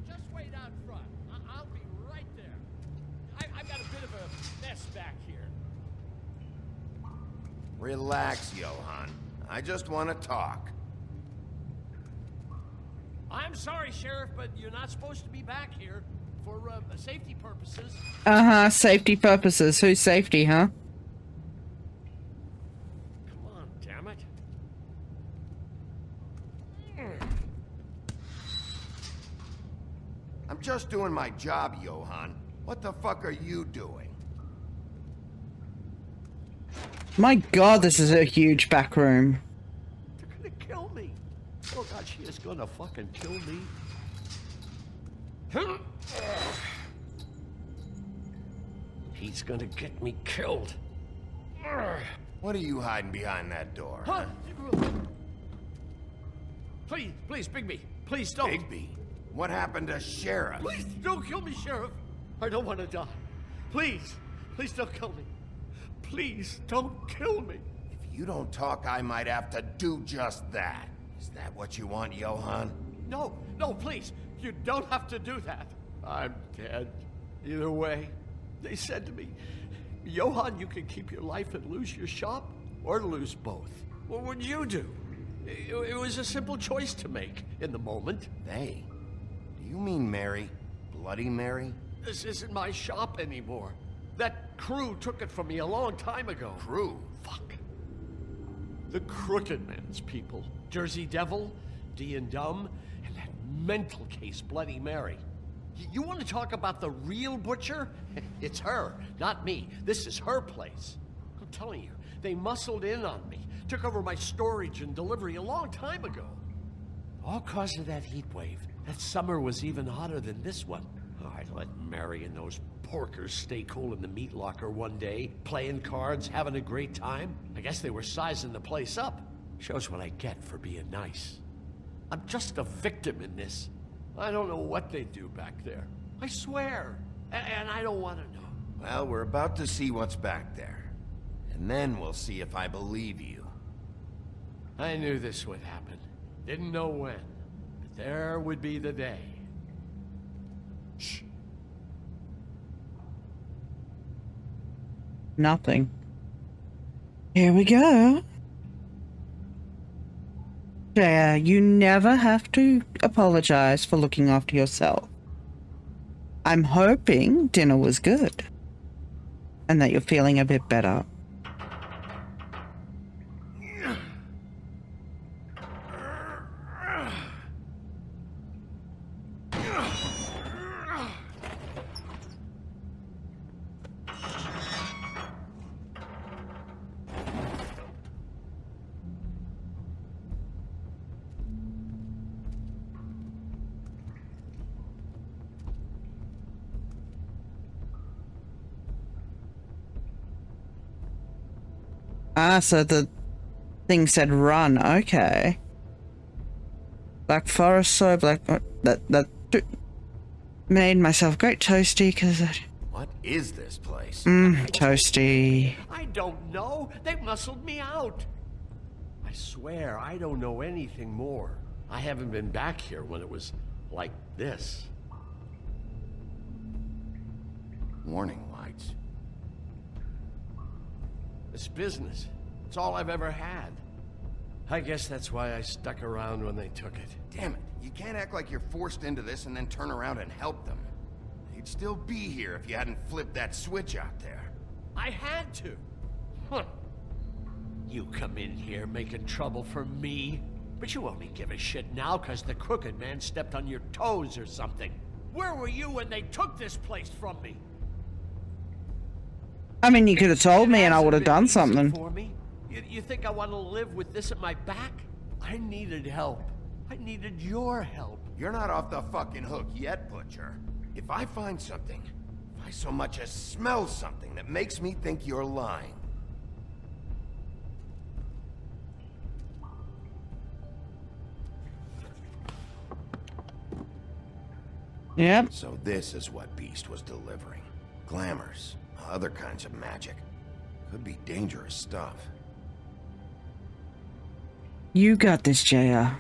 Just wait out front. I'll be right there. I've got a bit of a mess back here. Relax, Johan. I just want to talk. I'm sorry, Sheriff, but you're not supposed to be back here for safety purposes. Safety purposes. Whose safety, huh? Come on, damn it. I'm just doing my job, Johan. What the fuck are you doing? My god, this is a huge back room. They're gonna kill me. Oh god, she is gonna fucking kill me. He's gonna get me killed. What are you hiding behind that door? Huh? Please, Bigby. Please don't. Bigby? What happened to Sheriff? Please don't kill me, Sheriff. I don't want to die. Please don't kill me. Please don't kill me. If you don't talk, I might have to do just that. Is that what you want, Johan? No, please. You don't have to do that. I'm dead. Either way. They said to me, Johan, you can keep your life and lose your shop, or lose both. What would you do? It was a simple choice to make in the moment. They? Do you mean Mary? Bloody Mary? This isn't my shop anymore. That crew took it from me a long time ago. Crew? Fuck. The Crooked Man's people. Jersey Devil, D and Dumb, and that mental case, Bloody Mary. You want to talk about the real Butcher? It's her, not me. This is her place. I'm telling you, they muscled in on me, Took over my storage and delivery a long time ago. All cause of that heat wave. That summer was even hotter than this one. Oh, I let Mary and those porkers stay cool in the meat locker one day, playing cards, having a great time. I guess they were sizing the place up. Shows what I get for being nice. I'm just a victim in this. I don't know what they do back there. I swear. And I don't want to know. Well, we're about to see what's back there. And then we'll see if I believe you. I knew this would happen. Didn't know when. But there would be the day. Shh. Nothing. Here we go. Jaya, you never have to apologize for looking after yourself. I'm hoping dinner was good. And that you're feeling a bit better. Ah, so the thing said run. Okay. Black Forest, so black. That made myself great toasty because. What is this place? Toasty. I don't know. They muscled me out. I swear I don't know anything more. I haven't been back here when it was like this. Warning lights. This business. It's all I've ever had. I guess that's why I stuck around when they took it. Damn it. You can't act like you're forced into this and then turn around and help them. You'd still be here if you hadn't flipped that switch out there. I had to. Huh. You come in here making trouble for me, but you only give a shit now because the crooked man stepped on your toes or something. Where were you when they took this place from me? I mean, you could have told me and I would have done something. For me? You think I want to live with this at my back? I needed help. I needed your help. You're not off the fucking hook yet, Butcher. If I find something, if I so much as smell something that makes me think you're lying. Yep. So this is what Beast was delivering. Glamours, other kinds of magic. Could be dangerous stuff. You got this, Jaya.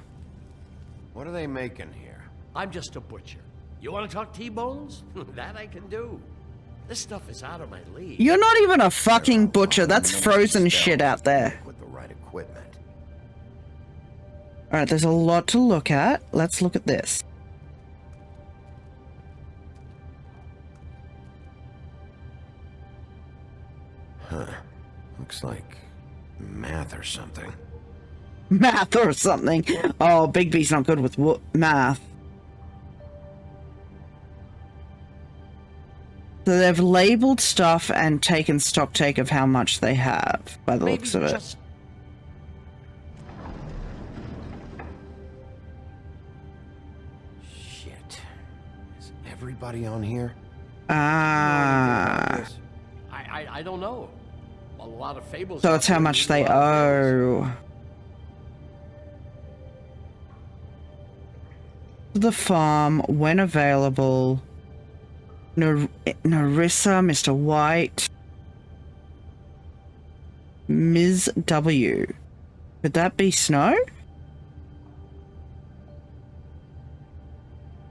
What are they making here? I'm just a butcher. You want to talk T-bones? That I can do. This stuff is out of my league. You're not even a fucking butcher. That's frozen shit out there. With the right equipment. Alright, there's a lot to look at. Let's look at this. Huh. Looks like math or something. Math or something. Oh, Bigby's not good with math. So they've labeled stuff and taken stock take of how much they have, by the looks of it. Shit. Is everybody on here? Ah. I don't know. A lot of fables. So it's how much they owe. The farm, when available. Narissa, Mr. White. Ms. W. Could that be Snow?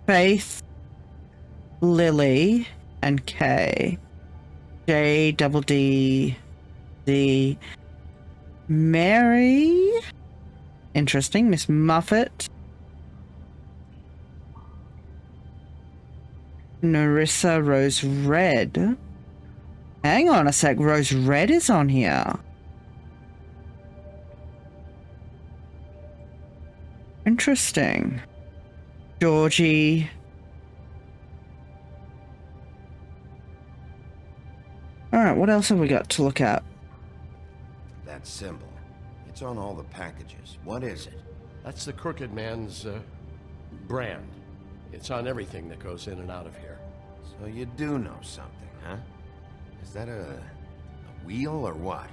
Faith, Lily, and Kay. J double D D Mary. Interesting. Miss Muffet. Narissa Rose Red. Hang on a sec. Rose Red is on here. Interesting. Georgie. Alright, what else have we got to look at? That symbol. It's on all the packages. What is it? That's the Crooked Man's, brand. It's on everything that goes in and out of here. So you do know something, huh? Is that a wheel or what?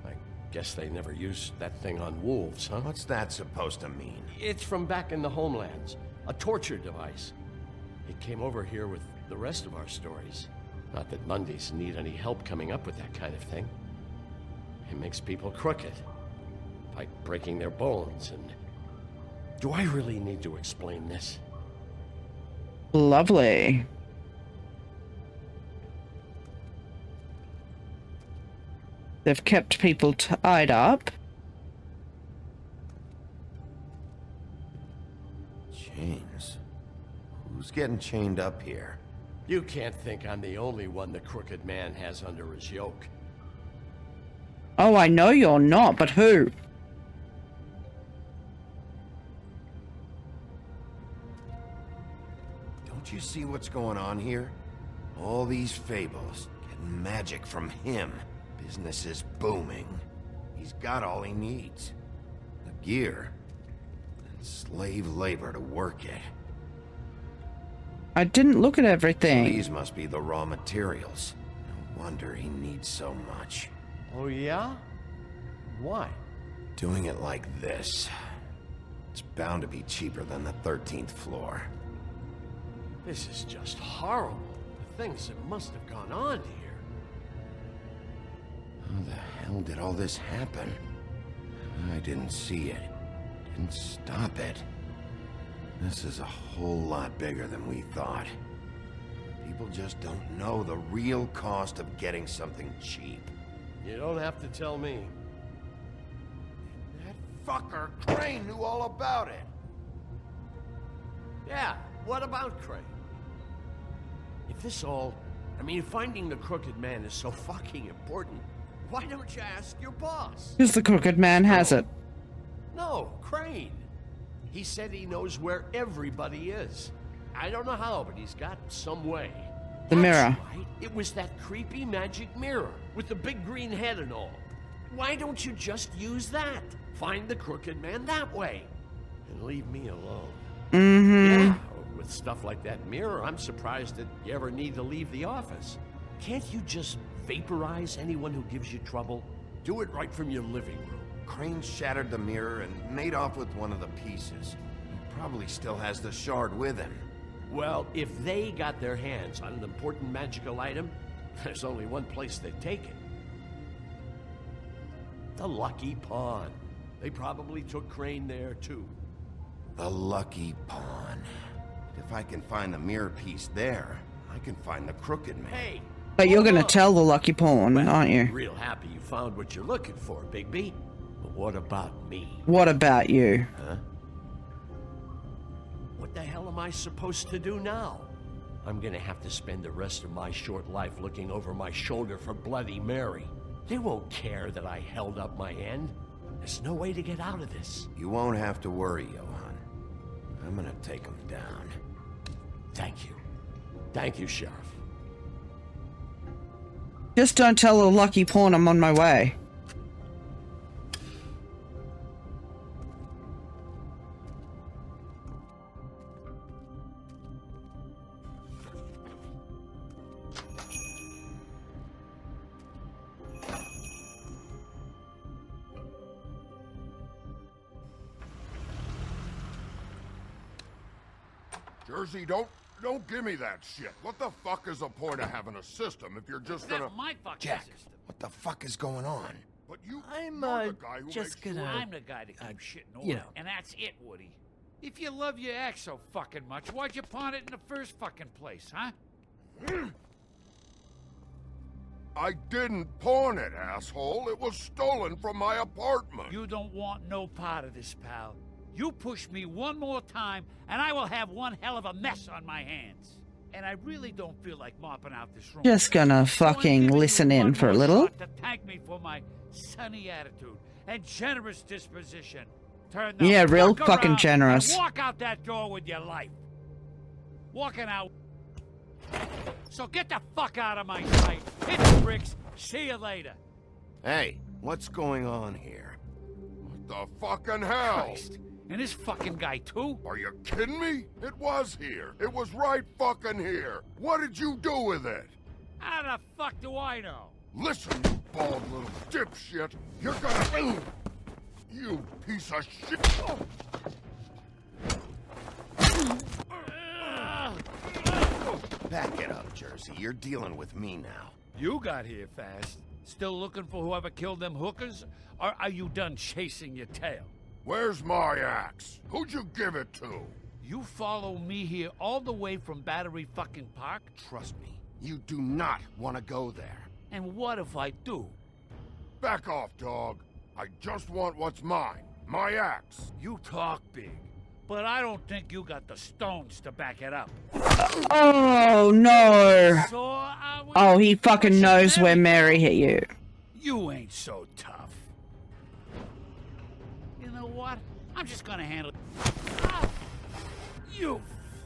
I guess they never used that thing on wolves, huh? What's that supposed to mean? It's from back in the homelands. A torture device. It came over here with the rest of our stories. Not that Mundies need any help coming up with that kind of thing. It makes people crooked. Like breaking their bones and... Do I really need to explain this? Lovely. They've kept people tied up. Chains? Who's getting chained up here? You can't think I'm the only one the Crooked Man has under his yoke. Oh, I know you're not, but who? Don't you see what's going on here? All these fables, getting magic from him. Business is booming. He's got all he needs. The gear, and slave labor to work it. I didn't look at everything. These must be the raw materials. No wonder he needs so much. Oh, yeah? Why? Doing it like this. It's bound to be cheaper than the 13th floor. This is just horrible. The things that must have gone on here. How the hell did all this happen? I didn't see it. Didn't stop it. This is a whole lot bigger than we thought. People just don't know the real cost of getting something cheap. You don't have to tell me. That fucker Crane knew all about it. Yeah, what about Crane? If this all... I mean, finding the Crooked Man is so fucking important, why don't you ask your boss? Because the Crooked Man has it. No, Crane. He said he knows where everybody is. I don't know how, but he's got some way. The mirror. Right. It was that creepy magic mirror with the big green head and all. Why don't you just use that? Find the Crooked Man that way. And leave me alone. Mm-hmm. Yeah, with stuff like that mirror, I'm surprised that you ever need to leave the office. Can't you just vaporize anyone who gives you trouble? Do it right from your living room. Crane shattered the mirror and made off with one of the pieces. He probably still has the shard with him. Well, if they got their hands on an important magical item, there's only one place they'd take it. The Lucky Pawn. They probably took Crane there, too. The Lucky Pawn. If I can find the mirror piece there, I can find the Crooked Man. Hey! But you're gonna tell the Lucky Pawn, aren't you? Real happy you found what you're looking for, Bigby. But what about me? What about you? Huh? What the hell am I supposed to do now? I'm gonna have to spend the rest of my short life looking over my shoulder for Bloody Mary. They won't care that I held up my end. There's no way to get out of this. You won't have to worry, Johan. I'm gonna take him down. Thank you. Thank you, Sheriff. Just don't tell the Lucky Pawn I'm on my way. Jersey, don't give me that shit. What the fuck is the point of having a system if you're just gonna... my fucking Jack, system. what the fuck is going on? But you... I'm, you're the guy who just makes gonna... sure- I'm the guy that keeps shit in order. you know. And that's it, Woody. If you love your ex so fucking much, why'd you pawn it in the first fucking place, huh? I didn't pawn it, asshole. It was stolen from my apartment. You don't want no part of this, pal. You push me one more time, and I will have one hell of a mess on my hands. And I really don't feel like mopping out this room. Just gonna fucking listen in for a little. To thank me for my sunny attitude and generous disposition. Turn the Yeah, real fuck fucking around generous. and walk out that door with your life. Walking out. So get the fuck out of my sight. Hit the bricks. See you later. Hey, what's going on here? the fucking hell? Christ. And this fucking guy, too? Are you kidding me? It was here. It was right fucking here. What did you do with it? How the fuck do I know? Listen, you bald little dipshit. You're gonna... You piece of shit. Back it up, Jersey. You're dealing with me now. You got here fast. Still looking for whoever killed them hookers? Or are you done chasing your tail? Where's my axe? Who'd you give it to? You follow me here all the way from Battery fucking Park? Trust me, you do not want to go there. And what if I do? Back off, dog. I just want what's mine. My axe. You talk big, but I don't think you got the stones to back it up. Oh, no. So, Oh, he fucking knows where Mary hit you. You ain't so tough. You know what? I'm just gonna handle it. Ah! You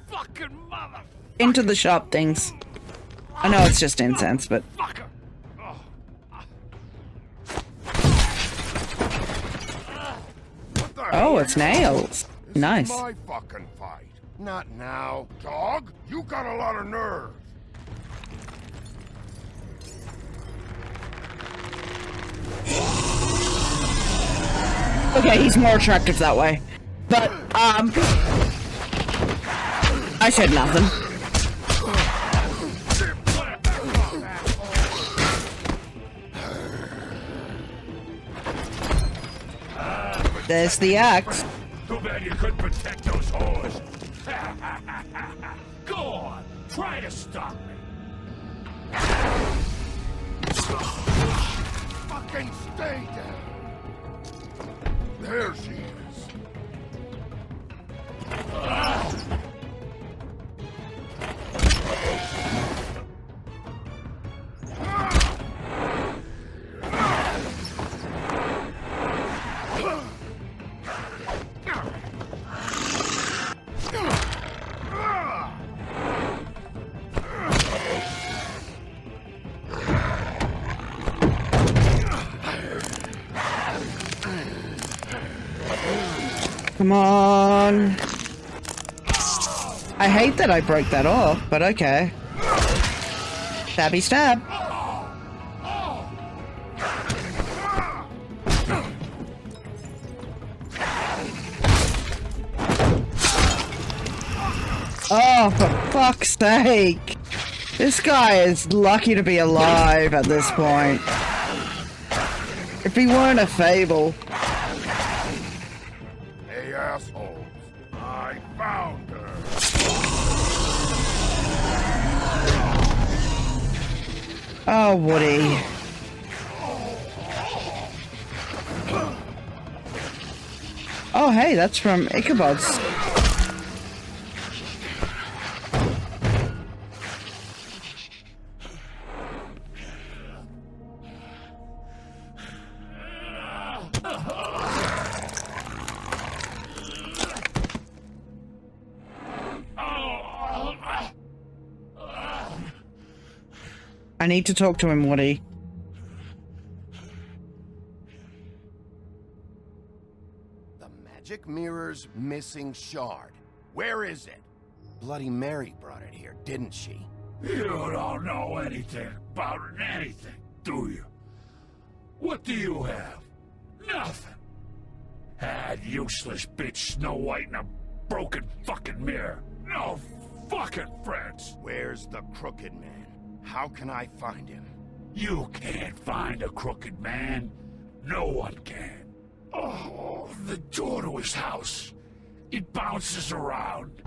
fucking mother... Into the shop things. I know it's just incense, but... Fucker! Oh, it's nails. Nice. My fucking fight. Not now, dog. You got a lot of nerve. Okay, he's more attractive that way. But, I said nothing. There's the axe. Too bad you couldn't protect those whores. Go on, try to stop me. Fucking stay down. There she is. Come on. I hate that I broke that off, but okay. Stabby stab. Oh, for fuck's sake. This guy is lucky to be alive at this point. If he weren't a fable. Hey, assholes. I found her. Oh, Woody. Oh, hey, that's from Ichabod's. I need to talk to him, Woody. The magic mirror's missing shard. Where is it? Bloody Mary brought it here, didn't she? You don't know anything about anything, do you? What do you have? Nothing. That useless bitch Snow White and a broken fucking mirror. No fucking friends. Where's the Crooked Man? How can I find him? You can't find a crooked man. No one can. Oh, the door to his house. It bounces around.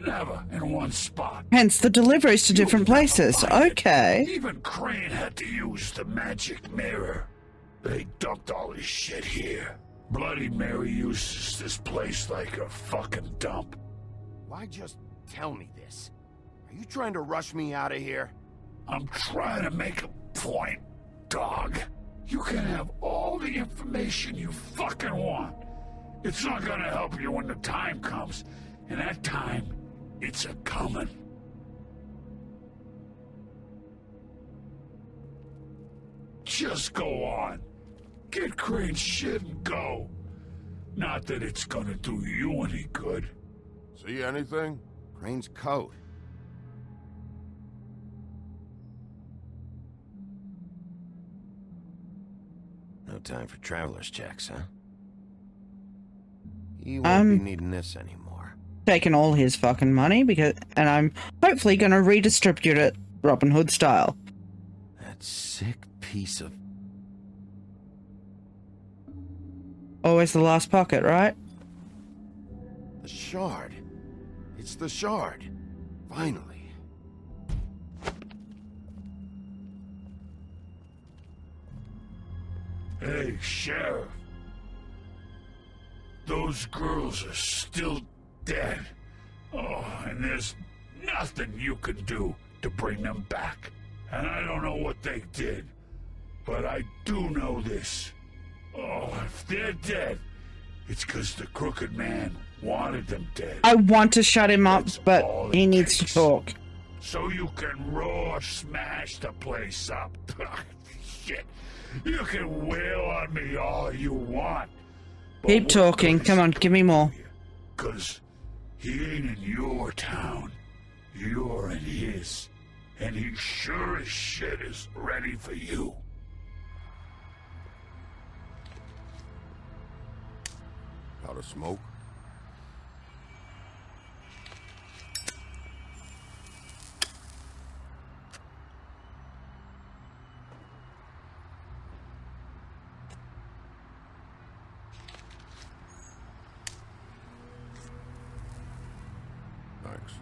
Never in one spot. Hence the deliveries to different places. Okay. Even Crane had to use the magic mirror. They dumped all his shit here. Bloody Mary uses this place like a fucking dump. Why just tell me this? Are you trying to rush me out of here? I'm trying to make a point, dog. You can have all the information you fucking want. It's not gonna help you when the time comes. And that time, it's a-comin'. Just go on. Get Crane's shit and go. Not that it's gonna do you any good. See anything? Crane's coat. No time for traveler's checks, huh? You won't be needing this anymore. Taking all his fucking money and I'm hopefully gonna redistribute it Robin Hood style. That sick piece of... Always the last pocket, right? The shard. It's the shard. Finally. Hey, Sheriff. Those girls are still dead. Oh, and there's nothing you can do to bring them back. And I don't know what they did, but I do know this. Oh, if they're dead, it's because the Crooked Man wanted them dead. I want to shut him up, but he needs to talk. So you can roar smash the place up. Shit. You can wail on me all you want. Keep talking. Come on, give me more. 'Cause he ain't in your town. You're in his. And he sure as shit is ready for you. Out of smoke? Thanks.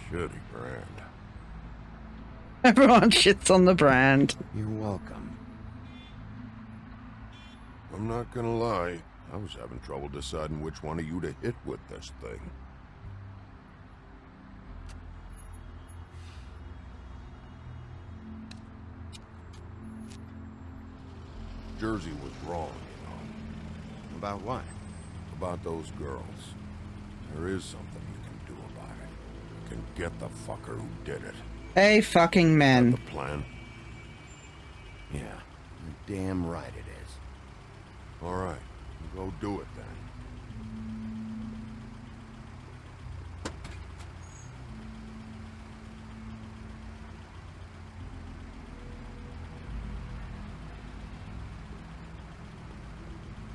Shitty brand. Everyone shits on the brand. You're welcome. I'm not gonna lie. I was having trouble deciding which one of you to hit with this thing. Jersey was wrong, you know. About what? About those girls. There is something you can do about it. You can get the fucker who did it. A fucking man. The plan? Yeah, you're damn right it is. All right, go do it then.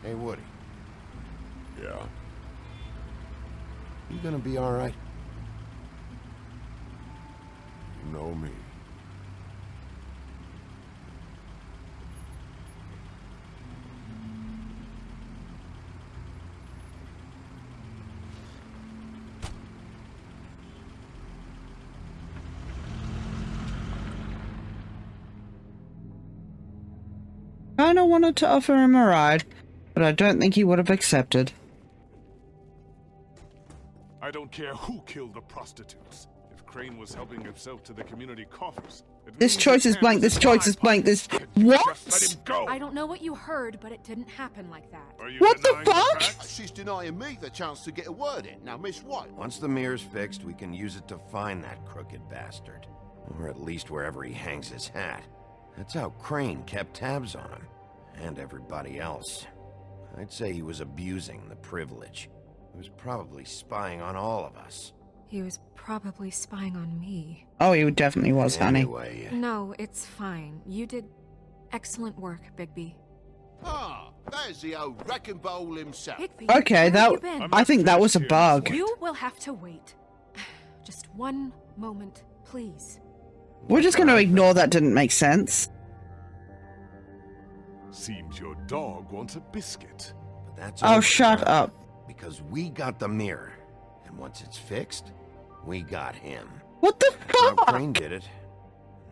Hey, Woody. Yeah? You gonna be all right? You know me. Kinda wanted to offer him a ride, but I don't think he would have accepted. I don't care who killed the prostitutes. If Crane was helping himself to the community coffers, This choice is blank, this choice is blank, this... What? let him go. I don't know what you heard, but it didn't happen like that. What the fuck? She's denying me the chance to get a word in. Now, Miss White. Once the mirror's fixed, we can use it to find that crooked bastard. Or at least wherever he hangs his hat. That's how Crane kept tabs on him. And everybody else. I'd say he was abusing the privilege. He was probably spying on all of us. He was probably spying on me. Oh, he definitely was, honey. Anyway, No, it's fine. You did excellent work, Bigby. Ah, there's the old wrecking bowl himself. Bigby, Okay, where have you been? I think that was a bug. You will have to wait. Just one moment, please. We're just gonna ignore that didn't make sense. Seems your dog wants a biscuit. But that's Oh, over shut now, up. Because we got the mirror. And once it's fixed, we got him. What the That's how fuck? Crane did it.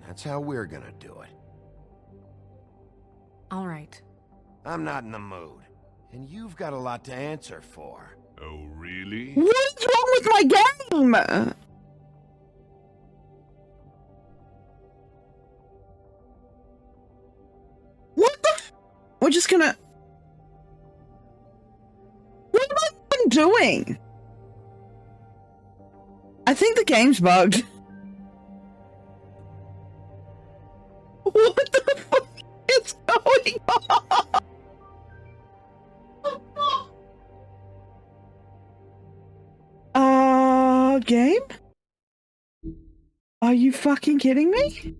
That's how we're gonna do it. All right. I'm not in the mood. And you've got a lot to answer for. Oh, really? What is wrong with my game? What the f- We're just gonna... What am I even doing? I think the game's bugged. What the fuck is going on? that game? Are you fucking kidding me?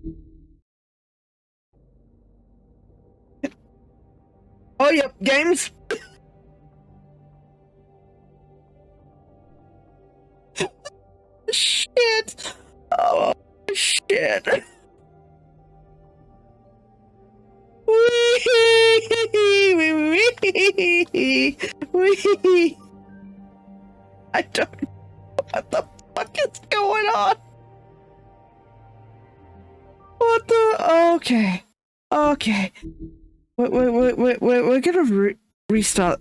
Oh, yep, games. Shit. Oh, shit. Wee. I don't know what the fuck is going on. What the? Okay. Okay. We're gonna restart.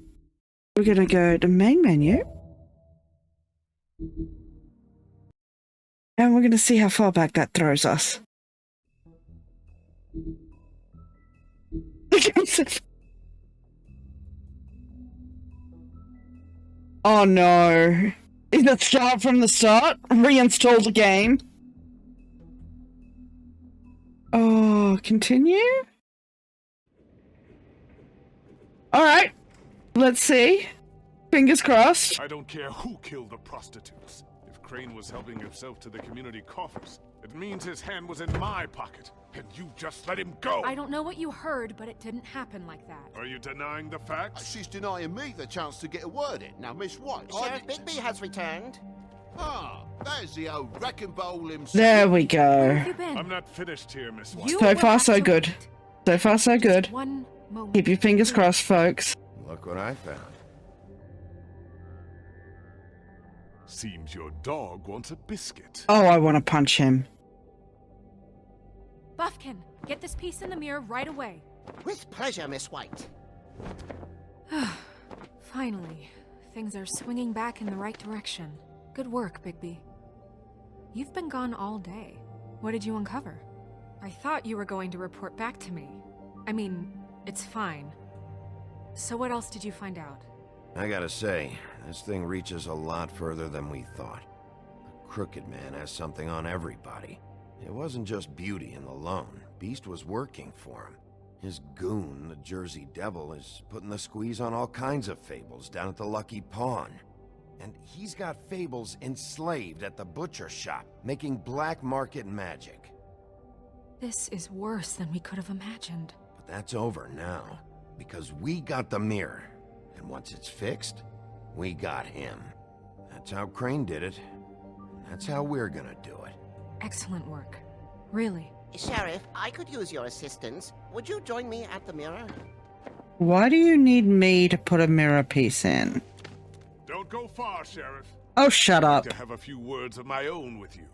We're gonna go to main menu. And we're gonna see how far back that throws us. Oh no. Is that start from the start? Reinstall the game. Oh, continue? Alright. Let's see. Fingers crossed. I don't care who killed the prostitutes. If Crane was helping himself to the community coffers, it means his hand was in my pocket, and you just let him go! I don't know what you heard, but it didn't happen like that. Are you denying the facts? She's denying me the chance to get a word in. Now, Miss White... Sheriff Bigby has returned. Ah, there's the old wrecking bowl himself. There we go. I'm not finished here, Miss White. So far, so good. So far, so good. One moment. Keep your fingers crossed, folks. Look what I found. Seems your dog wants a biscuit. Oh, I want to punch him. Buffkin, get this piece in the mirror right away. With pleasure, Miss White. Finally, things are swinging back in the right direction. Good work, Bigby. You've been gone all day. What did you uncover? I thought you were going to report back to me. I mean, it's fine. So what else did you find out? I gotta say, this thing reaches a lot further than we thought. The Crooked Man has something on everybody. It wasn't just Beauty and the Lone. Beast was working for him. His goon, the Jersey Devil, is putting the squeeze on all kinds of Fables down at the Lucky Pawn. And he's got Fables enslaved at the butcher shop, making black market magic. This is worse than we could have imagined. But that's over now, because we got the mirror. And once it's fixed, we got him. That's how Crane did it. And that's how we're gonna do it. Excellent work. Really. Sheriff, I could use your assistance. Would you join me at the mirror? Why do you need me to put a mirror piece in? Don't go far, Sheriff. Oh, shut I'd up. like to have a few words of my own with you.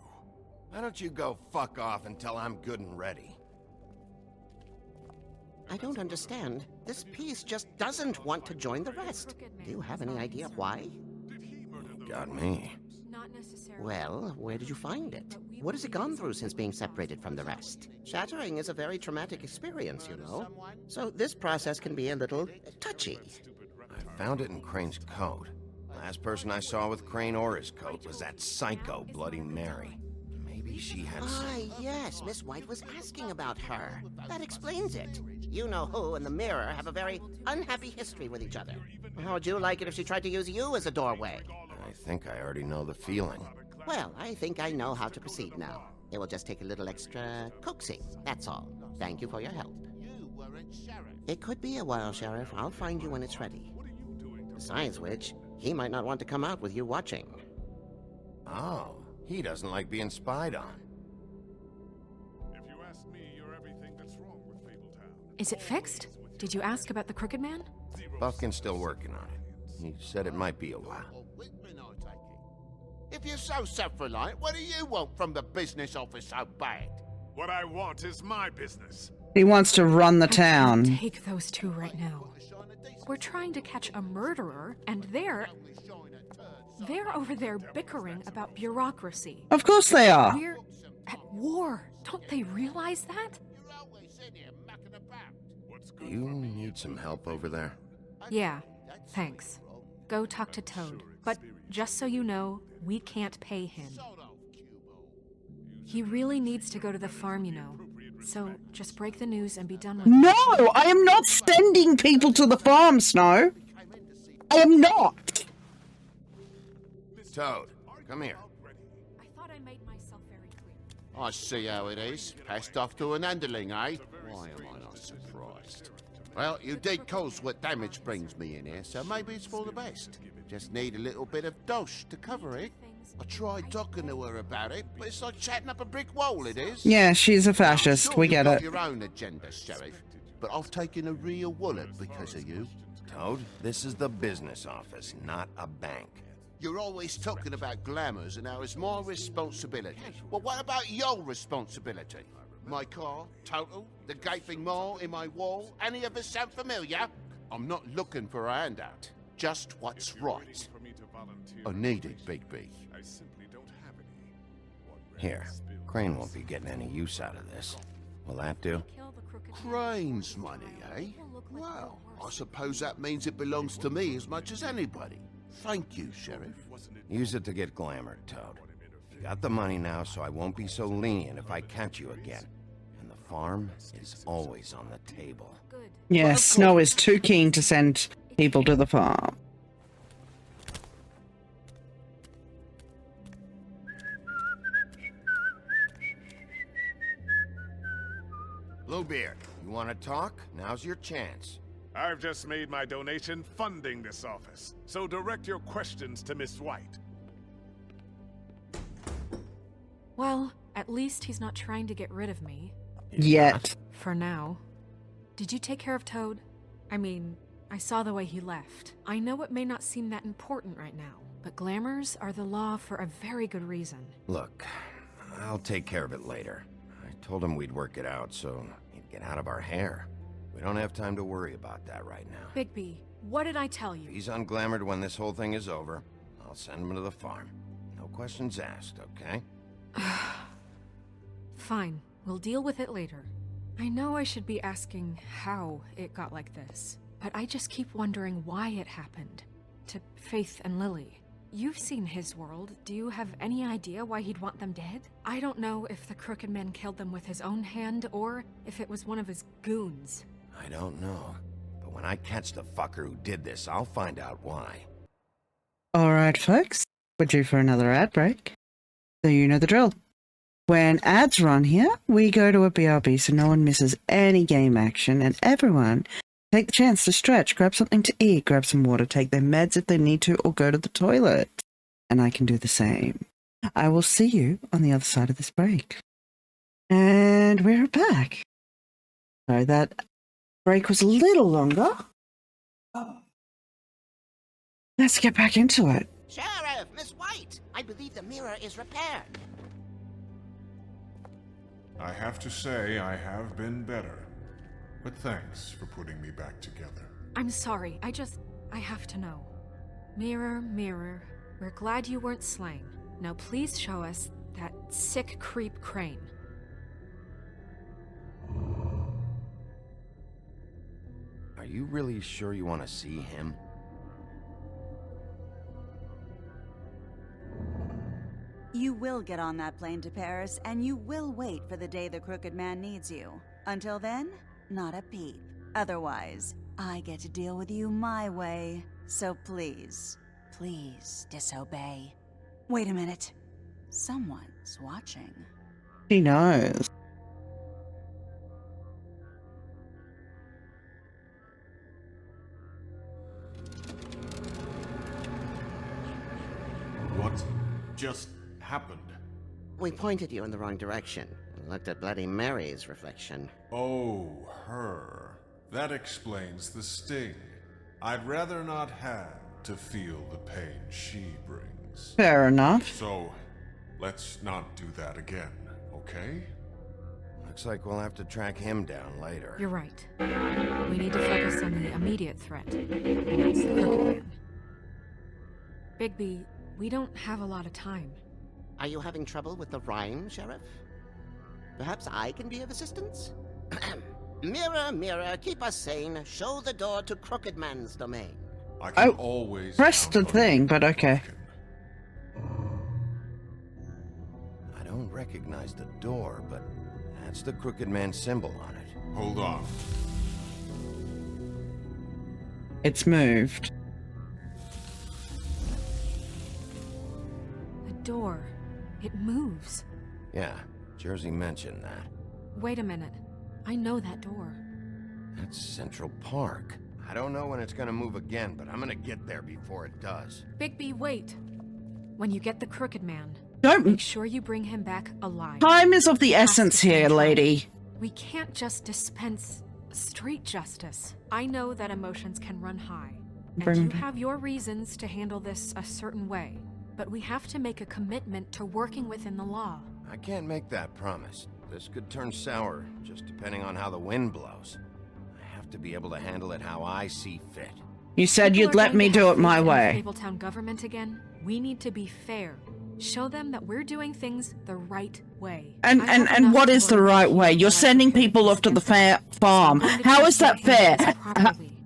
Why don't you go fuck off until I'm good and ready? I don't understand. This piece just doesn't want to join the rest. Do you have any idea why? Got me. Well, where did you find it? What has it gone through since being separated from the rest? Shattering is a very traumatic experience, you know. So this process can be a little touchy. I found it in Crane's coat. Last person I saw with Crane or his coat was that psycho Bloody Mary. Maybe she had some... Ah, yes, Miss White was asking about her. That explains it. You know who and the mirror have a very unhappy history with each other. How would you like it if she tried to use you as a doorway? I think I already know the feeling. Well, I think I know how to proceed now. It will just take a little extra coaxing, that's all. Thank you for your help. It could be a while, Sheriff. I'll find you when it's ready. Besides which, he might not want to come out with you watching. Oh, he doesn't like being spied on. If you ask me, you're everything that's wrong with Fabletown. Is it fixed? Did you ask about the Crooked Man? Buffkin's still working on it. He said it might be a while. If you're so self-reliant, what do you want from the business office so bad? What I want is my business. He wants to run the town. Take those two right now. We're trying to catch a murderer, and they're over there bickering about bureaucracy. Of course they are. We're at war. Don't they realize that? Do you need some help over there? Yeah, thanks. Go talk to Toad. But just so you know, we can't pay him. He really needs to go to the farm, you know. So just break the news and be done with it. No, I am not sending people to the farm, Snow. I am not. Toad, come here. I see how it is. Passed off to an underling, eh? Why am I not surprised? Well, you did cause what damage brings me in here, so maybe it's for the best. Just need a little bit of dosh to cover it. I tried talking to her about it, but it's like chatting up a brick wall, it is. Yeah, she's a fascist. Sure, We you've get got it. your own agenda, Sheriff, but I've taken a real wallet because of you. Toad, this is the business office, not a bank. You're always talking about glamours and how it's my responsibility. Well, what about your responsibility? My car, total, the gaping maw in my wall, any of us sound familiar? I'm not looking for a handout, just what's right. I need it, Bigby. Here, Crane won't be getting any use out of this. Will that do? Crane's money, eh? Well, I suppose that means it belongs to me as much as anybody. Thank you, Sheriff. Use it to get glamored, Toad. You got the money now, so I won't be so lenient if I catch you again. And the farm is always on the table. Yeah, Snow is too keen to send people to the farm. Bluebeard, you want to talk? Now's your chance. I've just made my donation funding this office, so direct your questions to Miss White. Well, at least he's not trying to get rid of me. Yet. For now. Did you take care of Toad? I mean, I saw the way he left. I know it may not seem that important right now, but glamours are the law for a very good reason. Look, I'll take care of it later. I told him we'd work it out, so he'd get out of our hair. We don't have time to worry about that right now. Bigby, what did I tell you? If he's unglamored when this whole thing is over, I'll send him to the farm. No questions asked, okay? Fine, we'll deal with it later. I know I should be asking how it got like this, but I just keep wondering why it happened. To Faith and Lily. You've seen his world. Do you have any idea why he'd want them dead? I don't know if the Crooked Man killed them with his own hand, or if it was one of his goons. I don't know. But when I catch the fucker who did this, I'll find out why. Alright, folks. We're due for another ad break. So you know the drill. When ads run here, we go to a BRB so no one misses any game action, and everyone take the chance to stretch, grab something to eat, grab some water, take their meds if they need to, or go to the toilet. And I can do the same. I will see you on the other side of this break. And we're back. Sorry, that break was a little longer. Let's get back into it. Sheriff, Miss White, I believe the mirror is repaired. I have to say I have been better. But thanks for putting me back together. I'm sorry, I have to know. Mirror, mirror, we're glad you weren't slain. Now please show us that sick creep Crane. Are you really sure you want to see him? You will get on that plane to Paris, and you will wait for the day the Crooked Man needs you. Until then, not a peep. Otherwise, I get to deal with you my way. So please, please disobey. Wait a minute. Someone's watching. She knows. What just happened? We pointed you in the wrong direction. Looked at Bloody Mary's reflection. Oh, her. That explains the sting. I'd rather not have to feel the pain she brings. Fair enough. So, let's not do that again, okay? Looks like we'll have to track him down later. You're right. We need to focus on the immediate threat. That's the Crooked Man. Bigby, we don't have a lot of time. Are you having trouble with the rhyme, Sheriff? Perhaps I can be of assistance? Mirror, mirror, keep us sane. Show the door to Crooked Man's domain. I can always pressed the thing, but okay. I don't recognize the door, but that's the Crooked Man symbol on it. Hold on. It's moved. The door. It moves. Yeah, Jersey mentioned that. Wait a minute. I know that door. That's Central Park. I don't know when it's gonna move again, but I'm gonna get there before it does. Bigby, wait. When you get the Crooked Man, Don't- make sure you bring him back alive. Time is of the essence here, lady. We can't just dispense street justice. I know that emotions can run high, Bring and you him back. have your reasons to handle this a certain way. But we have to make a commitment to working within the law. I can't make that promise. This could turn sour, just depending on how the wind blows. I have to be able to handle it how I see fit. You said People you'd are let going me to do have it my faith in the way. Fabletown government again. We need to be fair. Show them that we're doing things the right way. And what is the right way? You're sending people off to the farm. How is that fair?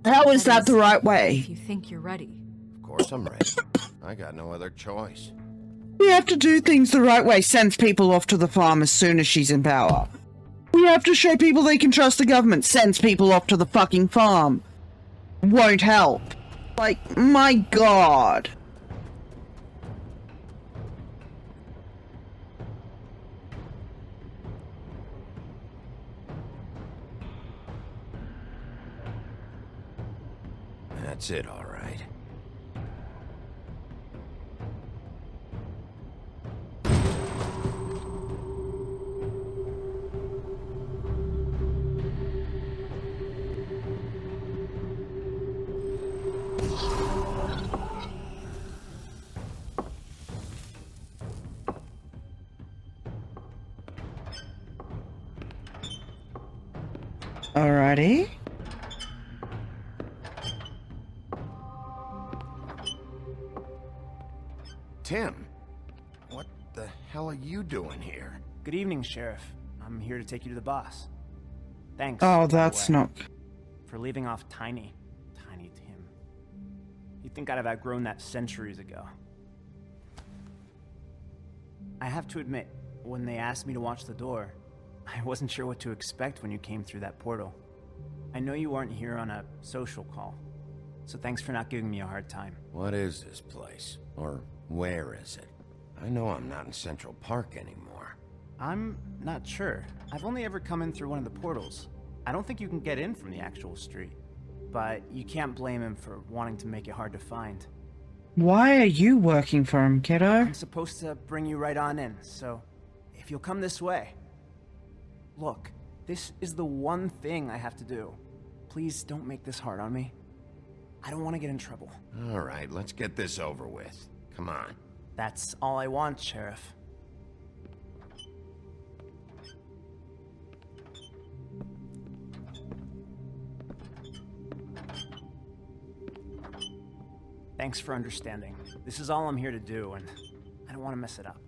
How is that the right way? If you think you're ready. Of course I'm ready. I got no other choice. We have to do things the right way. Sends people off to the farm as soon as she's in power. We have to show people they can trust the government. Sends people off to the fucking farm. Won't help. Like, my god. That's it, all right. Alrighty. Tim, what the hell are you doing here? Good evening, Sheriff. I'm here to take you to the boss. Thanks. Oh, by the that's way, not... for leaving off Tiny Tim. You'd think I'd have outgrown that centuries ago. I have to admit, when they asked me to watch the door, I wasn't sure what to expect when you came through that portal. I know you weren't here on a social call, so thanks for not giving me a hard time. What is this place? Or where is it? I know I'm not in Central Park anymore. I'm not sure. I've only ever come in through one of the portals. I don't think you can get in from the actual street. But you can't blame him for wanting to make it hard to find. Why are you working for him, kiddo? I'm supposed to bring you right on in, so if you'll come this way. Look, this is the one thing I have to do. Please don't make this hard on me. I don't want to get in trouble. All right, let's get this over with. Come on. That's all I want, Sheriff. Thanks for understanding. This is all I'm here to do, and I don't want to mess it up.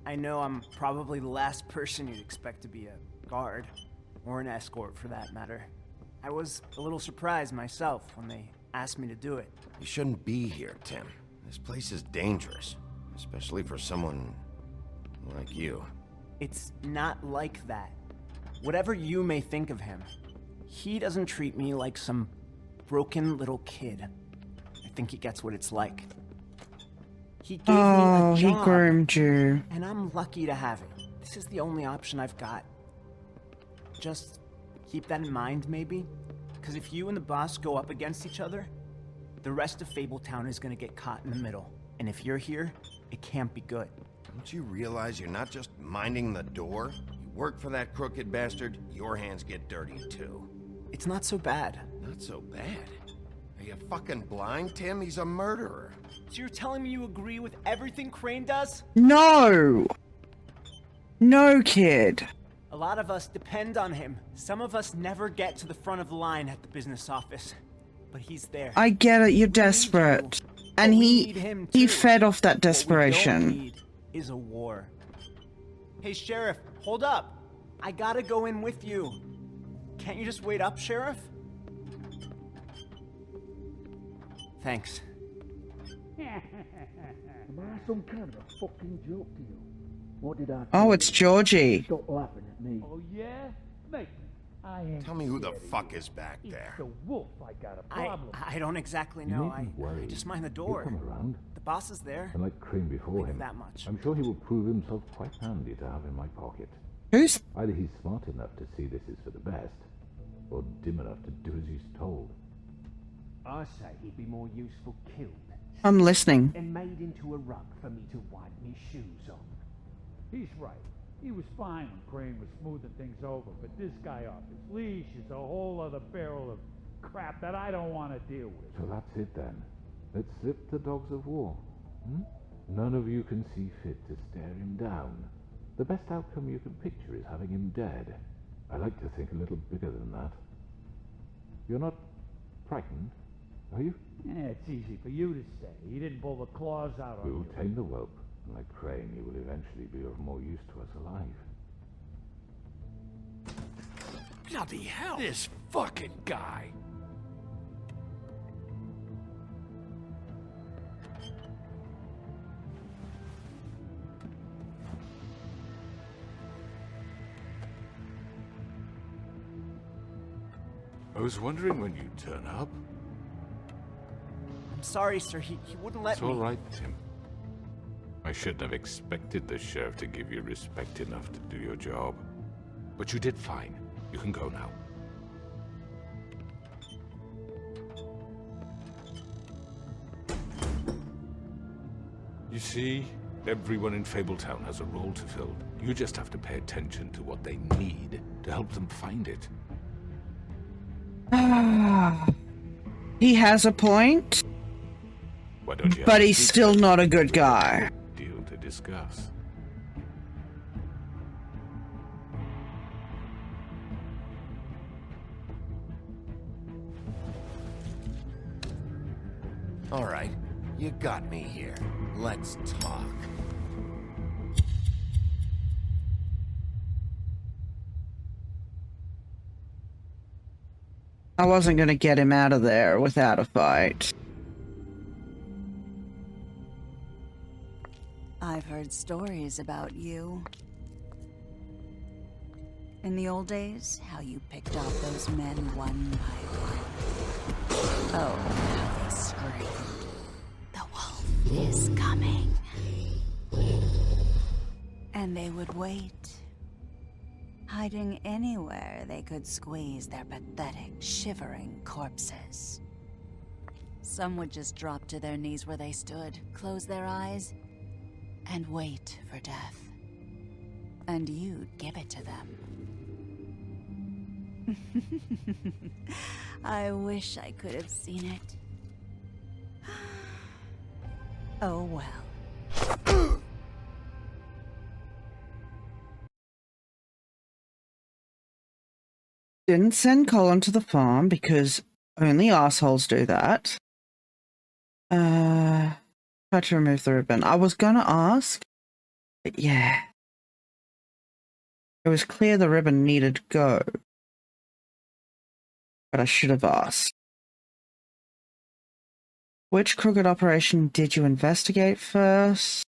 I know I'm probably the last person you'd expect to be a guard, or an escort for that matter. I was a little surprised myself when they asked me to do it. You shouldn't be here, Tim. This place is dangerous, especially for someone like you. It's not like that. Whatever you may think of him, he doesn't treat me like some broken little kid. I think he gets what it's like. He gave me a he job, groomed you. and I'm lucky to have it. This is the only option I've got. Just keep that in mind, maybe? Because if you and the boss go up against each other, the rest of Fabletown is gonna get caught in the middle. And if you're here, it can't be good. Don't you realize you're not just minding the door? You work for that crooked bastard, your hands get dirty too. It's not so bad. Not so bad? Are you fucking blind, Tim? He's a murderer. So you're telling me you agree with everything Crane does? No! No, kid. A lot of us depend on him. Some of us never get to the front of the line at the business office. But he's there. I get it, you're desperate. And he fed off that What we don't desperation. need is a war. Hey, Sheriff, hold up. I gotta go in with you. Can't you just wait up, Sheriff? Thanks. Am I some kind of a fucking joke to you? What did I Oh, it's Georgie. Stop laughing at me. Oh, yeah? Mate, I ain't Tell me who the scared of fuck you. is back It's there. the wolf I got a problem. I don't exactly You know. needn't I worry. just mind the He'll door. come around. The boss is there. And like Crane before I know him, that much. I'm sure he will prove himself quite handy to have in my pocket. Who's? Either he's smart enough to see this is for the best, or dim enough to do as he's told. I say he'd be more useful killed. I'm listening. And made into a rug for me to wipe me shoes on. He's right. He was fine when Crane was smoothing things over, but this guy off his leash is a whole other barrel of crap that I don't want to deal with. So that's it then. Let's slip the dogs of war. None of you can see fit to stare him down. The best outcome you can picture is having him dead. I like to think a little bigger than that. You're not frightened, are you? It's easy for you to say. He didn't pull the claws out on We'll you. tame the whelp, and like Crane, he will eventually be of more use to us alive. Bloody hell! This fucking guy! I was wondering when you'd turn up. I'm sorry, sir. He wouldn't let It's me. all right, Tim. I shouldn't have expected the sheriff to give you respect enough to do your job. But you did fine. You can go now. You see, everyone in Fabletown has a role to fill. You just have to pay attention to what they need to help them find it. He has a point, Why don't you have but a he's seat still then? not a good guy. Deal to discuss. All right, you got me here. Let's talk. I wasn't going to get him out of there without a fight. I've heard stories about you. In the old days, how you picked off those men one by one. Oh, how they screamed. The wolf is coming. And they would wait, hiding anywhere they could squeeze their pathetic, shivering corpses. Some would just drop to their knees where they stood, close their eyes, and wait for death. And you'd give it to them. I wish I could have seen it. Oh well. Didn't send Colin to the farm because only assholes do that. Try to remove the ribbon. I was gonna ask, but yeah. It was clear the ribbon needed to go. But I should have asked. Which crooked operation did you investigate first?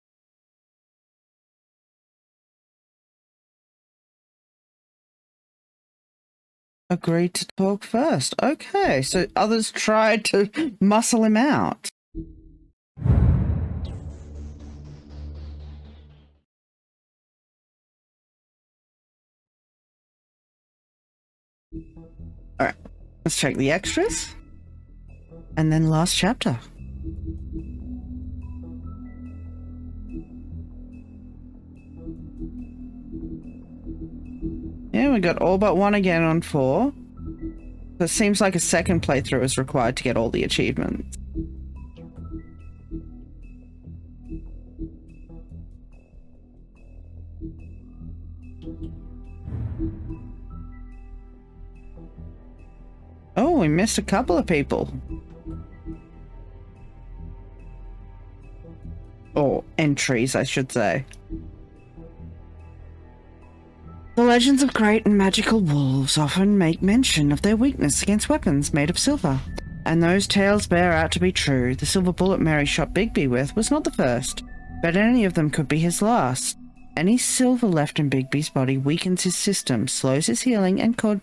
Agreed to talk first. Okay, so others tried to muscle him out. Alright, let's check the extras. And then last chapter. Yeah, we got all but one again on 4. So it seems like a second playthrough is required to get all the achievements. Oh, we missed a couple of people. Or entries, I should say. The legends of great and magical wolves often make mention of their weakness against weapons made of silver. And those tales bear out to be true. The silver bullet Mary shot Bigby with was not the first, but any of them could be his last. Any silver left in Bigby's body weakens his system, slows his healing, and could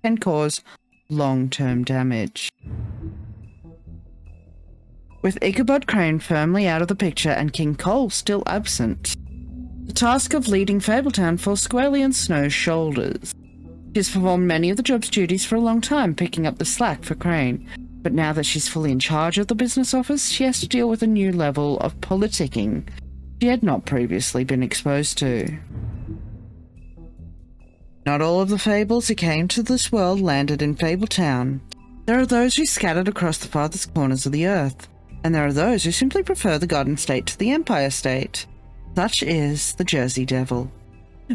can cause long-term damage. With Ichabod Crane firmly out of the picture and King Cole still absent, the task of leading Fabletown falls squarely on Snow's shoulders. She's performed many of the job's duties for a long time, picking up the slack for Crane, but now that she's fully in charge of the business office, she has to deal with a new level of politicking she had not previously been exposed to. Not all of the fables who came to this world landed in Fabletown. There are those who scattered across the farthest corners of the earth, and there are those who simply prefer the Garden State to the Empire State. Such is the Jersey Devil.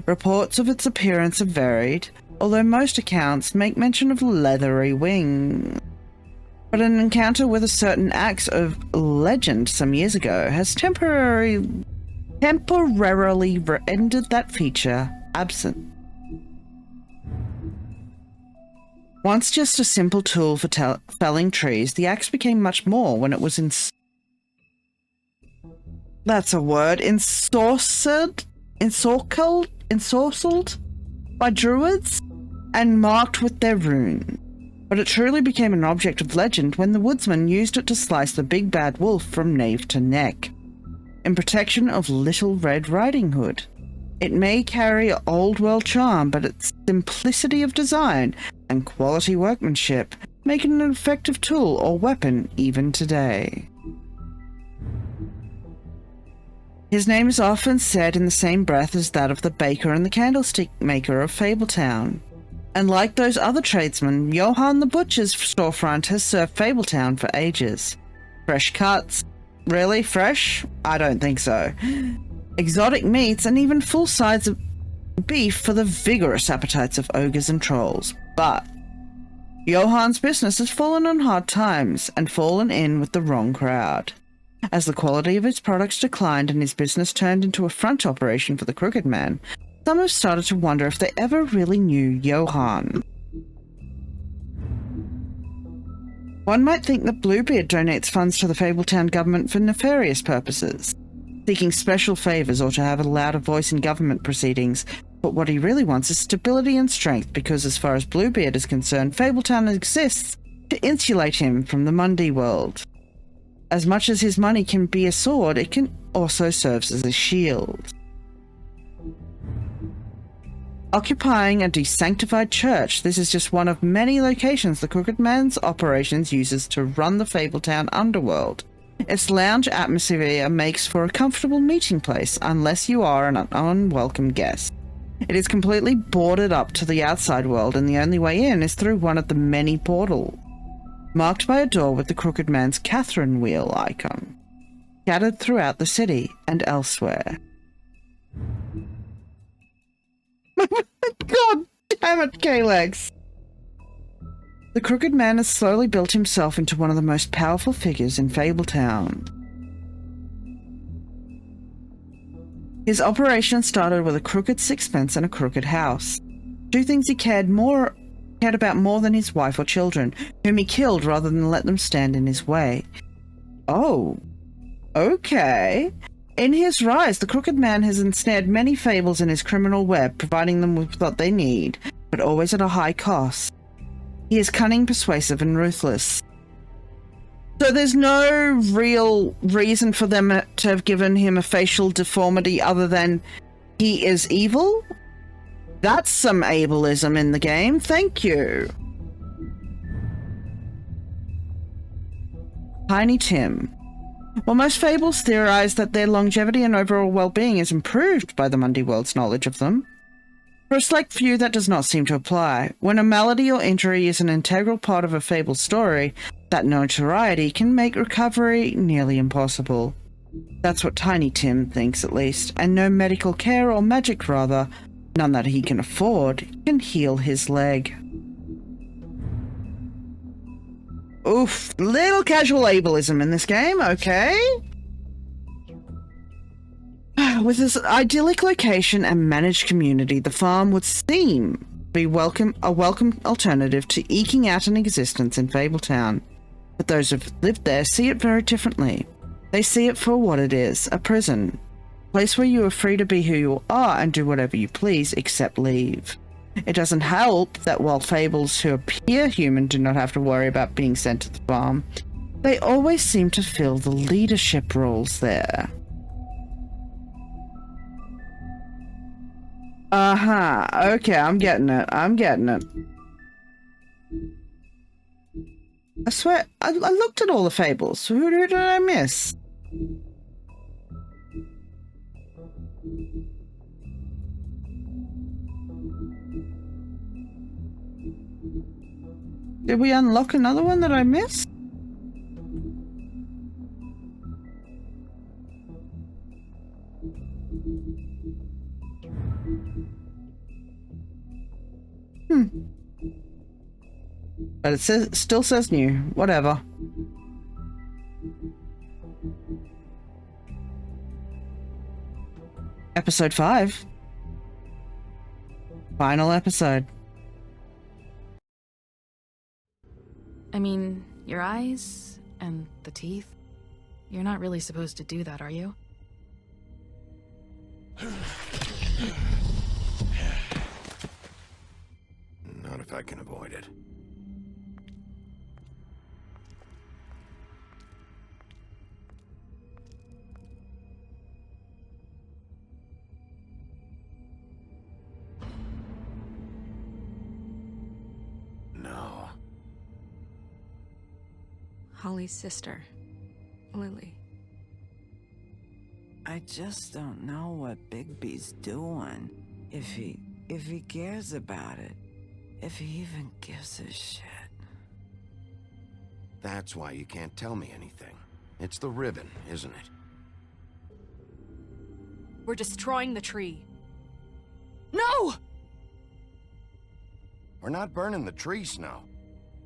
Reports of its appearance have varied, although most accounts make mention of leathery wings. But an encounter with a certain axe of legend some years ago has temporarily rendered that feature absent. Once just a simple tool for felling trees, the axe became much more when it was ensorcelled by druids and marked with their rune. But it truly became an object of legend when the woodsman used it to slice the big bad wolf from nape to neck, in protection of Little Red Riding Hood. It may carry old world charm, but its simplicity of design and quality workmanship make it an effective tool or weapon even today. His name is often said in the same breath as that of the baker and the candlestick maker of Fabletown. And like those other tradesmen, Johann the Butcher's storefront has served Fabletown for ages. Fresh cuts? Really fresh? I don't think so. Exotic meats and even full sides of beef for the vigorous appetites of ogres and trolls. But Johann's business has fallen on hard times and fallen in with the wrong crowd. As the quality of his products declined and his business turned into a front operation for the Crooked Man, some have started to wonder if they ever really knew Johann. One might think that Bluebeard donates funds to the Fabletown government for nefarious purposes, seeking special favors or to have a louder voice in government proceedings, but what he really wants is stability and strength because as far as Bluebeard is concerned, Fabletown exists to insulate him from the Mundy world. As much as his money can be a sword, it can also serve as a shield. Occupying a desanctified church, this is just one of many locations the Crooked Man's operations uses to run the Fabletown underworld. Its lounge atmosphere makes for a comfortable meeting place unless you are an unwelcome guest. It is completely boarded up to the outside world and the only way in is through one of the many portals, marked by a door with the Crooked Man's Catherine wheel icon, scattered throughout the city and elsewhere. God damn it, Kalex! The Crooked Man has slowly built himself into one of the most powerful figures in Fabletown. His operation started with a crooked sixpence and a crooked house. Two things he cared about more than his wife or children, whom he killed rather than let them stand in his way. Oh, okay. In his rise, the Crooked Man has ensnared many fables in his criminal web, providing them with what they need, but always at a high cost. He is cunning, persuasive, and ruthless. So there's no real reason for them to have given him a facial deformity other than he is evil? That's some ableism in the game, thank you. Tiny Tim. While most fables theorize that their longevity and overall well-being is improved by the Mundy world's knowledge of them, for a select few that does not seem to apply. When a malady or injury is an integral part of a fable story, that notoriety can make recovery nearly impossible. That's what Tiny Tim thinks at least, and no medical care or magic rather, none that he can afford, can heal his leg. Oof, little casual ableism in this game, okay? With this idyllic location and managed community, the farm would seem to be a welcome alternative to eking out an existence in Fabletown. But those who've lived there see it very differently. They see it for what it is, a prison. A place where you are free to be who you are and do whatever you please except leave. It doesn't help that while fables who appear human do not have to worry about being sent to the farm, they always seem to fill the leadership roles there. Uh-huh. Okay, I'm getting it. I'm getting it. I swear, I looked at all the fables. Who did I miss? Did we unlock another one that I missed? But it still says new. Whatever. Episode 5. Final episode. I mean, your eyes and the teeth. You're not really supposed to do that, are you? Not if I can avoid it. No. Holly's sister, Lily. I just don't know what Bigby's doing. If he cares about it. If he even gives a shit. That's why you can't tell me anything. It's the ribbon, isn't it? We're destroying the tree. No! We're not burning the tree, Snow.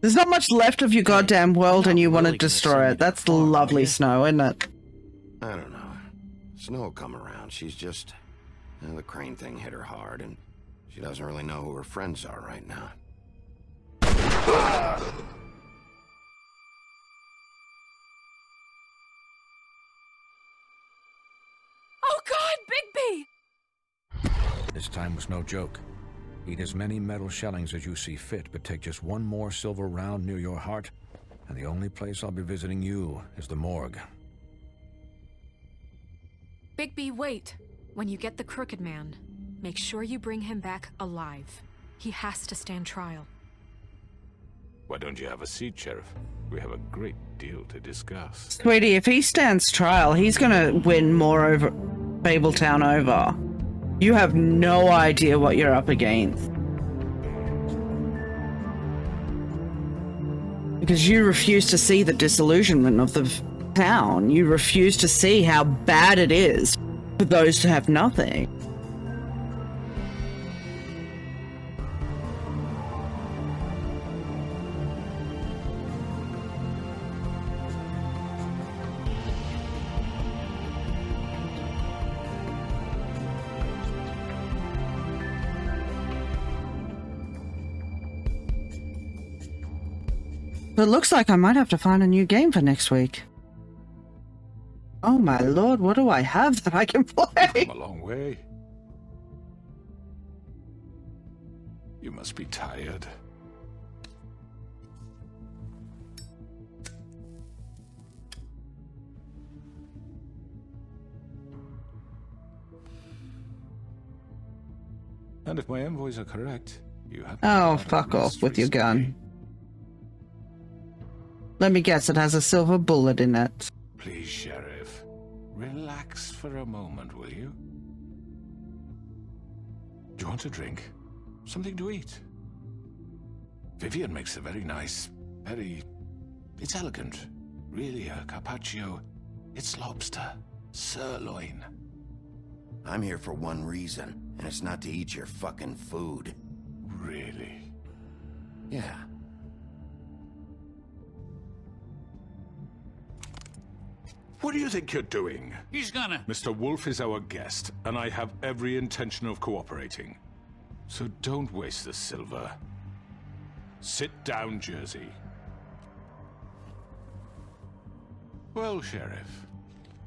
There's not much left of your goddamn world and you want to destroy it. That's lovely, Snow, isn't it? I don't know. Snow will come around. She's just... the crane thing hit her hard, and she doesn't really know who her friends are right now. Oh God, Bigby! This time was no joke. Eat as many metal shellings as you see fit, but take just one more silver round near your heart, and the only place I'll be visiting you is the morgue. Bigby, wait. When you get the Crooked Man, make sure you bring him back alive. He has to stand trial. Why don't you have a seat, Sheriff? We have a great deal to discuss. Sweetie, if he stands trial, he's gonna win more over Fabletown over. You have no idea what you're up against. Because you refuse to see the disillusionment of the town. You refuse to see how bad it is for those who have nothing. It looks like I might have to find a new game for next week. Oh my lord, what do I have that I can play? Come a long way. You must be tired. And if my envoys are correct, you have... Oh, fuck off with your gun. Let me guess, it has a silver bullet in it. Please, Sheriff. Relax for a moment, will you? Do you want a drink? Something to eat? Vivian makes a very nice, it's elegant. Really, a carpaccio. It's lobster. Sirloin. I'm here for one reason, and it's not to eat your fucking food. Really? Yeah. What do you think you're doing? He's gonna... Mr. Wolf is our guest, and I have every intention of cooperating. So don't waste the silver. Sit down, Jersey. Well, Sheriff,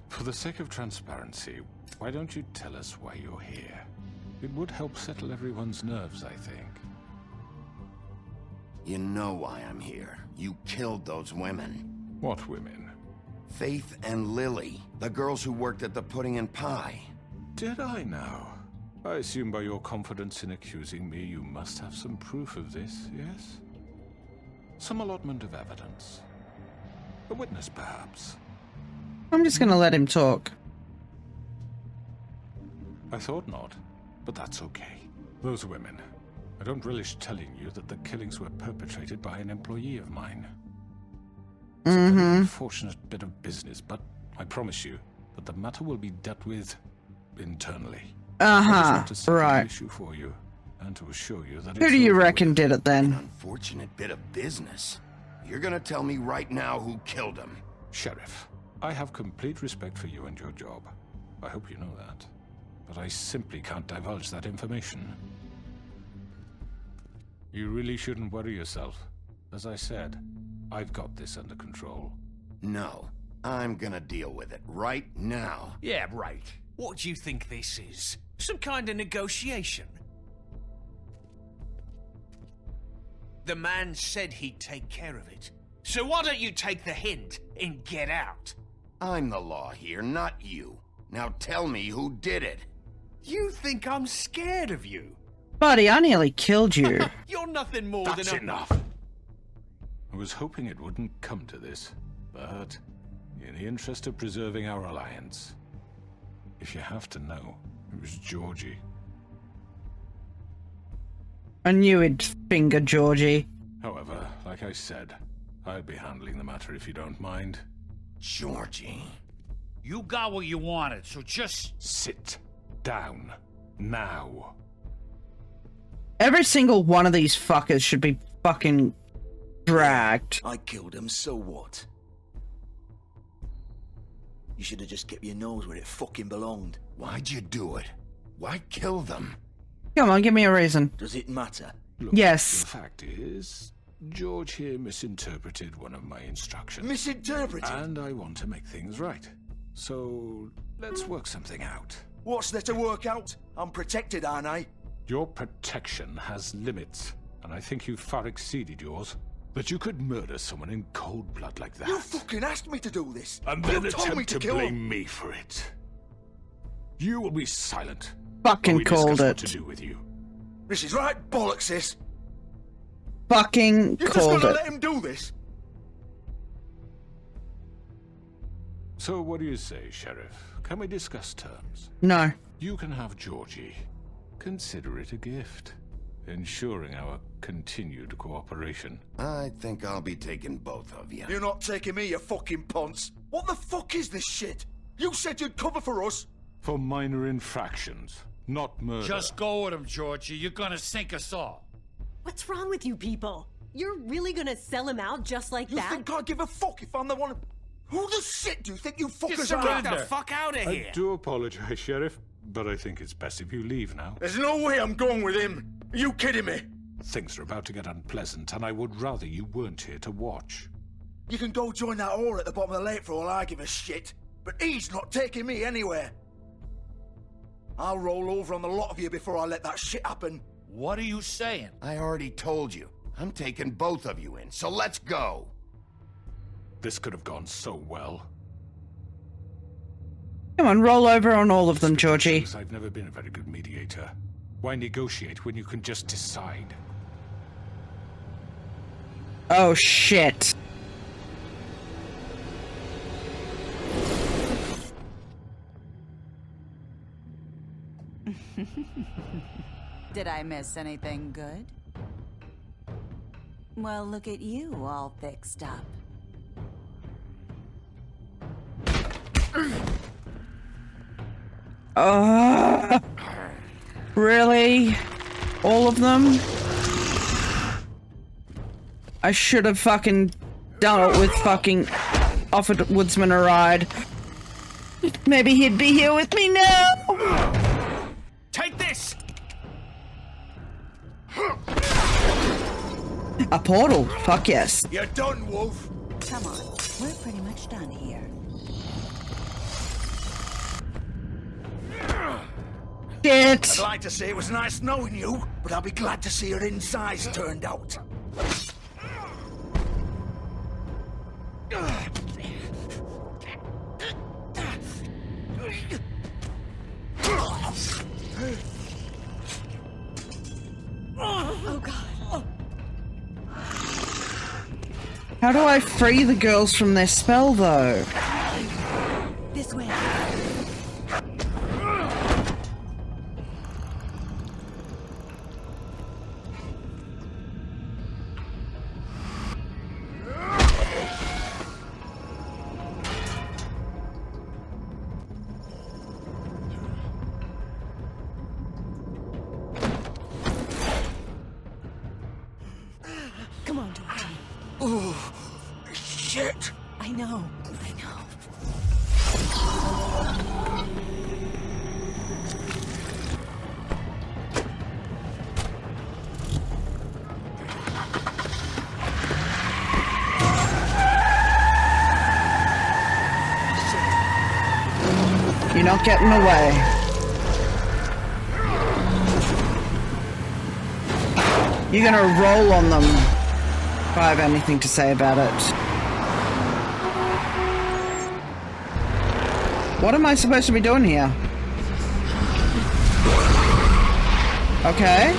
for the sake of transparency, why don't you tell us why you're here? It would help settle everyone's nerves, I think. You know why I'm here. You killed those women. What women? Faith and Lily, the girls who worked at the Pudding and Pie. Did I now? I assume by your confidence in accusing me, you must have some proof of this, yes? Some allotment of evidence. A witness, perhaps. I'm just gonna let him talk. I thought not, but that's okay. Those women. I don't relish telling you that the killings were perpetrated by an employee of mine. It's a very unfortunate bit of business, but I promise you that the matter will be dealt with internally. I just want to settle the Right. issue for you, and to assure you that Who it's do you over reckon did it then? Unfortunate bit of business. You're gonna tell me right now who killed him. Sheriff, I have complete respect for you and your job. I hope you know that. But I simply can't divulge that information. You really shouldn't worry yourself. As I said, I've got this under control. No, I'm gonna deal with it right now. Yeah, right. What do you think this is? Some kind of negotiation? The man said he'd take care of it. So why don't you take the hint and get out? I'm the law here, not you. Now tell me who did it. You think I'm scared of you? Buddy, I nearly killed you. You're nothing more That's than a... enough. I was hoping it wouldn't come to this, but in the interest of preserving our alliance, if you have to know, it was Georgie. I knew he'd finger Georgie. However, like I said, I'll be handling the matter if you don't mind. Georgie. You got what you wanted, so just... Sit down. Now. Every single one of these fuckers should be fucking dragged. I killed him, so what? You should have just kept your nose where it fucking belonged. Why'd you do it? Why kill them? Come on, give me a reason. Does it matter? Look, Yes. The fact is, George here misinterpreted one of my instructions. Misinterpreted? And I want to make things right. So, let's work something out. What's there to work out? I'm protected, aren't I? Your protection has limits, and I think you've far exceeded yours. That you could murder someone in cold blood like that. You fucking asked me to do this. And You then told me attempt to kill blame him. me for it. You will be silent. Fucking while we called discuss it. What to do with you. This is right bollocks, this. Fucking You're just called gonna it. let him do this? So what do you say, Sheriff? Can we discuss terms? No. You can have Georgie. Consider it a gift, ensuring our continued cooperation. I think I'll be taking both of you. You're not taking me, you fucking ponce. What the fuck is this shit? You said you'd cover for us. For minor infractions, not murder. Just go with him, Georgie. You're gonna sink us all. What's wrong with you people? You're really gonna sell him out just like You that? think I give a fuck if I'm the one... Who the shit do you think you fuckers Get are? the fuck out of here! I do apologize, Sheriff, but I think it's best if you leave now. There's no way I'm going with him. Are you kidding me? Things are about to get unpleasant, and I would rather you weren't here to watch. You can go join that whore at the bottom of the lake for all I give a shit. But he's not taking me anywhere. I'll roll over on the lot of you before I let that shit happen. What are you saying? I already told you. I'm taking both of you in, so let's go. This could have gone so well. Come on, roll over on all of them, Georgie. I've never been a very good mediator. Why negotiate when you can just decide? Oh, shit. Did I miss anything good? Well, look at you, all fixed up. Really? All of them? I should have fucking done it with fucking offered Woodsman a ride. Maybe he'd be here with me now. Take this! A portal. Fuck yes. You're done, Wolf. Come on, we're pretty much done here. Shit! I'd like to say it was nice knowing you, but I'll be glad to see your insides turned out. Oh God. How do I free the girls from their spell, though? This way. Come on, Dorothy. Oh, shit. I know. You're not getting away. You're gonna roll on them if I have anything to say about it. What am I supposed to be doing here? Okay.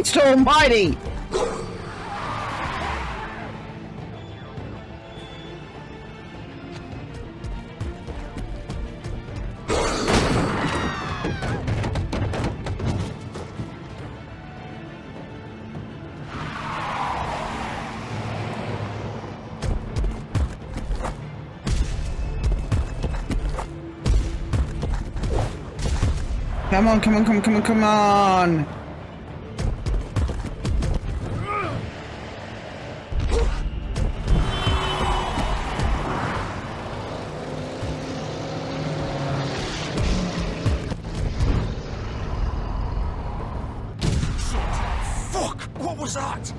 Christ almighty! Come on, come on, come on, come on, come on! Fuck! What was that?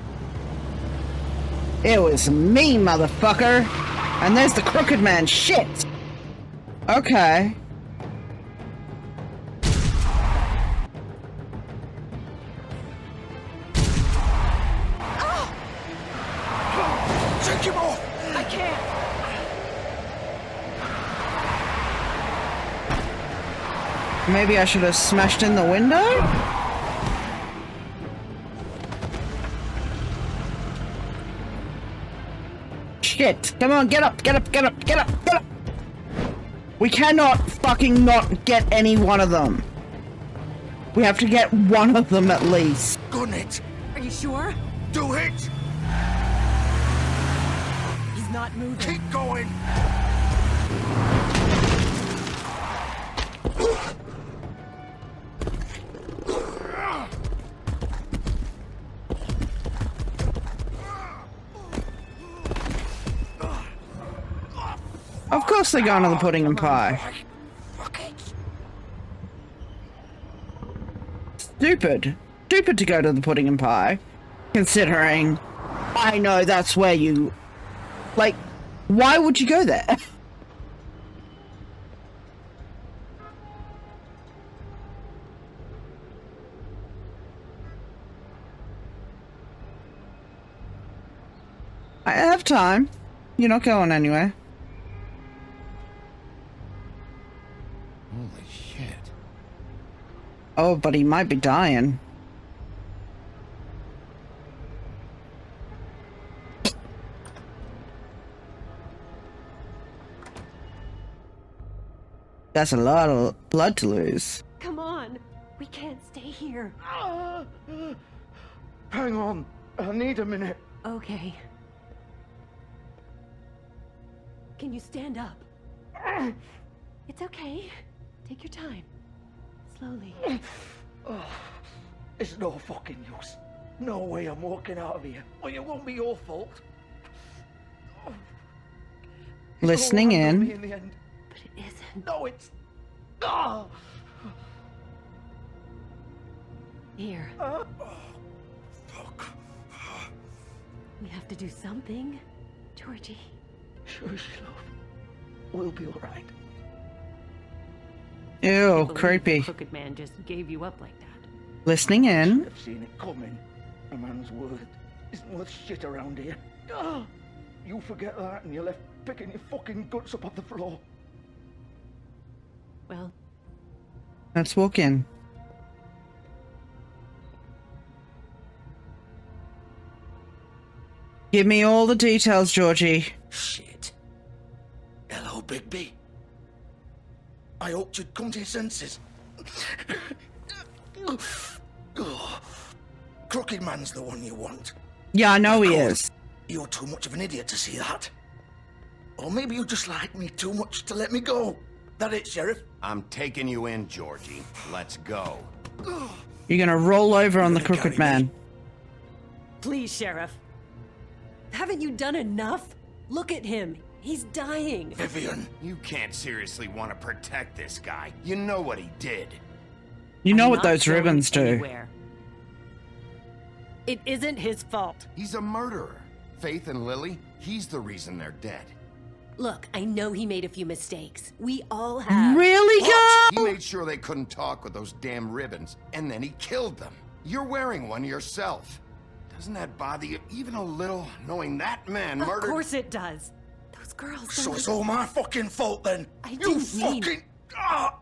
It was me, motherfucker! And there's the Crooked Man, shit! Okay. Take him off! I can't. Maybe I should have smashed in the window? Shit! Come on, get up, get up, get up, get up, get up! We cannot fucking not get any one of them. We have to get one of them at least. Gun it! Are you sure? Do it! He's not moving. Keep going! Of course they're going to the pudding and pie. Stupid. Stupid to go to the pudding and pie. Considering I know that's where you... Like, why would you go there? I have time. You're not going anywhere. Holy shit. Oh, but he might be dying. That's a lot of blood to lose. Come on. We can't stay here. Hang on. I need a minute. Okay. Can you stand up? It's okay. Take your time. Slowly. Oh, it's no fucking use. No way I'm walking out of here. Well, it won't be your fault. Listening in in. the, end. But it isn't. No, it's... Oh. Here. We have to do something. Georgie. Shush, love. We'll be all right. Ew, Believe creepy. the Crooked Man just gave you up like that. Listening in. I've seen it coming. A man's word isn't worth shit around here. Ah! You forget that and you're left picking your fucking guts up off the floor. Well, Let's walk in. Give me all the details, Georgie. Shit. Hello, Bigby. I hoped you'd come to your senses. Crooked Man's the one you want. Yeah, I know Of he course, is. You're too much of an idiot to see that. Or maybe you just like me too much to let me go. That it, Sheriff? I'm taking you in, Georgie. Let's go. You're gonna roll over on the Crooked Man. please, Sheriff. Haven't you done enough? Look at him. He's dying. Vivian, you can't seriously want to protect this guy. You know what he did. You know I'm what not those going ribbons do. anywhere. It isn't his fault. He's a murderer. Faith and Lily, he's the reason they're dead. Look, I know he made a few mistakes. We all have. Really, He made sure they couldn't talk with those damn ribbons, and then he killed them. You're wearing one yourself. Doesn't that bother you even a little, knowing that man murdered... Of course it does. Those girls So don't... it's all my fucking fault then? I You didn't mean- fucking... Ah!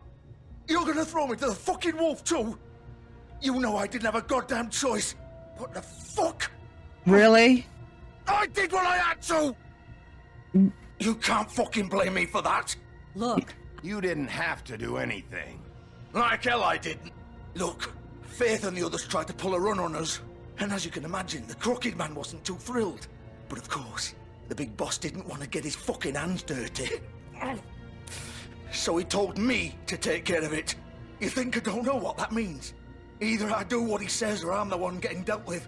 You're gonna throw me to the fucking wolf too? You know I didn't have a goddamn choice. What the fuck? Really? I did what I had to! You can't fucking blame me for that. Look. You didn't have to do anything. Like hell I didn't. Look, Faith and the others tried to pull a run on us. And as you can imagine, the Crooked Man wasn't too thrilled. But of course, the big boss didn't want to get his fucking hands dirty. So he told me to take care of it. You think I don't know what that means? Either I do what he says or I'm the one getting dealt with.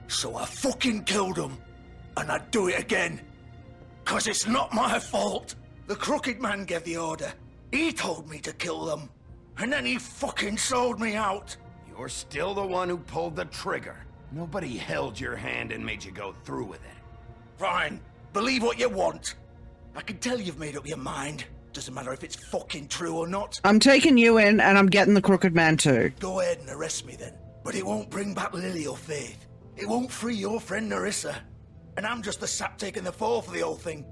So I fucking killed him. And I'd do it again. 'Cause it's not my fault. The Crooked Man gave the order. He told me to kill them. And then he fucking sold me out. You're still the one who pulled the trigger. Nobody held your hand and made you go through with it. Fine. Believe what you want. I can tell you've made up your mind. Doesn't matter if it's fucking true or not. I'm taking you in, and I'm getting the Crooked Man too. Go ahead and arrest me then. But it won't bring back Lily or Faith. It won't free your friend Narissa. And I'm just the sap taking the fall for the whole thing.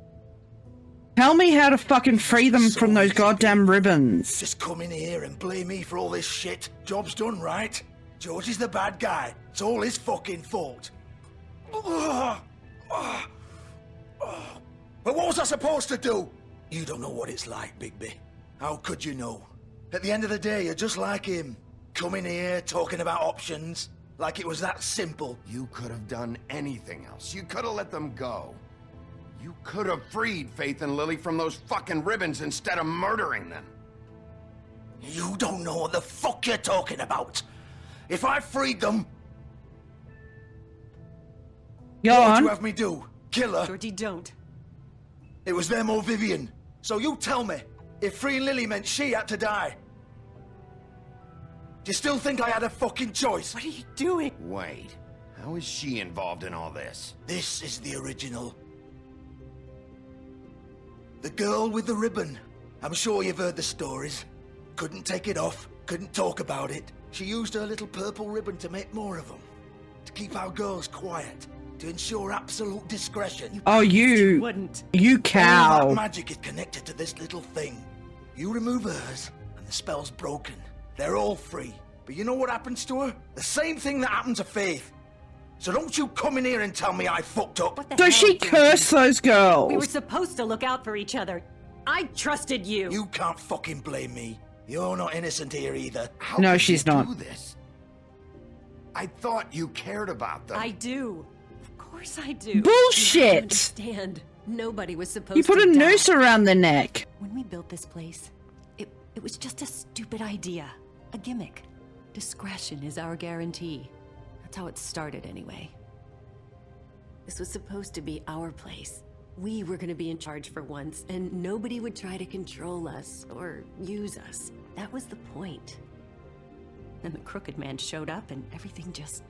Tell me how to fucking free them from those goddamn ribbons. Just come in here and blame me for all this shit. Job's done, right? George is the bad guy. It's all his fucking fault. But what was I supposed to do? You don't know what it's like, Bigby. How could you know? At the end of the day, you're just like him. Coming here, talking about options. Like it was that simple. You could have done anything else. You could have let them go. You could have freed Faith and Lily from those fucking ribbons instead of murdering them. You don't know what the fuck you're talking about. If I freed them... Go what would on. you have me do? Kill her? Georgie, don't. It was them or Vivian. So you tell me, if freeing Lily meant she had to die, do you still think I had a fucking choice? What are you doing? Wait, how is she involved in all this? This is the original. The girl with the ribbon. I'm sure you've heard the stories. Couldn't take it off, couldn't talk about it. She used her little purple ribbon to make more of them. To keep our girls quiet. To ensure absolute discretion. Oh, you All cow. that magic is connected to this little thing. You remove hers, and the spell's broken. They're all free. But you know what happens to her? The same thing that happened to Faith. So don't you come in here and tell me I fucked up. So she cursed those girls. We were supposed to look out for each other. I trusted you. You can't fucking blame me. You're not innocent here either. How No, could she's you not. do this? I thought you cared about them. I do. Of course I do. Bullshit. You don't understand. Nobody was supposed You put to a die. noose around the neck. When we built this place, it was just a stupid idea. A gimmick. Discretion is our guarantee. That's how it started anyway. This was supposed to be our place. We were going to be in charge for once, and nobody would try to control us or use us. That was the point. Then the Crooked Man showed up and everything just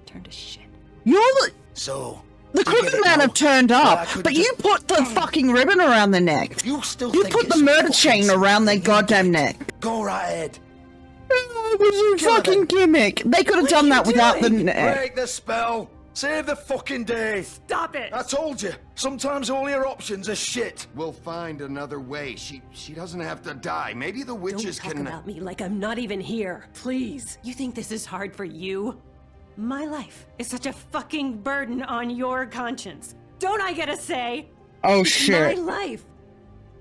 turned to shit. You're the... So... The Crooked Man have turned up, but you put the fucking ribbon around their neck. You still You think put the it's murder fucking chain around their goddamn neck. Go right ahead. It was a fucking gimmick. They could have done that without the neck. Break the spell. Save the fucking day. Stop it. I told you. Sometimes all your options are shit. We'll find another way. She doesn't have to die. Maybe the witches Don't talk can... about me like I'm not even here. Please. You think this is hard for you? My life is such a fucking burden on your conscience. Don't I get a say? Oh, It's shit. my life.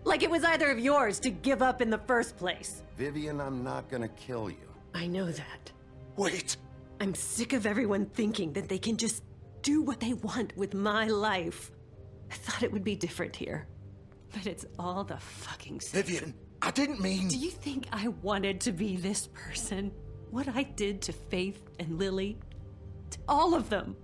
Like it was either of yours to give up in the first place. Vivian, I'm not gonna kill you. I know that. Wait. I'm sick of everyone thinking that they can just do what they want with my life. I thought it would be different here. But it's all the fucking same. Vivian, I didn't mean... Do you think I wanted to be this person? What I did to Faith and Lily? To all of them?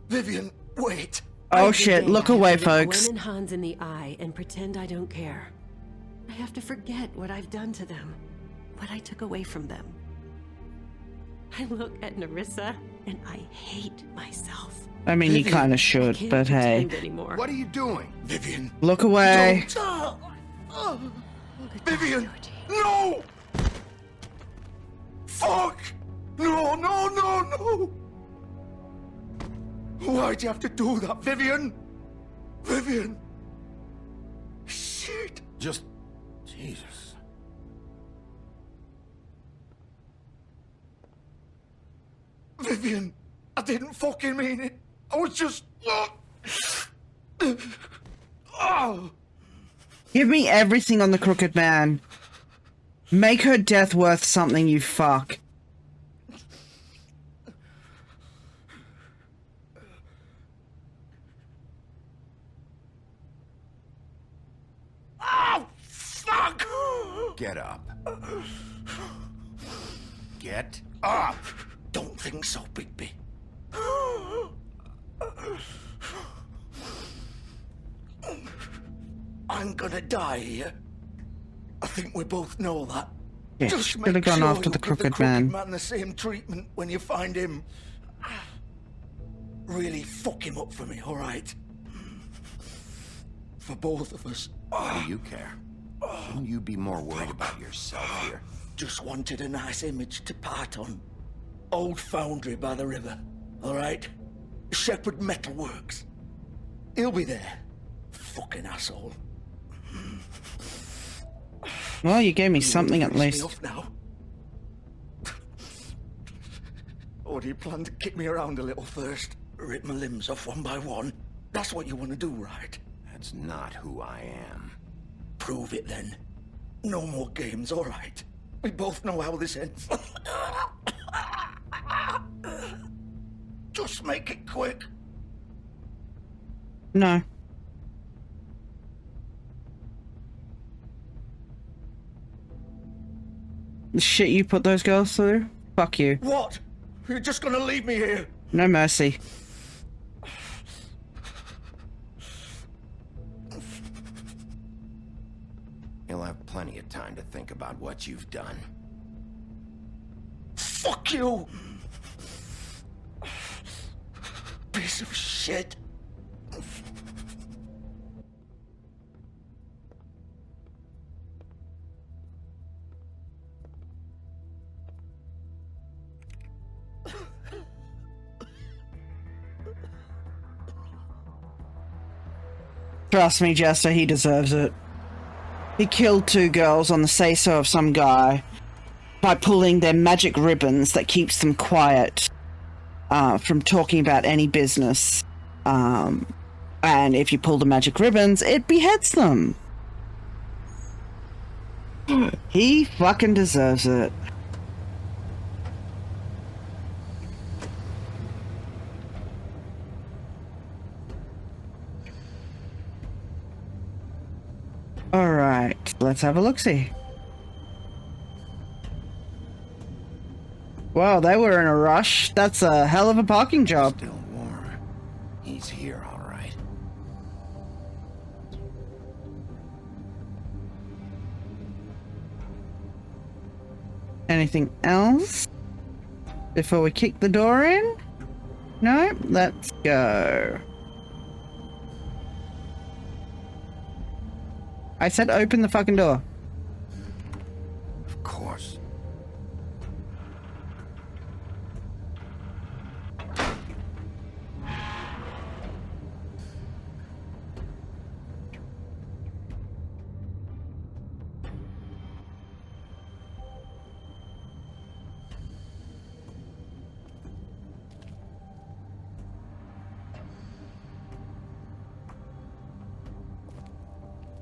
Vivian, wait. Oh shit, look away, folks. Gwen and Hans in the eye and pretend I don't care. I have to forget what I've done to them. What I took away from them. I look at Nerissa and I hate myself. I mean, you kind of should, but hey. Anymore. What are you doing? Vivian. Look away. Vivian, no! Fuck! No, no, no, no! Why'd you have to do that, Vivian? Vivian! Shit! Just... Jesus. Vivian, I didn't fucking mean it. I was just... Oh. Give me everything on the Crooked Man. Make her death worth something, you fuck. Oh, fuck! Get up. Get up! Don't think so, Bigby. I'm gonna die here. I think we both know that. Yeah, Just should have make gone sure after you the give Crooked Man. the same treatment when you find him. Really fuck him up for me, all right? For both of us. What do you care? Shouldn't you be more worried about yourself here? Just wanted a nice image to part on. Old foundry by the river, all right? Shepherd Metalworks. He'll be there. Fucking asshole. Well, you gave me something at Finish me least. off now. Or do you plan to kick me around a little first? Rip my limbs off one by one? That's what you want to do, right? That's not who I am. Prove it then. No more games, all right? We both know how this ends. Just make it quick. No. The shit you put those girls through? Fuck you. What? You're just gonna leave me here? No mercy. You'll have plenty of time to think about what you've done. Fuck you! Piece of shit. Trust me, Jester, he deserves it. He killed 2 girls on the say-so of some guy by pulling their magic ribbons that keeps them quiet from talking about any business. And if you pull the magic ribbons, it beheads them. He fucking deserves it. Alright, let's have a look-see. Wow, they were in a rush. That's a hell of a parking job. Still warm. He's here, all right. Anything else before we kick the door in? No? Let's go. I said open the fucking door. Of course.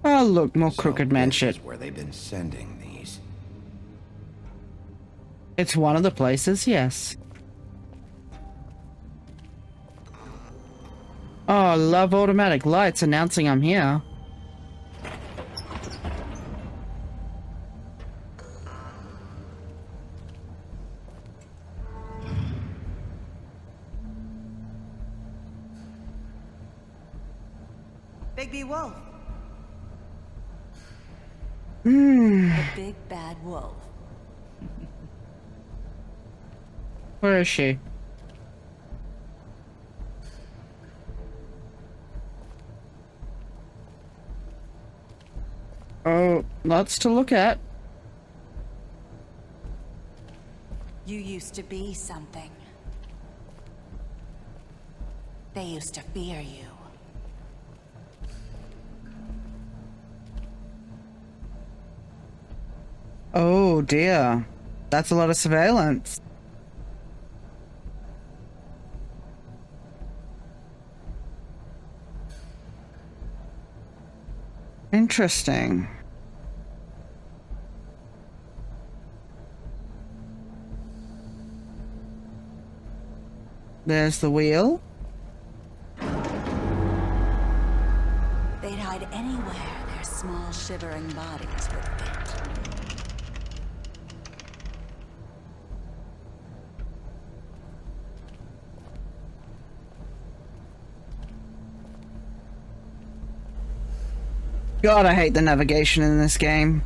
Oh, look, more Crooked Man shit. Where they've been sending these. It's one of the places, yes. Oh, love automatic lights announcing I'm here. Bigby Wolf. Hmm. The big bad wolf. Where is she? Oh, lots to look at. You used to be something. They used to fear you. Oh dear. That's a lot of surveillance. Interesting. There's the wheel. They'd hide anywhere their small shivering bodies would fit. God, I hate the navigation in this game.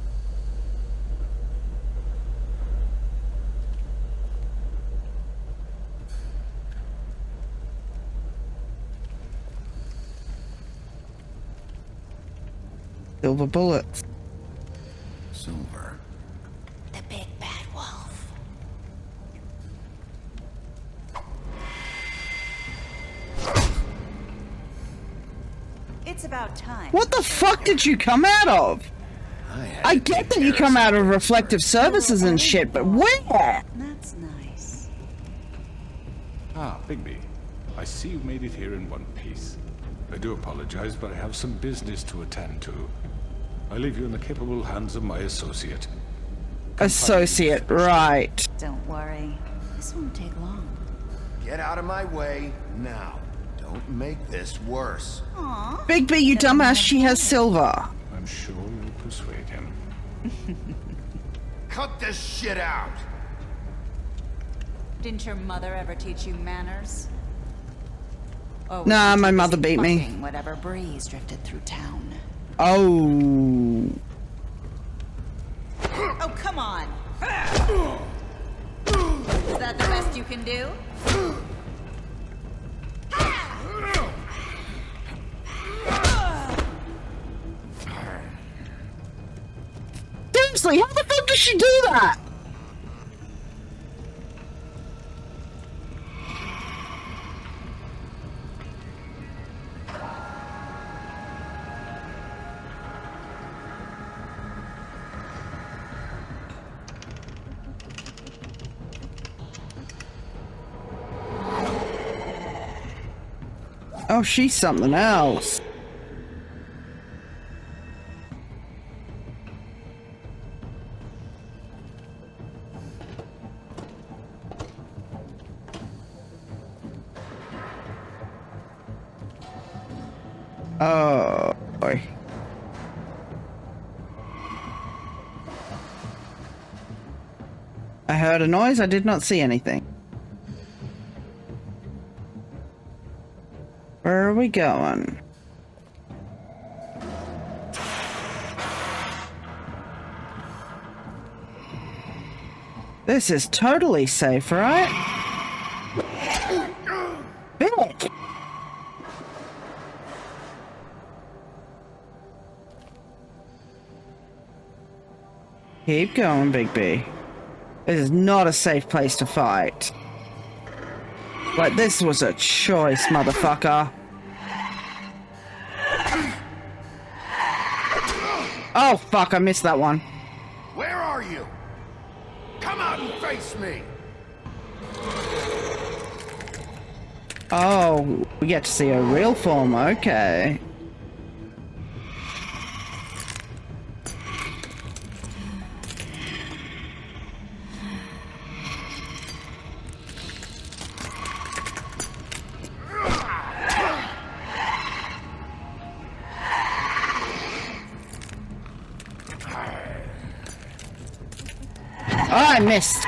Silver bullets. Silver. The big bad wolf. It's about time. What the fuck did you come out of? I get that you come out of reflective services and shit, but where? That's nice. Ah, Bigby. I see you made it here in one piece. I do apologize, but I have some business to attend to. I leave you in the capable hands of my associate. Associate, right. Don't worry. This won't take long. Get out of my way now. Don't make this worse. Aww. Bigby, you dumbass, she has silver. I'm sure you'll persuade him. Cut this shit out! Didn't your mother ever teach you manners? Oh, Nah, my mother beat me. Fucking whatever breeze drifted through town. Oh. Oh, come on. Is that the best you can do? Seriously, how the fuck does she do that? Oh, she's something else. Oh, boy. I heard a noise, I did not see anything. Where are we going? This is totally safe, right? Bitch! Keep going, Big B. This is not a safe place to fight. Like, this was a choice, motherfucker. Oh, fuck, I missed that one. Where are you? Come out and face me! Oh, we get to see her real form, okay. Oh, I missed.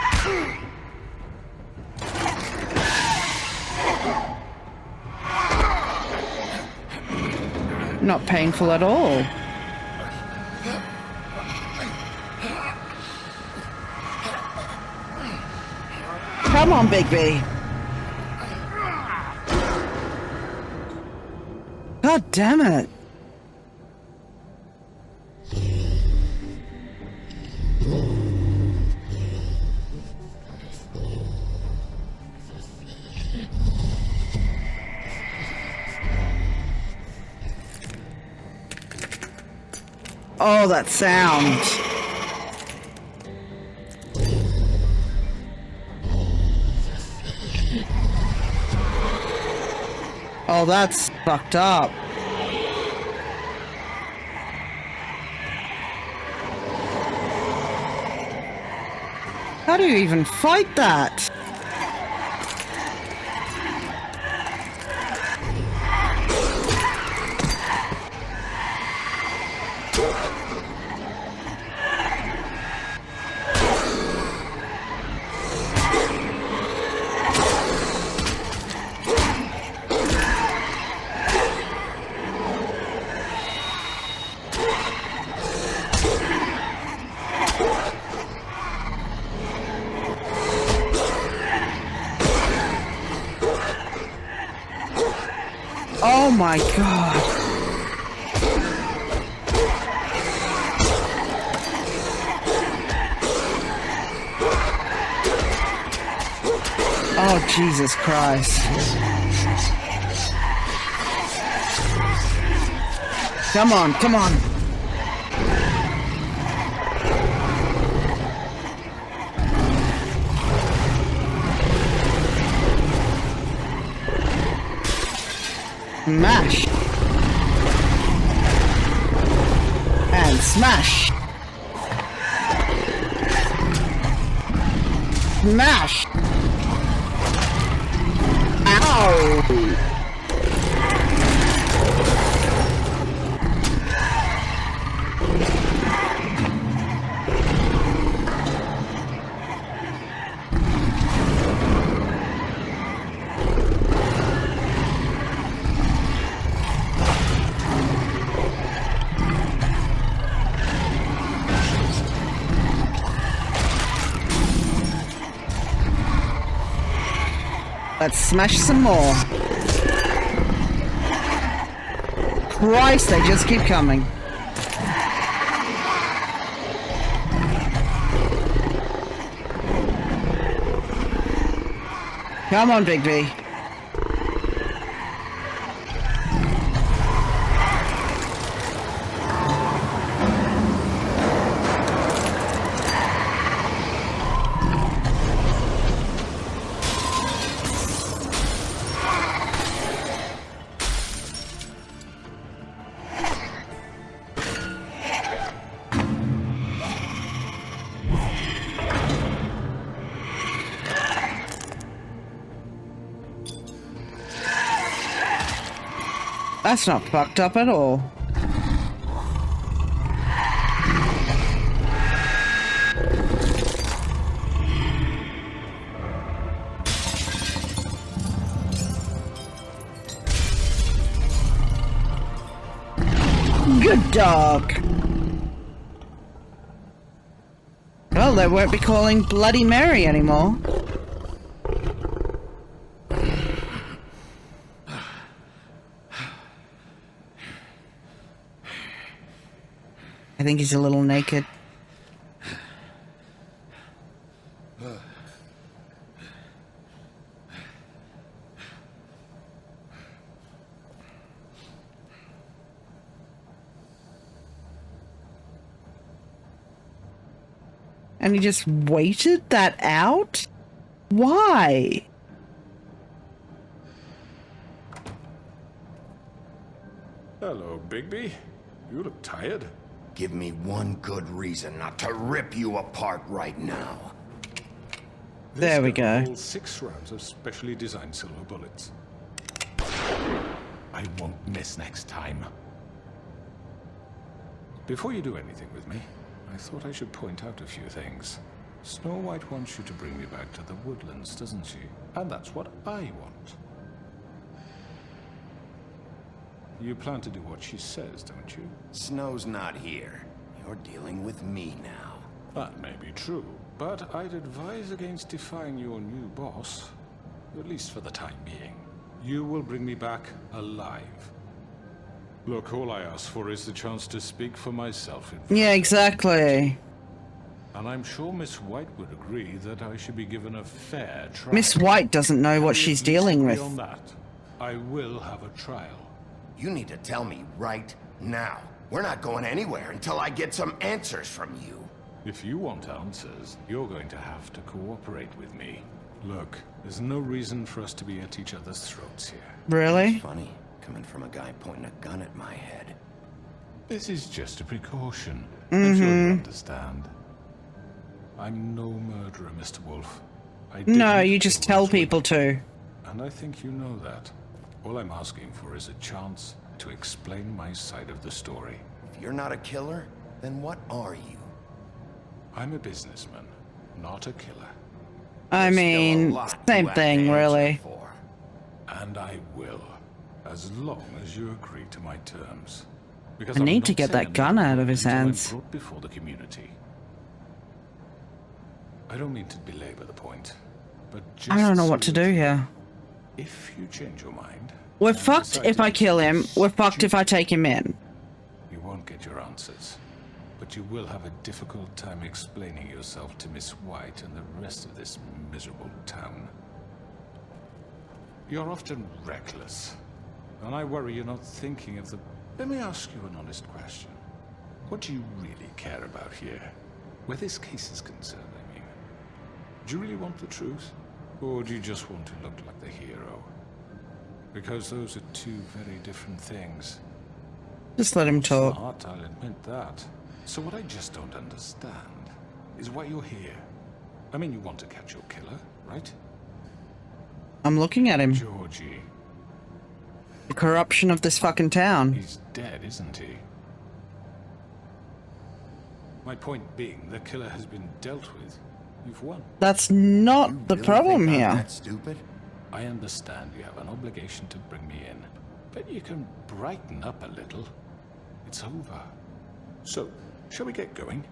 Not painful at all. Come on, Big B. God damn it. Oh, that sound. Oh, that's fucked up. How do you even fight that? Oh my god. Oh, Jesus Christ. Come on, come on. Smash. And smash. Smash. Ow. Let's smash some more. Christ, they just keep coming. Come on, Big B. That's not fucked up at all. Good dog. Well, Well, they won't be calling Bloody Mary anymore. I think he's a little naked. And he just waited that out? Why? Hello, Bigby. You look tired. Give me one good reason not to rip you apart right now. There we go. Holds 6 rounds of specially designed silver bullets. I won't miss next time. Before you do anything with me, I thought I should point out a few things. Snow White wants you to bring me back to the woodlands, doesn't she? And that's what I want. You plan to do what she says, don't you? Snow's not here. You're dealing with me now. That may be true, but I'd advise against defying your new boss, at least for the time being. You will bring me back alive. Look, all I ask for is the chance to speak for myself. Yeah, exactly. And I'm sure Miss White would agree that I should be given a fair trial. Miss White doesn't know what she's dealing with. Beyond that, I will have a trial. You need to tell me right now. We're not going anywhere until I get some answers from you. If you want answers, you're going to have to cooperate with me. Look, there's no reason for us to be at each other's throats here. Really? It's funny, coming from a guy pointing a gun at my head. This is just a precaution. I'm sure you understand. I'm no murderer, Mr. Wolf. No, you just tell people to. And I think you know that. All I'm asking for is a chance to explain my side of the story. If you're not a killer, then what are you? I'm a businessman, not a killer. I mean, same thing, really. And I will, as long as you agree to my terms. Because I I'm need to not get that saying gun out of his until I'm hands. brought before the community. I don't mean to belabor the point, but just I don't know what to do here. if you change your mind, We're and fucked decide if to I kill him. dismiss We're fucked if I take him in. You won't get your answers, but you will have a difficult time explaining yourself to Miss White and the rest of this miserable town. You're often reckless, and I worry you're not thinking of the... Let me ask you an honest question. What do you really care about here? Where this case is concerned, I mean. Do you really want the truth? Or do you just want to look like the hero? Because those are two very different things. Just let him talk. Smart, I'll admit that. So what I just don't understand is why you're here. I mean, you want to catch your killer, right? I'm looking at him. Georgie. The corruption of this fucking town. He's dead, isn't he? My point being, the killer has been dealt with. You've won. That's not the problem here. That's stupid. I understand you have an obligation to bring me in, but you can brighten up a little. It's over. So, shall we get going?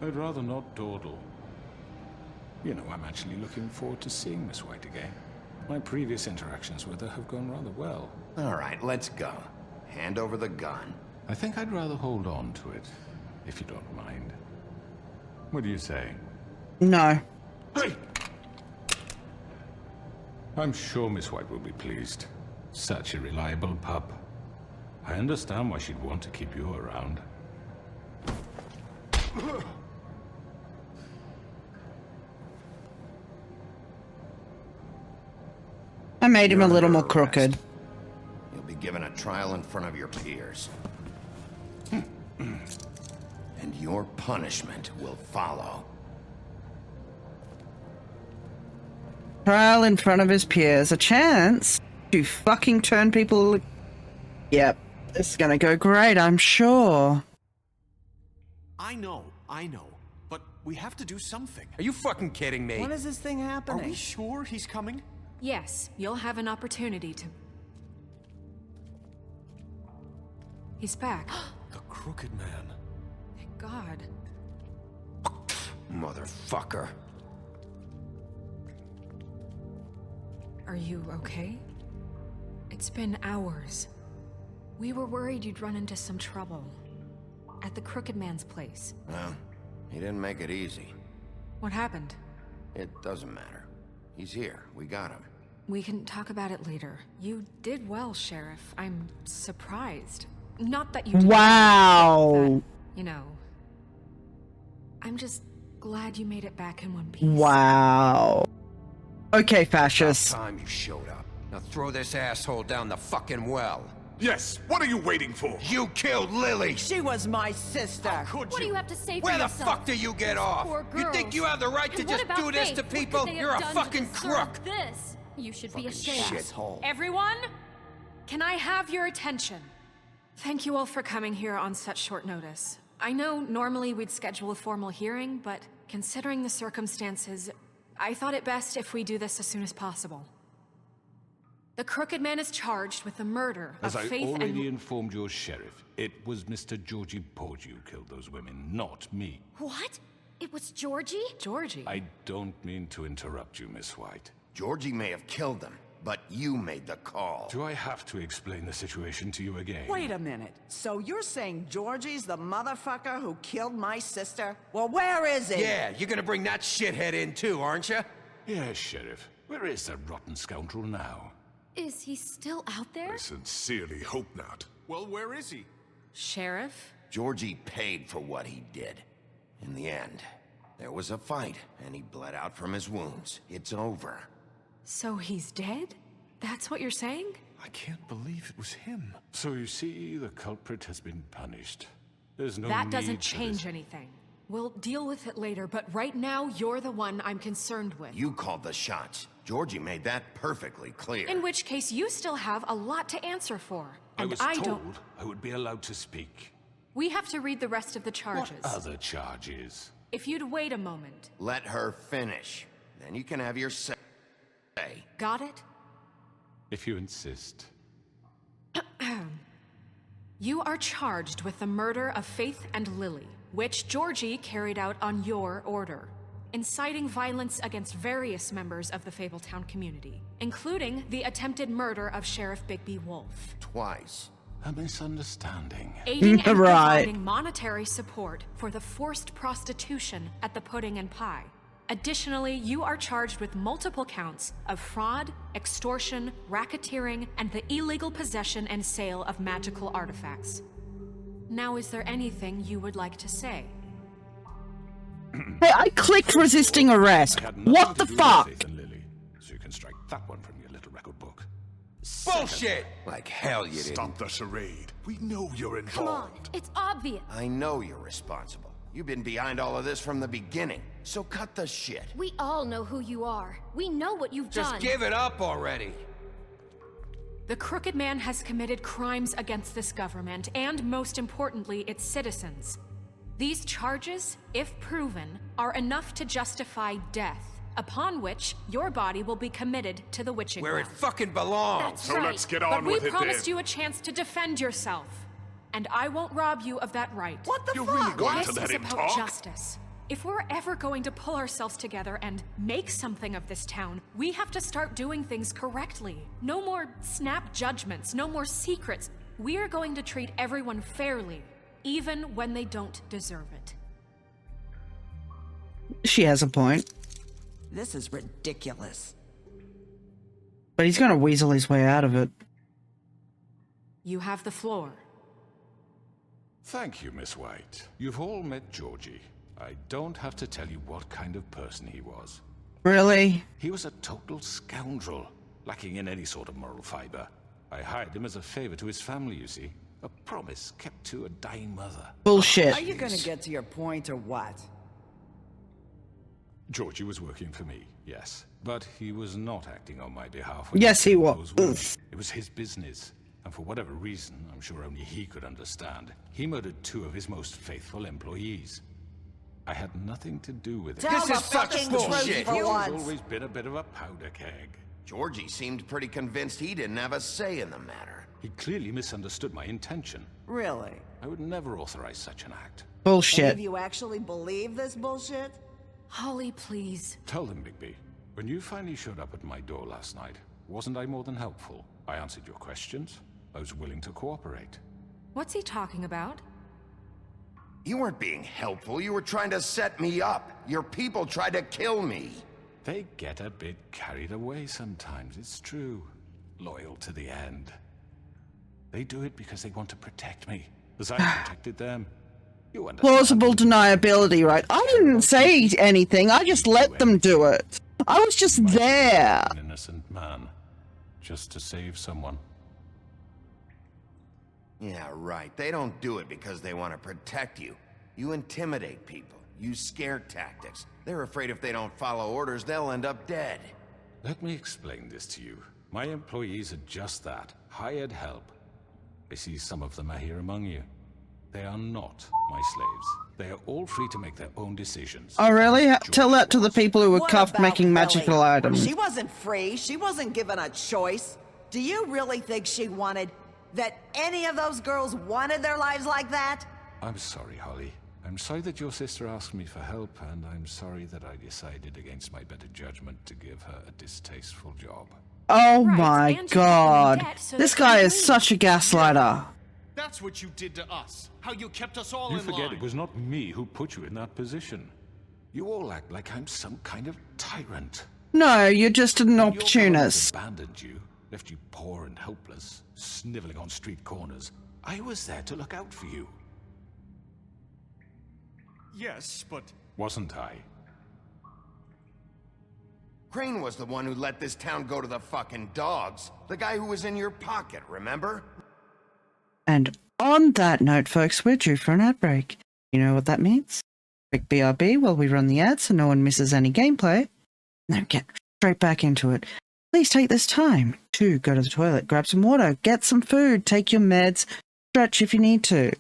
I'd rather not dawdle. You know, I'm actually looking forward to seeing Miss White again. My previous interactions with her have gone rather well. All right, let's go. Hand over the gun. I think I'd rather hold on to it, if you don't mind. What do you say? No. Hey! I'm sure Miss White will be pleased. Such a reliable pup. I understand why she'd want to keep you around. I made him a You're little under more crooked. arrest. You'll be given a trial in front of your peers. And your punishment will follow. Trial in front of his peers. A chance to fucking turn people... Yep. This is gonna go great, I'm sure. I know. But we have to do something. Are you fucking kidding me? When is this thing Are happening? we sure he's coming? Yes, you'll have an opportunity to... He's back. The Crooked Man. Thank God. motherfucker. Are you okay? It's been hours. We were worried you'd run into some trouble. At the Crooked Man's place. Well, he didn't make it easy. What happened? It doesn't matter. He's here. We got him. We can talk about it later. You did well, Sheriff. I'm surprised. Not that you did Wow. that, you know. I'm just glad you made it back in one piece. Wow. Okay, fascist. About time you showed up. Now throw this asshole down the fucking well. Yes, what are you waiting for? You killed Lily! She was my sister. What do you have to say for Where the yourself? fuck do you get off? Poor You think you have the right to And just what about do this Faith? to What could people? they have You're a done to fucking deserve crook! This. You should be ashamed. Shithole. Everyone, can I have your attention? Thank you all for coming here on such short notice. I know normally we'd schedule a formal hearing, but considering the circumstances, I thought it best if we do this as soon as possible. The Crooked Man is charged with the murder As of I Faith already and... informed your sheriff, it was Mr. Georgie Porgy who killed those women, not me. What? It was Georgie? Georgie? I don't mean to interrupt you, Miss White. Georgie may have killed them, but you made the call. Do I have to explain the situation to you again? Wait a minute. So you're saying Georgie's the motherfucker who killed my sister? Well, where is he? Yeah, you're gonna bring that shithead in too, aren't you? Yes, Sheriff. Where is that rotten scoundrel now? Is he still out there? I sincerely hope not. Well, where is he? Sheriff? Georgie paid for what he did. In the end, there was a fight, and he bled out from his wounds. It's over. So he's dead? That's what you're saying? I can't believe it was him. So you see, the culprit has been punished. There's no That need doesn't for change this. anything. We'll deal with it later, but right now, you're the one I'm concerned with. You called the shots. Georgie made that perfectly clear. In which case, you still have a lot to answer for. I And was I told don't... I would be allowed to speak. We have to read the rest of the charges. What other charges? If you'd wait a moment. Let her finish. Then you can have your say. Got it? If you insist. You are charged with the murder of Faith and Lily, which Georgie carried out on your order, inciting violence against various members of the Fabletown community, including the attempted murder of Sheriff Bigby Wolf. Twice. A misunderstanding. Aiding and Right. providing monetary support for the forced prostitution at the Pudding and Pie. Additionally, you are charged with multiple counts of fraud, extortion, racketeering, and the illegal possession and sale of magical artifacts. Now, is there anything you would like to say? Hey, I clicked resisting arrest. I had nothing What to the do with fuck? Faith and Lily, so you can strike that one from your little record book. Bullshit! Like hell you didn't. Stop the charade. We know you're Come on, involved. it's obvious. I know you're responsible. You've been behind all of this from the beginning. So cut the shit. We all know who you are. We know what you've Just done. give it up already. The Crooked Man has committed crimes against this government and, most importantly, its citizens. These charges, if proven, are enough to justify death, upon which your body will be committed to the witching Where it ground. fucking belongs. That's So right. let's get But on with we it promised then. you a chance to defend yourself, and I won't rob you of that right. What the You're fuck? really going This to let is him about talk? justice. If we're ever going to pull ourselves together and make something of this town, we have to start doing things correctly. No more snap judgments, no more secrets. We are going to treat everyone fairly, even when they don't deserve it. She has a point. This is ridiculous. But he's gonna weasel his way out of it. You have the floor. Thank you, Miss White. You've all met Georgie. I don't have to tell you what kind of person he was. Really? He was a total scoundrel, lacking in any sort of moral fiber. I hired him as a favor to his family, you see. A promise kept to a dying mother. Bullshit. Are you gonna get to your point or what? Georgie was working for me, yes. But he was not acting on my behalf. when Yes, he killed was. those women. It was his business. And for whatever reason, I'm sure only he could understand, he murdered 2 of his most faithful employees. I had nothing to do with it. Tell the fucking truth for He's once. always been a bit of a powder keg. Georgie seemed pretty convinced he didn't have a say in the matter. He clearly misunderstood my intention. Really? I would never authorize such an act. Any Bullshit. of you actually believe this bullshit? Holly, please. Tell them, Bigby. When you finally showed up at my door last night, wasn't I more than helpful? I answered your questions. I was willing to cooperate. What's he talking about? You weren't being helpful. You were trying to set me up. Your people tried to kill me. They get a bit carried away sometimes, it's true. Loyal to the end. They do it because they want to protect me, as I protected them. You understand? Plausible deniability, right? I didn't say anything. I just let them do it. I was just there. An innocent man, just to save someone. Yeah, right. They don't do it because they want to protect you. You intimidate people. Use scare tactics. They're afraid if they don't follow orders, they'll end up dead. Let me explain this to you. My employees are just that. Hired help. I see some of them are here among you. They are not my slaves. They are all free to make their own decisions. Oh, really? Tell that to the people who were What cuffed about making Ellie? magical items. She wasn't free. She wasn't given a choice. Do you really think she wanted... that any of those girls wanted their lives like that? I'm sorry, Holly. I'm sorry that your sister asked me for help, and I'm sorry that I decided against my better judgment to give her a distasteful job. Oh my god. This guy is such a gaslighter. That's what you did to us. How you kept us all You in forget line. it was not me who put you in that position. You all act like I'm some kind of tyrant. No, you're just an Your parents opportunist. abandoned you, left you poor and helpless, sniveling on street corners. I was there to look out for you. Yes, but... Wasn't I? Crane was the one who let this town go to the fucking dogs. The guy who was in your pocket, remember? And on that note, folks, we're due for an ad break. You know what that means? Quick BRB while we run the ads so no one misses any gameplay. Now get straight back into it. Please take this time to go to the toilet, grab some water, get some food, take your meds, stretch if you need to.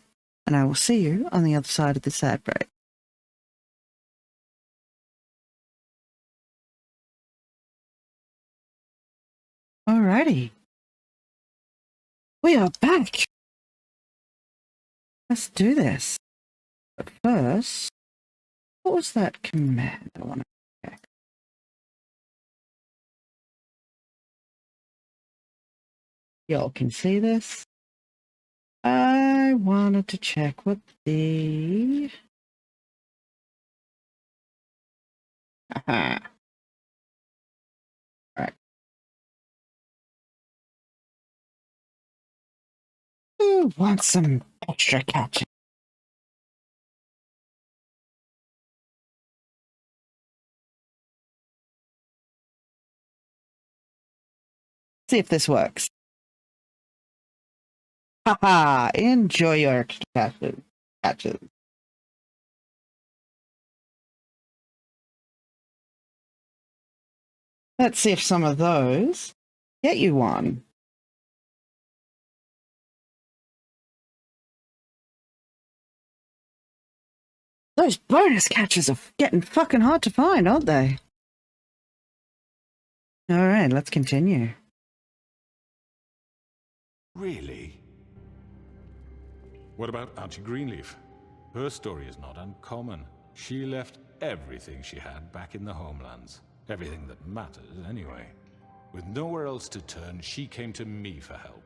And I will see you on the other side of this ad break. Alrighty. We are back. Let's do this. But first, what was that command I want to check? Y'all can see this. I wanted to check what the... Aha. Alright. Who wants some extra catching? See if this works. Haha, enjoy your extra catches. Let's see if some of those get you one. Those bonus catches are getting fucking hard to find, aren't they? Alright, let's continue. Really? What about Auntie Greenleaf? Her story is not uncommon. She left everything she had back in the homelands. Everything that matters, anyway. With nowhere else to turn, she came to me for help.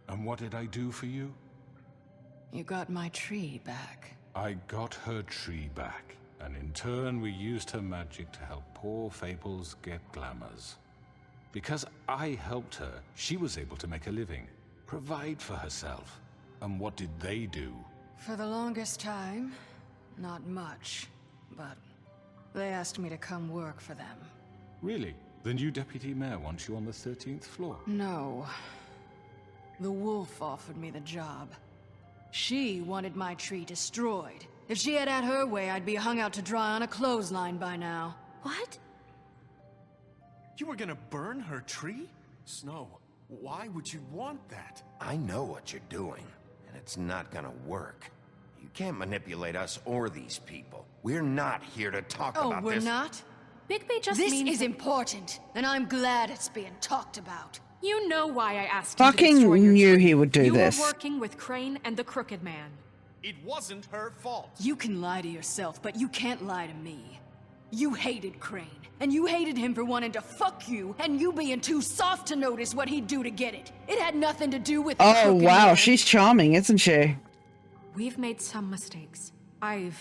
And what did I do for you? You got my tree back. I got her tree back, and in turn we used her magic to help poor Fables get glamours. Because I helped her, she was able to make a living, provide for herself. And what did they do? For the longest time, not much. But they asked me to come work for them. Really? The new deputy mayor wants you on the 13th floor? No. The wolf offered me the job. She wanted my tree destroyed. If she had her way, I'd be hung out to dry on a clothesline by now. What? You were gonna burn her tree? Snow, why would you want that? I know what you're doing, and it's not gonna work. You can't manipulate us or these people. We're not here to talk about this. Oh, we're not? Bigby just This means is important, and I'm glad it's being talked about. You know why I asked you to Fucking destroy your knew tree. he would do You this. were working with Crane and the Crooked Man. It wasn't her fault. You can lie to yourself, but you can't lie to me. You hated Crane, and you hated him for wanting to fuck you, and you being too soft to notice what he'd do to get it. It had nothing to do with the Oh, crooked wow. man. She's charming, isn't she? We've made some mistakes. I've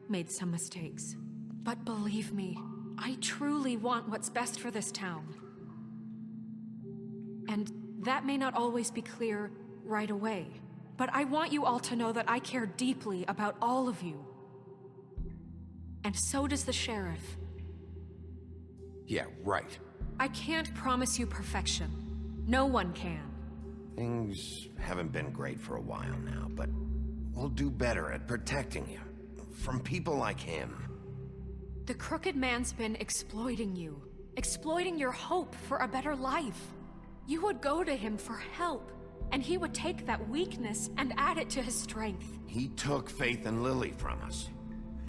made some mistakes. But believe me, I truly want what's best for this town. And that may not always be clear right away. But I want you all to know that I care deeply about all of you. And so does the sheriff. Yeah, right. I can't promise you perfection. No one can. Things haven't been great for a while now, but we'll do better at protecting you. From people like him. The Crooked Man's been exploiting you. Exploiting your hope for a better life. You would go to him for help, and he would take that weakness and add it to his strength. He took Faith and Lily from us.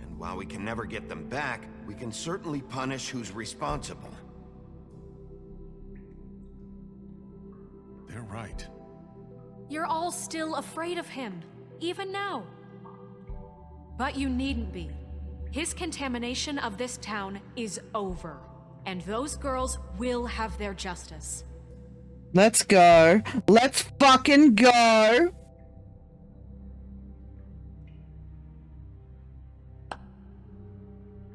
And while we can never get them back, we can certainly punish who's responsible. They're right. You're all still afraid of him, even now. But you needn't be. His contamination of this town is over, and those girls will have their justice. Let's go. Let's fucking go.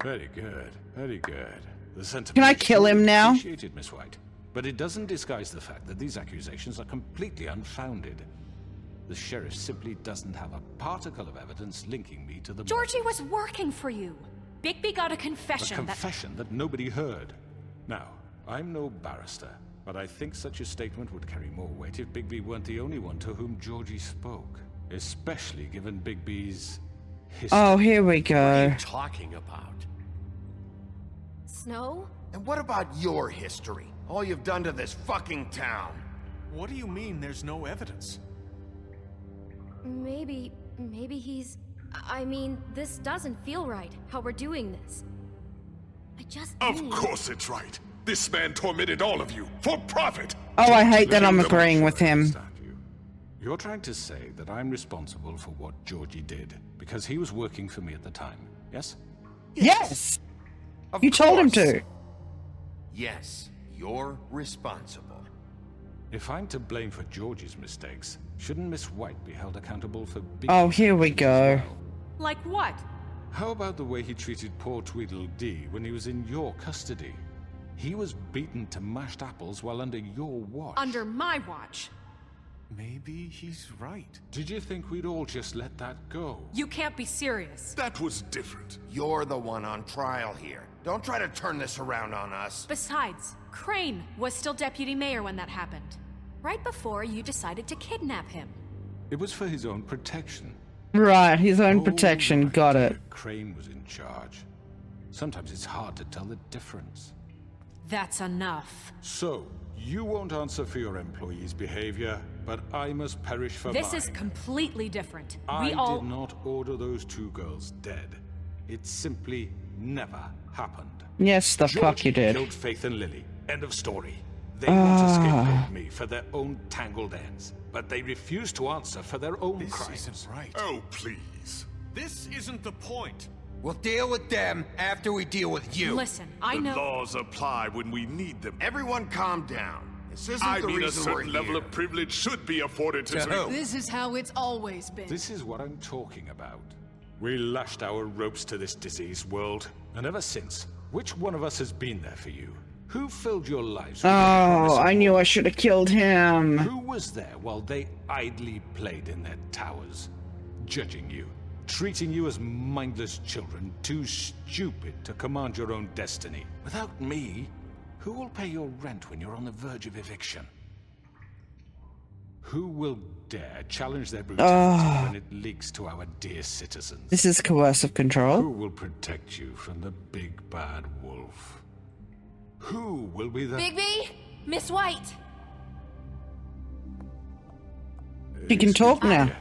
Very good, very good. The sentiment Can I is kill him now? appreciated, Miss White. But it doesn't disguise the fact that these accusations are completely unfounded. The sheriff simply doesn't have a particle of evidence linking me to the Georgie was working for you. Bigby got a confession. A confession that nobody heard. Now, I'm no barrister, but I think such a statement would carry more weight if Bigby weren't the only one to whom Georgie spoke. Especially given Bigby's history. Oh, here we go. What are you talking about? Snow? And what about your history? All you've done to this fucking town. What do you mean there's no evidence? Maybe he's... I mean, this doesn't feel right, how we're doing this. I just Of need... course it's right. This man tormented all of you, for profit! Oh, I hate that I'm agreeing with him. You're trying to say that I'm responsible for what Georgie did because he was working for me at the time, yes? Yes! Of You told him course. to. Yes, you're responsible. If I'm to blame for Georgie's mistakes, shouldn't Miss White be held accountable for Bigby's Oh, here we actions as go. well? Like what? How about the way he treated poor Tweedledee when he was in your custody? He was beaten to mashed apples while under your watch. Under my watch. Maybe he's right. Did you think we'd all just let that go? You can't be serious. That was different. You're the one on trial here. Don't try to turn this around on us. Besides, Crane was still deputy mayor when that happened. Right before you decided to kidnap him. It was for his own protection. Right, his own protection. Got it. Crane was in charge. Sometimes it's hard to tell the difference. That's enough. So, you won't answer for your employees' behavior, but I must perish for This mine. is completely different. I We all... did not order those two girls dead. It simply never happened. Yes, the fuck you did. Killed Faith and Lily. End of story. They want to scapegoat me for their own tangled ends, but they refuse to answer for their own crimes. This isn't right. Oh, please. This isn't the point. We'll deal with them after we deal with you. Listen, I The know... laws apply when we need them. Everyone calm down. This isn't I the mean, a reason we're certain level here. of privilege should be afforded to... This is how it's always been. This is what I'm talking about. We lashed our ropes to this diseased world, and ever since, which one of us has been there for you? Who filled your lives with Oh, I knew I should have killed him. Who was there while they idly played in their towers? Judging you, treating you as mindless children, too stupid to command your own destiny. Without me, who will pay your rent when you're on the verge of eviction? Who will dare challenge their brutality when it leaks to our dear citizens? This is coercive control. Who will protect you from the big bad wolf? Who will be the... Bigby? Miss White? She can talk now.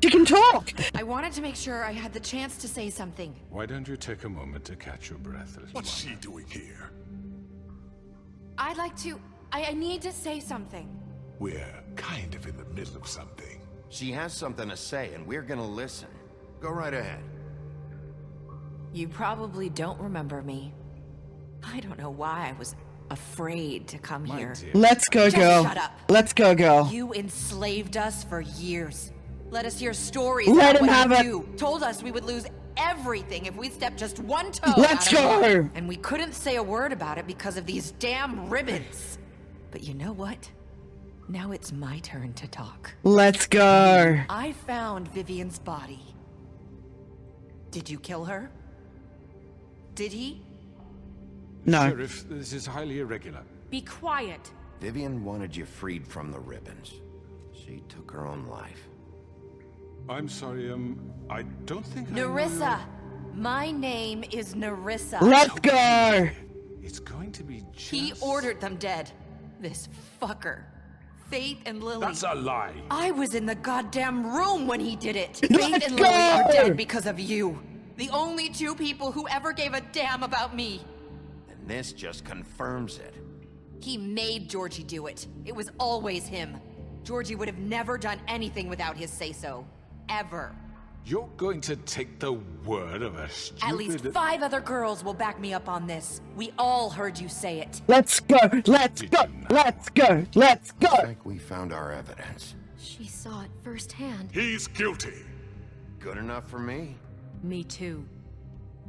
She can talk! I wanted to make sure I had the chance to say something. Why don't you take a moment to catch your breath, little What's she doing here? I'd like to... I need to say something. We're kind of in the middle of something. She has something to say, and we're gonna listen. Go right ahead. You probably don't remember me. I don't know why I was afraid to come here. Let's go, Just girl. shut up. Let's go, girl. You enslaved us for years. Let us hear stories Let about him what have you it. do. Told us we would lose everything if we stepped just one toe Let's out of go. line. And we couldn't say a word about it because of these damn ribbons. But you know what? Now it's my turn to talk. Let's go. I found Vivian's body. Did you kill her? Did he? No. Sheriff, this is highly irregular. Be quiet. Vivian wanted you freed from the ribbons. She took her own life. I'm sorry, I don't think I know Nerissa! My name is Nerissa. Let's go. It's going to be just... He ordered them dead. This fucker. Faith and Lily. That's a lie. I was in the goddamn room when he did it. Let's Faith and go! Lily are dead because of you. The only two people who ever gave a damn about me. And this just confirms it. He made Georgie do it. It was always him. Georgie would have never done anything without his say-so. Ever. You're going to take the word of a stupid... At least 5 other girls will back me up on this. We all heard you say it. Let's go. Let's go. Let's go. Let's go. Looks like we found our evidence. She saw it firsthand. He's guilty. Good enough for me. Me too.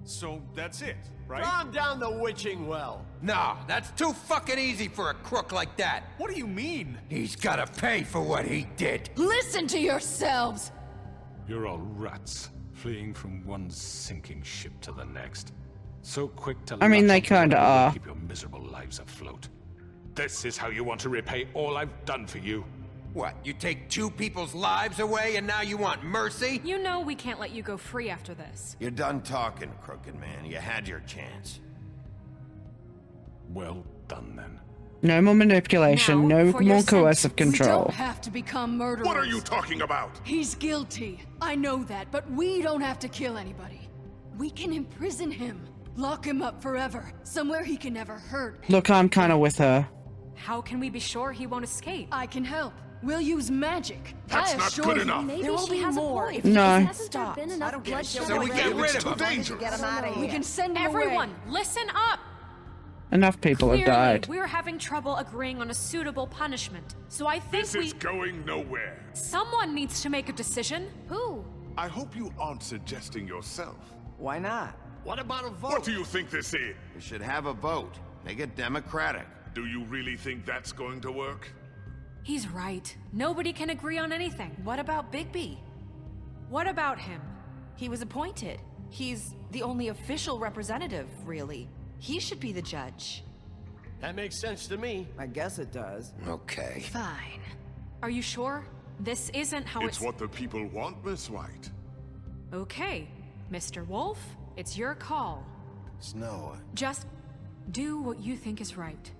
So that's it, right? Calm down the witching well. Nah, that's too fucking easy for a crook like that. What do you mean? He's gotta pay for what he did. Listen to yourselves! You're all rats, fleeing from one sinking ship to the next. So quick to I mean, they latch onto kinda what will are. keep your miserable lives afloat. This is how you want to repay all I've done for you. What, you take 2 people's lives away and now you want mercy? You know we can't let you go free after this. You're done talking, Crooked Man. You had your chance. Well done, then. No more manipulation. Now, No for your more coercive sentence. We control. don't have to become murderers. What are you talking about? He's guilty. I know that, but we don't have to kill anybody. We can imprison him. Lock him up forever. Somewhere he can never hurt. Look, I'm kind of with her. How can we be sure he won't escape? I can help. We'll use magic. That's I not assure good you. enough. Maybe There will she be has more a if point. he No. doesn't Hasn't there stop. been I enough don't get bloodshed So we already? get rid of It's too him. dangerous. Get him out of here. We can send him Everyone, away. listen up! Enough people have Clearly, died. we're having trouble agreeing on a suitable punishment. So I think This is going nowhere. someone needs to make a decision. Who? I hope you aren't suggesting yourself. Why not? What about a vote? What do you think this is? We should have a vote. Make it democratic. Do you really think that's going to work? He's right. Nobody can agree on anything. What about Bigby? What about him? He was appointed. He's the only official representative, really. He should be the judge. That makes sense to me. I guess it does. Okay. Fine. Are you sure? This isn't how It's what the people want, Miss White. Okay, Mr. Wolf, it's your call. Snow. Just do what you think is right.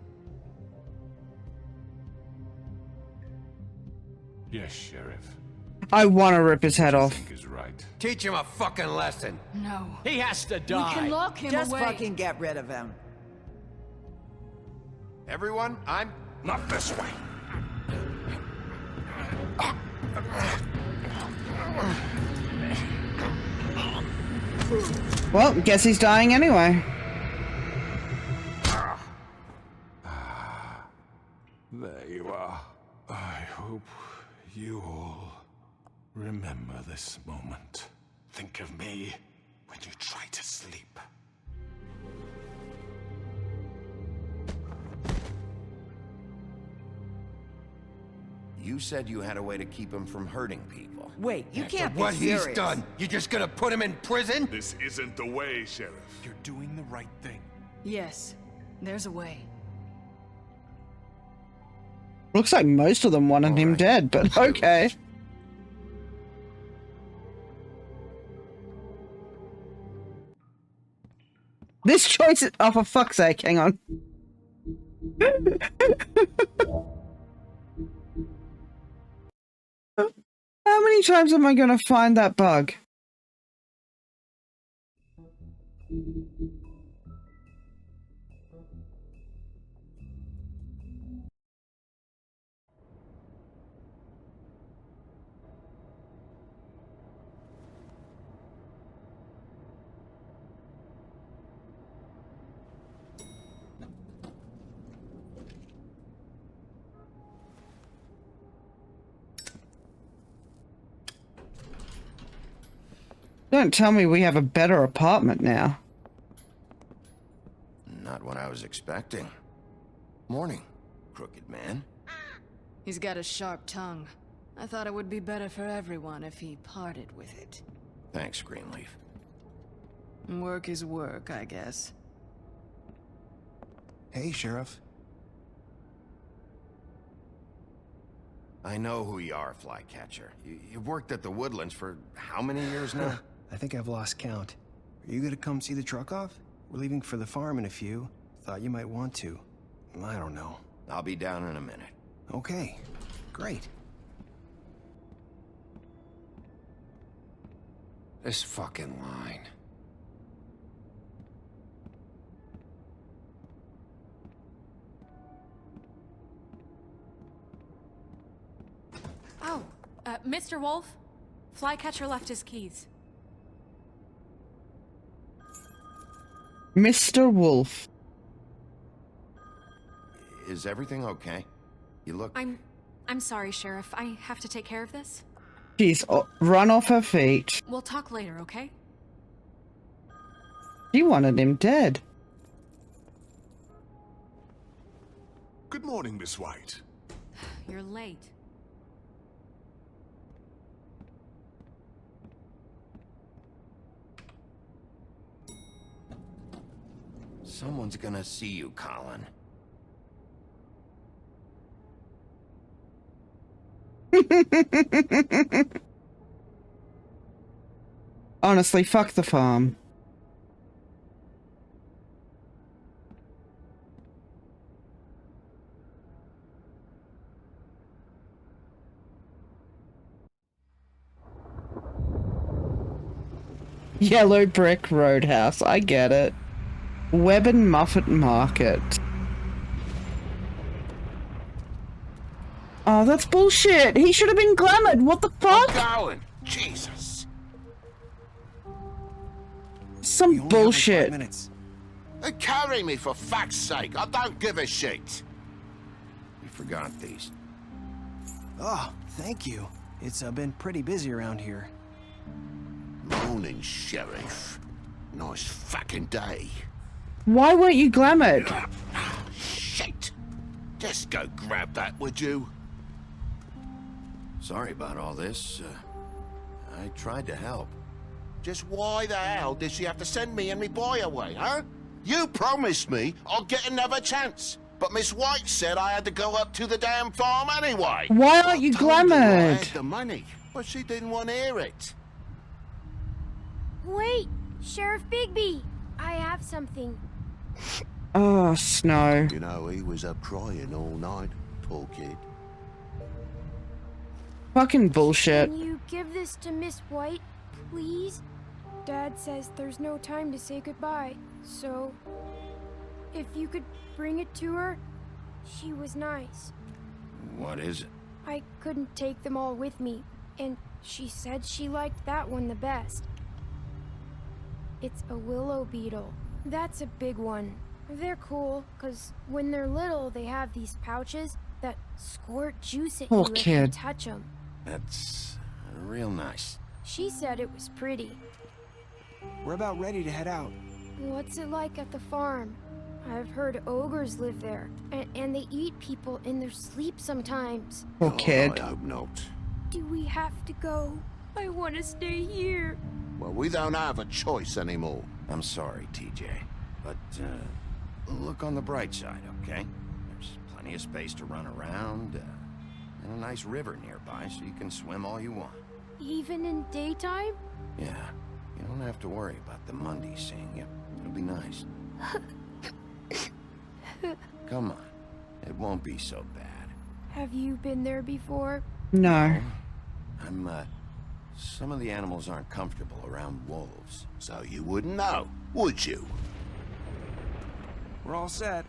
Yes, Sheriff. I want to rip his head off. Is right. Teach him a fucking lesson. No. He has to We die. can lock him Just away. fucking get rid of him. Everyone, I'm... Not this way. Well, guess he's dying anyway. There you are. I hope you all remember this moment. Think of me when you try to sleep. You said you had a way to keep him from hurting people. Wait, you After can't what be serious. he's done, you just gonna put him in prison? This isn't the way, Sheriff. You're doing the right thing. Yes, there's a way. Looks like most of them wanted him dead, but okay. This choice is... Oh, for fuck's sake, hang on. How many times am I going to find that bug? don't tell me we have a better apartment now. Not what I was expecting. Morning, crooked man. He's got a sharp tongue. I thought it would be better for everyone if he parted with it. Thanks, Greenleaf. Work is work, I guess. Hey, Sheriff. I know who you are, Flycatcher. You've worked at the Woodlands for how many years now? I think I've lost count. Are you gonna come see the truck off? We're leaving for the farm in a few. Thought you might want to. I don't know. I'll be down in a minute. Okay, great. This fucking line. Oh, Mr. Wolf, Flycatcher left his keys. Mr. Wolf. Is everything okay? You look... I'm sorry, Sheriff. I have to take care of this. She's run off her feet. We'll talk later, okay? She wanted him dead. Good morning, Miss White. You're late. Someone's gonna see you, Colin. Honestly, fuck the farm. Yellow Brick Roadhouse, I get it. Webb and Muffet Market. Oh, that's bullshit. He should have been glamoured. What the fuck? Going. Jesus. Some bullshit. They carry me for fuck's sake. I don't give a shit. You forgot these. Oh, thank you. It's been pretty busy around here. Morning, Sheriff. Nice fucking day. Why weren't you glamoured? Shit. Just go grab that, would you? Sorry about all this. I tried to help. Just why the hell did she have to send me and me boy away, huh? You promised me I'd get another chance. But Miss White said I had to go up to the damn farm anyway. Why aren't you I told her I glamoured? had the money, but she didn't want to hear it. Wait, Sheriff Bigby, I have something. Oh, Snow. You know, he was up crying all night, poor kid. Fucking bullshit. Can you give this to Miss White, please? Dad says there's no time to say goodbye, so if you could bring it to her, she was nice. What is it? I couldn't take them all with me, and she said she liked that one the best. It's a willow beetle. That's a big one. They're cool, because when they're little, they have these pouches that squirt juice at Poor you if you kid. touch them. That's real nice. She said it was pretty. We're about ready to head out. What's it like at the farm? I've heard ogres live there, and they eat people in their sleep sometimes. Poor kid. I hope not. Do we have to go? I want to stay here. Well, we don't have a choice anymore. I'm sorry, TJ. But, look on the bright side, okay? There's plenty of space to run around, and a nice river nearby so you can swim all you want. Even in daytime? Yeah, you don't have to worry about the Mundies seeing you. It'll be nice. Come on, it won't be so bad. Have you been there before? No. Some of the animals aren't comfortable around wolves. So you wouldn't know, would you? We're all set.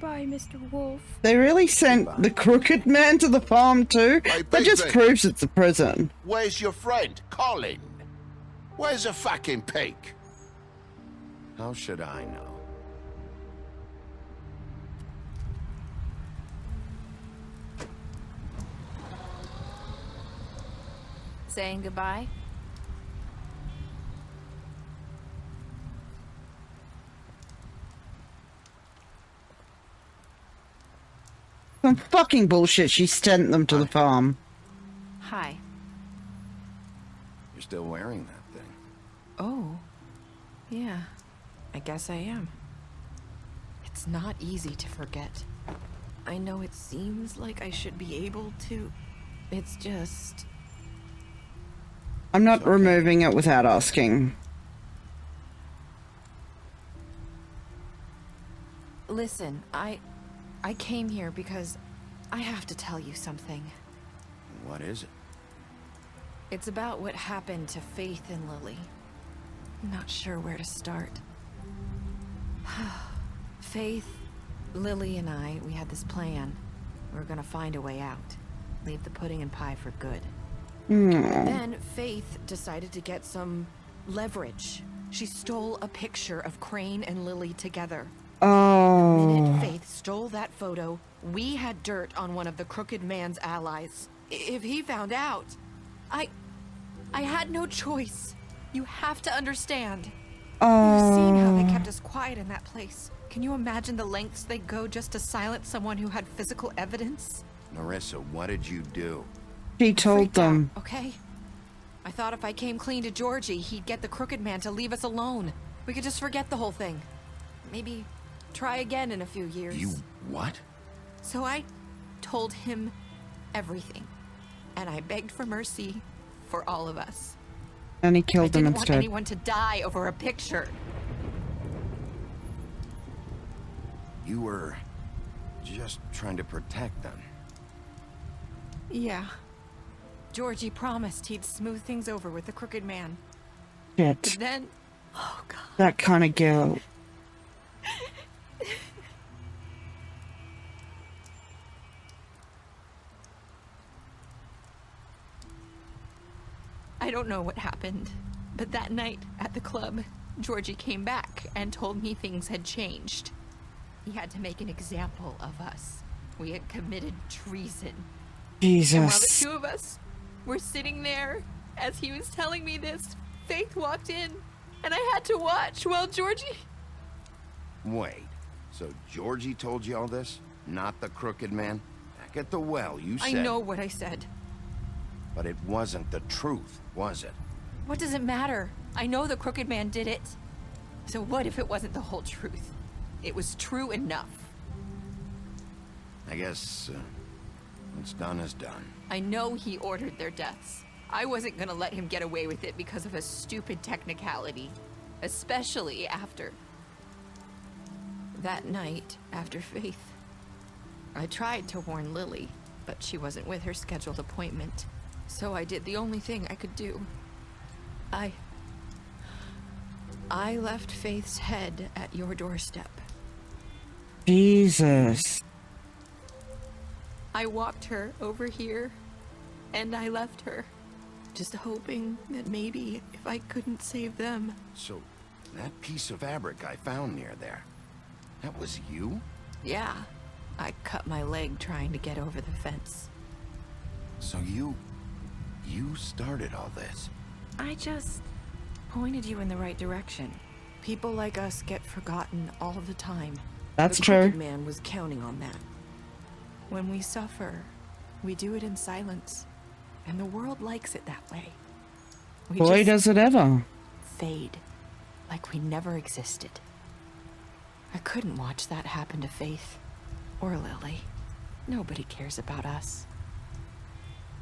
Bye, Mr. Wolf. They really sent the crooked man to the farm too? Hey, That just Bigby. proves it's a prison. Where's your friend, Colin? Where's the fucking pig? How should I know? Saying goodbye? Some fucking bullshit. She sent them to the farm. Hi. You're still wearing that thing. Oh. Yeah. I guess I am. It's not easy to forget. I know it seems like I should be able to. It's just... I'm not removing it without asking. Listen, I came here because I have to tell you something. What is it? It's about what happened to Faith and Lily. I'm not sure where to start. Faith, Lily, and I, we had this plan. We were gonna find a way out. Leave the pudding and pie for good. Then Faith decided to get some leverage. She stole a picture of Crane and Lily together. Oh. The minute Faith stole that photo, we had dirt on one of the Crooked Man's allies. If he found out, I had no choice. You have to understand. You've seen how they kept us quiet in that place. Can you imagine the lengths they'd go just to silence someone who had physical evidence? Nerissa, what did you do? She told them. Okay. I thought if I came clean to Georgie, he'd get the Crooked Man to leave us alone. We could just forget the whole thing. Maybe try again in a few years. You what? So I told him everything. And I begged for mercy for all of us. And he killed them I didn't want instead. anyone to die over a picture. You were just trying to protect them. Yeah. Georgie promised he'd smooth things over with the Crooked Man. Shit. But then... That kind of girl. I don't know what happened, but that night at the club, Georgie came back and told me things had changed. He had to make an example of us. We had committed treason. Jesus. And while the two of us were sitting there, as he was telling me this, Faith walked in, and I had to watch while Georgie... Wait, so Georgie told you all this? Not the Crooked Man? Back at the well, you said... I know what I said. But it wasn't the truth, was it? What does it matter? I know the Crooked Man did it. So what if it wasn't the whole truth? It was true enough. I guess, what's done is done. I know he ordered their deaths. I wasn't gonna let him get away with it because of a stupid technicality. Especially after... that night, after Faith. I tried to warn Lily, but she wasn't with her scheduled appointment. So I did the only thing I could do. I left Faith's head at your doorstep. Jesus. I walked her over here, and I left her. Just hoping that maybe if I couldn't save them. So, that piece of fabric I found near there, that was you? Yeah. I cut my leg trying to get over the fence. So you started all this? I just pointed you in the right direction. People like us get forgotten all the time. That's the true. Crooked Man was counting on that. When we suffer, we do it in silence. And the world likes it that way. We Boy, just does it ever. fade. Like we never existed. I couldn't watch that happen to Faith. Or Lily. Nobody cares about us.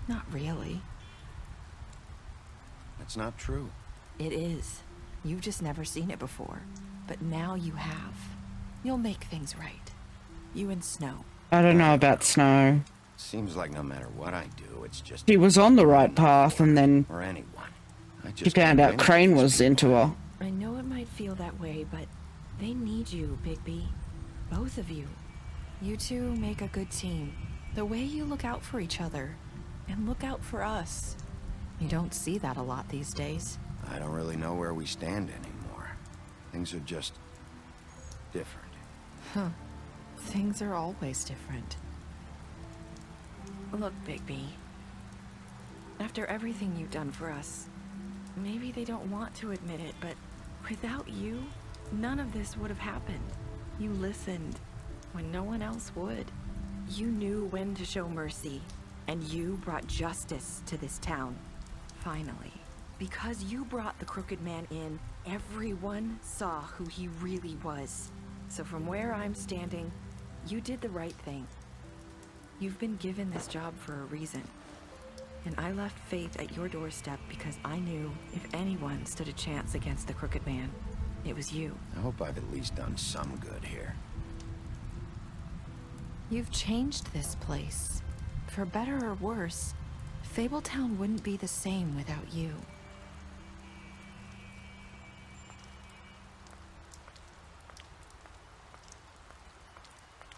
Not really. That's not true. It is. You've just never seen it before. But now you have. You'll make things right. You and Snow. I don't know about Snow. Seems like no matter what I do, it's just... She was on the right path and then Or anyone. I she just found can't out win. Crane was into her. I know it might feel that way, but they need you, Bigby. Both of you. You two make a good team. The way you look out for each other. And look out for us. You don't see that a lot these days. I don't really know where we stand anymore. Things are just... different. Huh. Things are always different. Look, Bigby. After everything you've done for us, maybe they don't want to admit it, but without you, none of this would have happened. You listened when no one else would. You knew when to show mercy, and you brought justice to this town. Finally. Because you brought the Crooked Man in, everyone saw who he really was. So from where I'm standing, you did the right thing. You've been given this job for a reason. And I left Faith at your doorstep because I knew if anyone stood a chance against the Crooked Man, it was you. I hope I've at least done some good here. You've changed this place. For better or worse, Fabletown wouldn't be the same without you.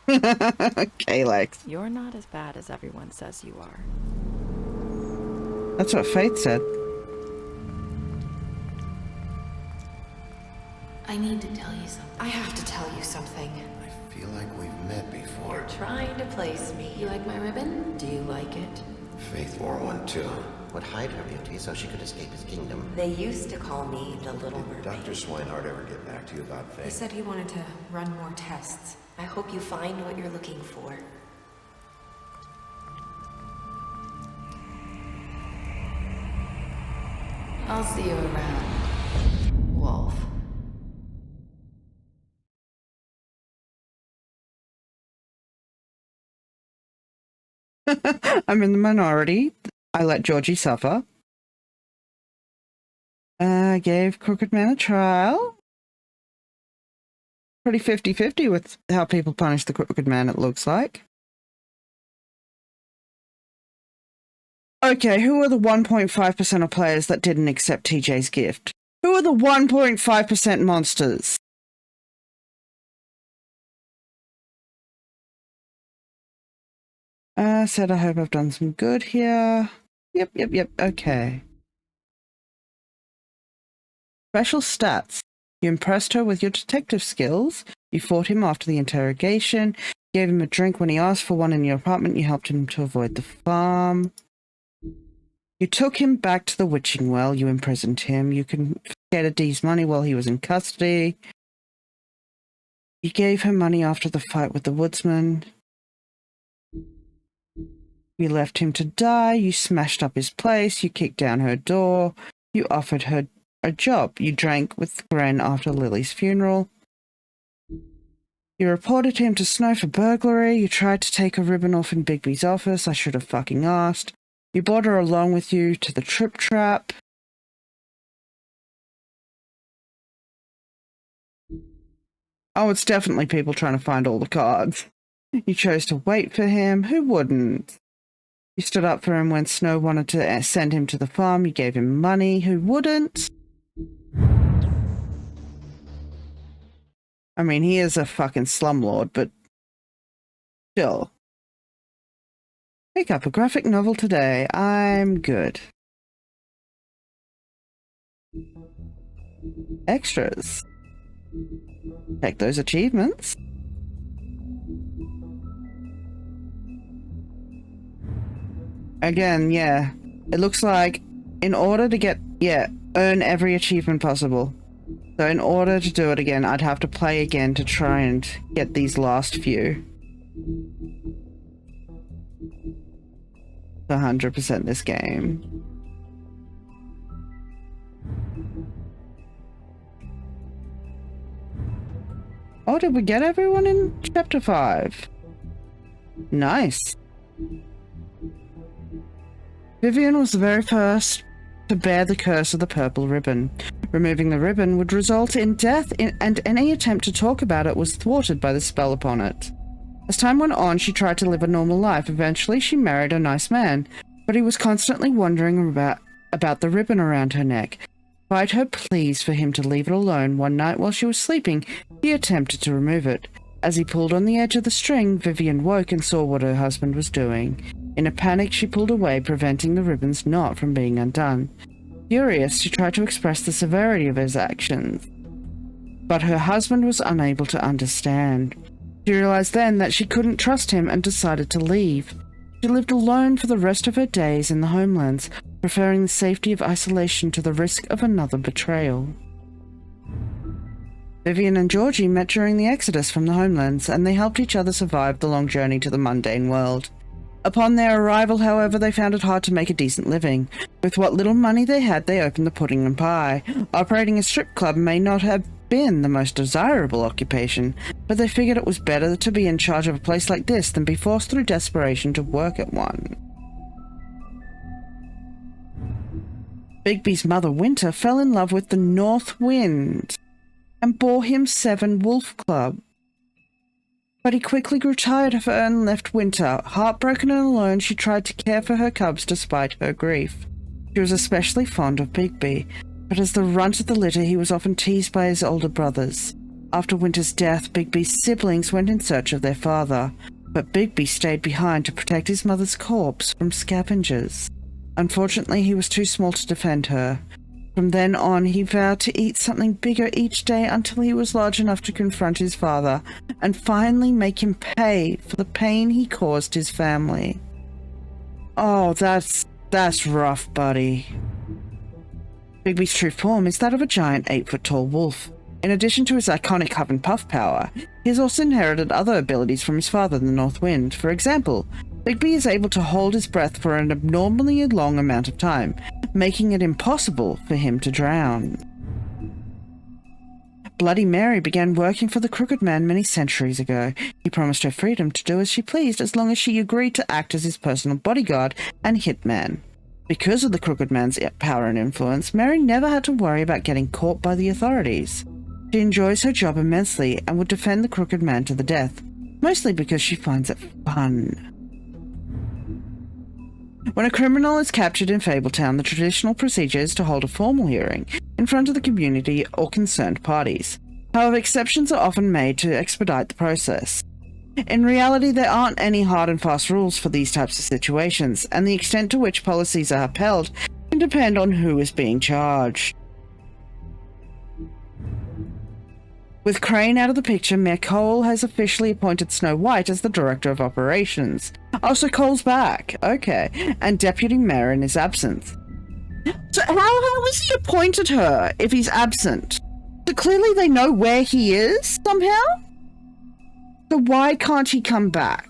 Kalex. You're not as bad as everyone says you are. That's what Faith said. I need to tell you something. I have to tell you something. I feel like we've met before. You're trying to place me. You like my ribbon? Do you like it? Faith wore one too. Would hide her beauty so she could escape his kingdom. They used to call me the Little Mermaid. Did Dr. Swinehart ever get back to you about Faith? He said he wanted to run more tests. I hope you find what you're looking for. I'll see you around, Wolf. I'm in the minority. I let Georgie suffer. Gave Crooked Man a trial. Pretty 50-50 with how people punish the Crooked Man, it looks like. Okay, who are the 1.5% of players that didn't accept TJ's gift? Who are the 1.5% monsters? Said I hope I've done some good here. Yep, okay. Special stats. You impressed her with your detective skills. You fought him after the interrogation. You gave him a drink when he asked for one in your apartment. You helped him to avoid the farm. You took him back to the witching well. You imprisoned him. You confiscated Dee's money while he was in custody. You gave her money after the fight with the woodsman. You left him to die. You smashed up his place. You kicked down her door. You offered her a job. You drank with Gren after Lily's funeral. You reported him to Snow for burglary. You tried to take a ribbon off in Bigby's office. I should have fucking asked. You brought her along with you to the Trip Trap. Oh, it's definitely people trying to find all the cards. You chose to wait for him. Who wouldn't? You stood up for him when Snow wanted to send him to the farm. You gave him money. Who wouldn't? I mean, he is a fucking slumlord, but still. Pick up a graphic novel today. I'm good. Extras. Take those achievements. Again, yeah. It looks like in order to get, earn every achievement possible. So in order to do it again, I'd have to play again to try and get these last few. 100% this game. Oh, did we get everyone in Chapter 5? Nice. Vivian was the very first to bear the curse of the purple ribbon. Removing the ribbon would result in death, and any attempt to talk about it was thwarted by the spell upon it. As time went on, she tried to live a normal life. Eventually, she married a nice man, but he was constantly wondering about the ribbon around her neck. Despite her pleas for him to leave it alone, one night while she was sleeping, he attempted to remove it. As he pulled on the edge of the string, Vivian woke and saw what her husband was doing. In a panic, she pulled away, preventing the ribbon's knot from being undone. Furious, she tried to express the severity of his actions, but her husband was unable to understand. She realized then that she couldn't trust him and decided to leave. She lived alone for the rest of her days in the homelands, preferring the safety of isolation to the risk of another betrayal. Vivian and Georgie met during the exodus from the homelands, and they helped each other survive the long journey to the mundane world. Upon their arrival, however, they found it hard to make a decent living. With what little money they had, they opened the Pudding and Pie. Operating a strip club may not have been the most desirable occupation, but they figured it was better to be in charge of a place like this than be forced through desperation to work at one. Bigby's mother, Winter, fell in love with the North Wind and bore him 7 wolf club. But he quickly grew tired of her and left Winter. Heartbroken and alone, she tried to care for her cubs despite her grief. She was especially fond of Bigby, but as the runt of the litter, he was often teased by his older brothers. After Winter's death, Bigby's siblings went in search of their father, but Bigby stayed behind to protect his mother's corpse from scavengers. Unfortunately, he was too small to defend her. From then on, he vowed to eat something bigger each day until he was large enough to confront his father and finally make him pay for the pain he caused his family. Oh, that's rough, buddy. Bigby's true form is that of a giant 8-foot-tall wolf. In addition to his iconic huff and puff power, he has also inherited other abilities from his father, the North Wind. For example, Bigby is able to hold his breath for an abnormally long amount of time, making it impossible for him to drown. Bloody Mary began working for the Crooked Man many centuries ago. He promised her freedom to do as she pleased as long as she agreed to act as his personal bodyguard and hitman. Because of the Crooked Man's power and influence, Mary never had to worry about getting caught by the authorities. She enjoys her job immensely and would defend the Crooked Man to the death, mostly because she finds it fun. When a criminal is captured in Fabletown, the traditional procedure is to hold a formal hearing in front of the community or concerned parties. However, exceptions are often made to expedite the process. In reality, there aren't any hard and fast rules for these types of situations, and the extent to which policies are upheld can depend on who is being charged. With Crane out of the picture, Mayor Cole has officially appointed Snow White as the Director of Operations. Oh, so Cole's back. Okay. And Deputy Mayor in his absence. So how has he appointed her if he's absent? So clearly they know where he is somehow? So why can't he come back?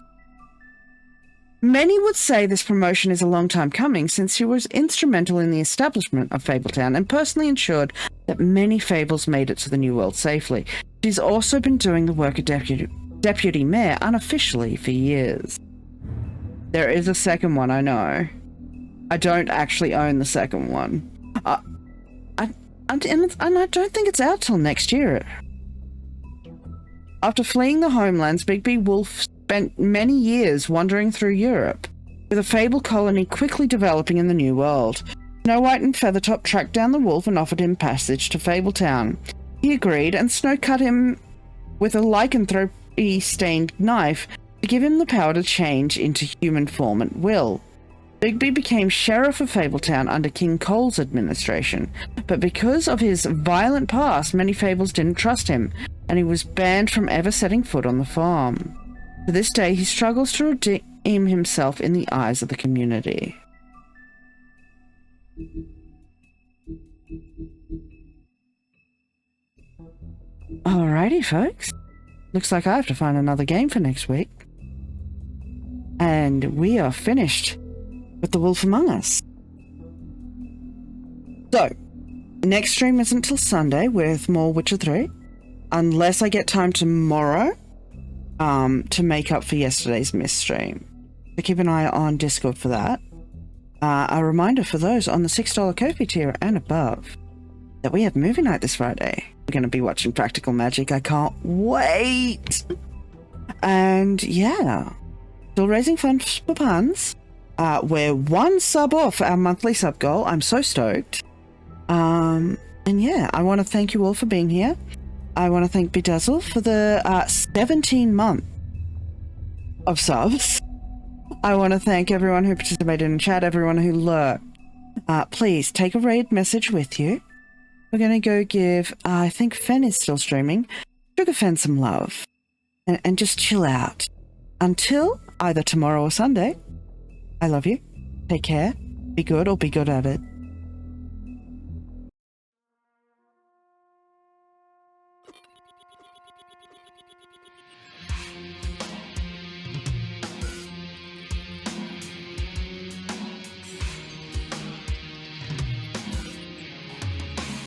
Many would say this promotion is a long time coming since she was instrumental in the establishment of Fabletown and personally ensured that many Fables made it to the New World safely. She's also been doing the work of Deputy Mayor unofficially for years. There is a second one, I know. I don't actually own the second one. And I don't think it's out till next year. After fleeing the homelands, Bigby Wolf spent many years wandering through Europe, with a Fable colony quickly developing in the New World. Snow White and Feathertop tracked down the wolf and offered him passage to Fabletown. He agreed, and Snow cut him with a lycanthropy-stained knife to give him the power to change into human form at will. Bigby became Sheriff of Fabletown under King Cole's administration, but because of his violent past, many Fables didn't trust him, and he was banned from ever setting foot on the farm. To this day, he struggles to redeem himself in the eyes of the community. Alrighty, folks. Looks like I have to find another game for next week. And we are finished with The Wolf Among Us. So, next stream isn't till Sunday with more Witcher 3. Unless I get time tomorrow to make up for yesterday's missed stream. So keep an eye on Discord for that. A reminder for those on the $6 Ko-fi tier and above that we have movie night this Friday. We're going to be watching Practical Magic. I can't wait! And yeah, still raising funds for puns. We're 1 sub off our monthly sub goal. I'm so stoked. And yeah, I want to thank you all for being here. I want to thank Bedazzle for the 17 month of subs. I want to thank everyone who participated in chat, everyone who lurked. Please take a raid message with you. We're going to go give, I think Fen is still streaming, Sugar Fen some love. And just chill out. Until either tomorrow or Sunday. I love you. Take care. Be good or be good at it.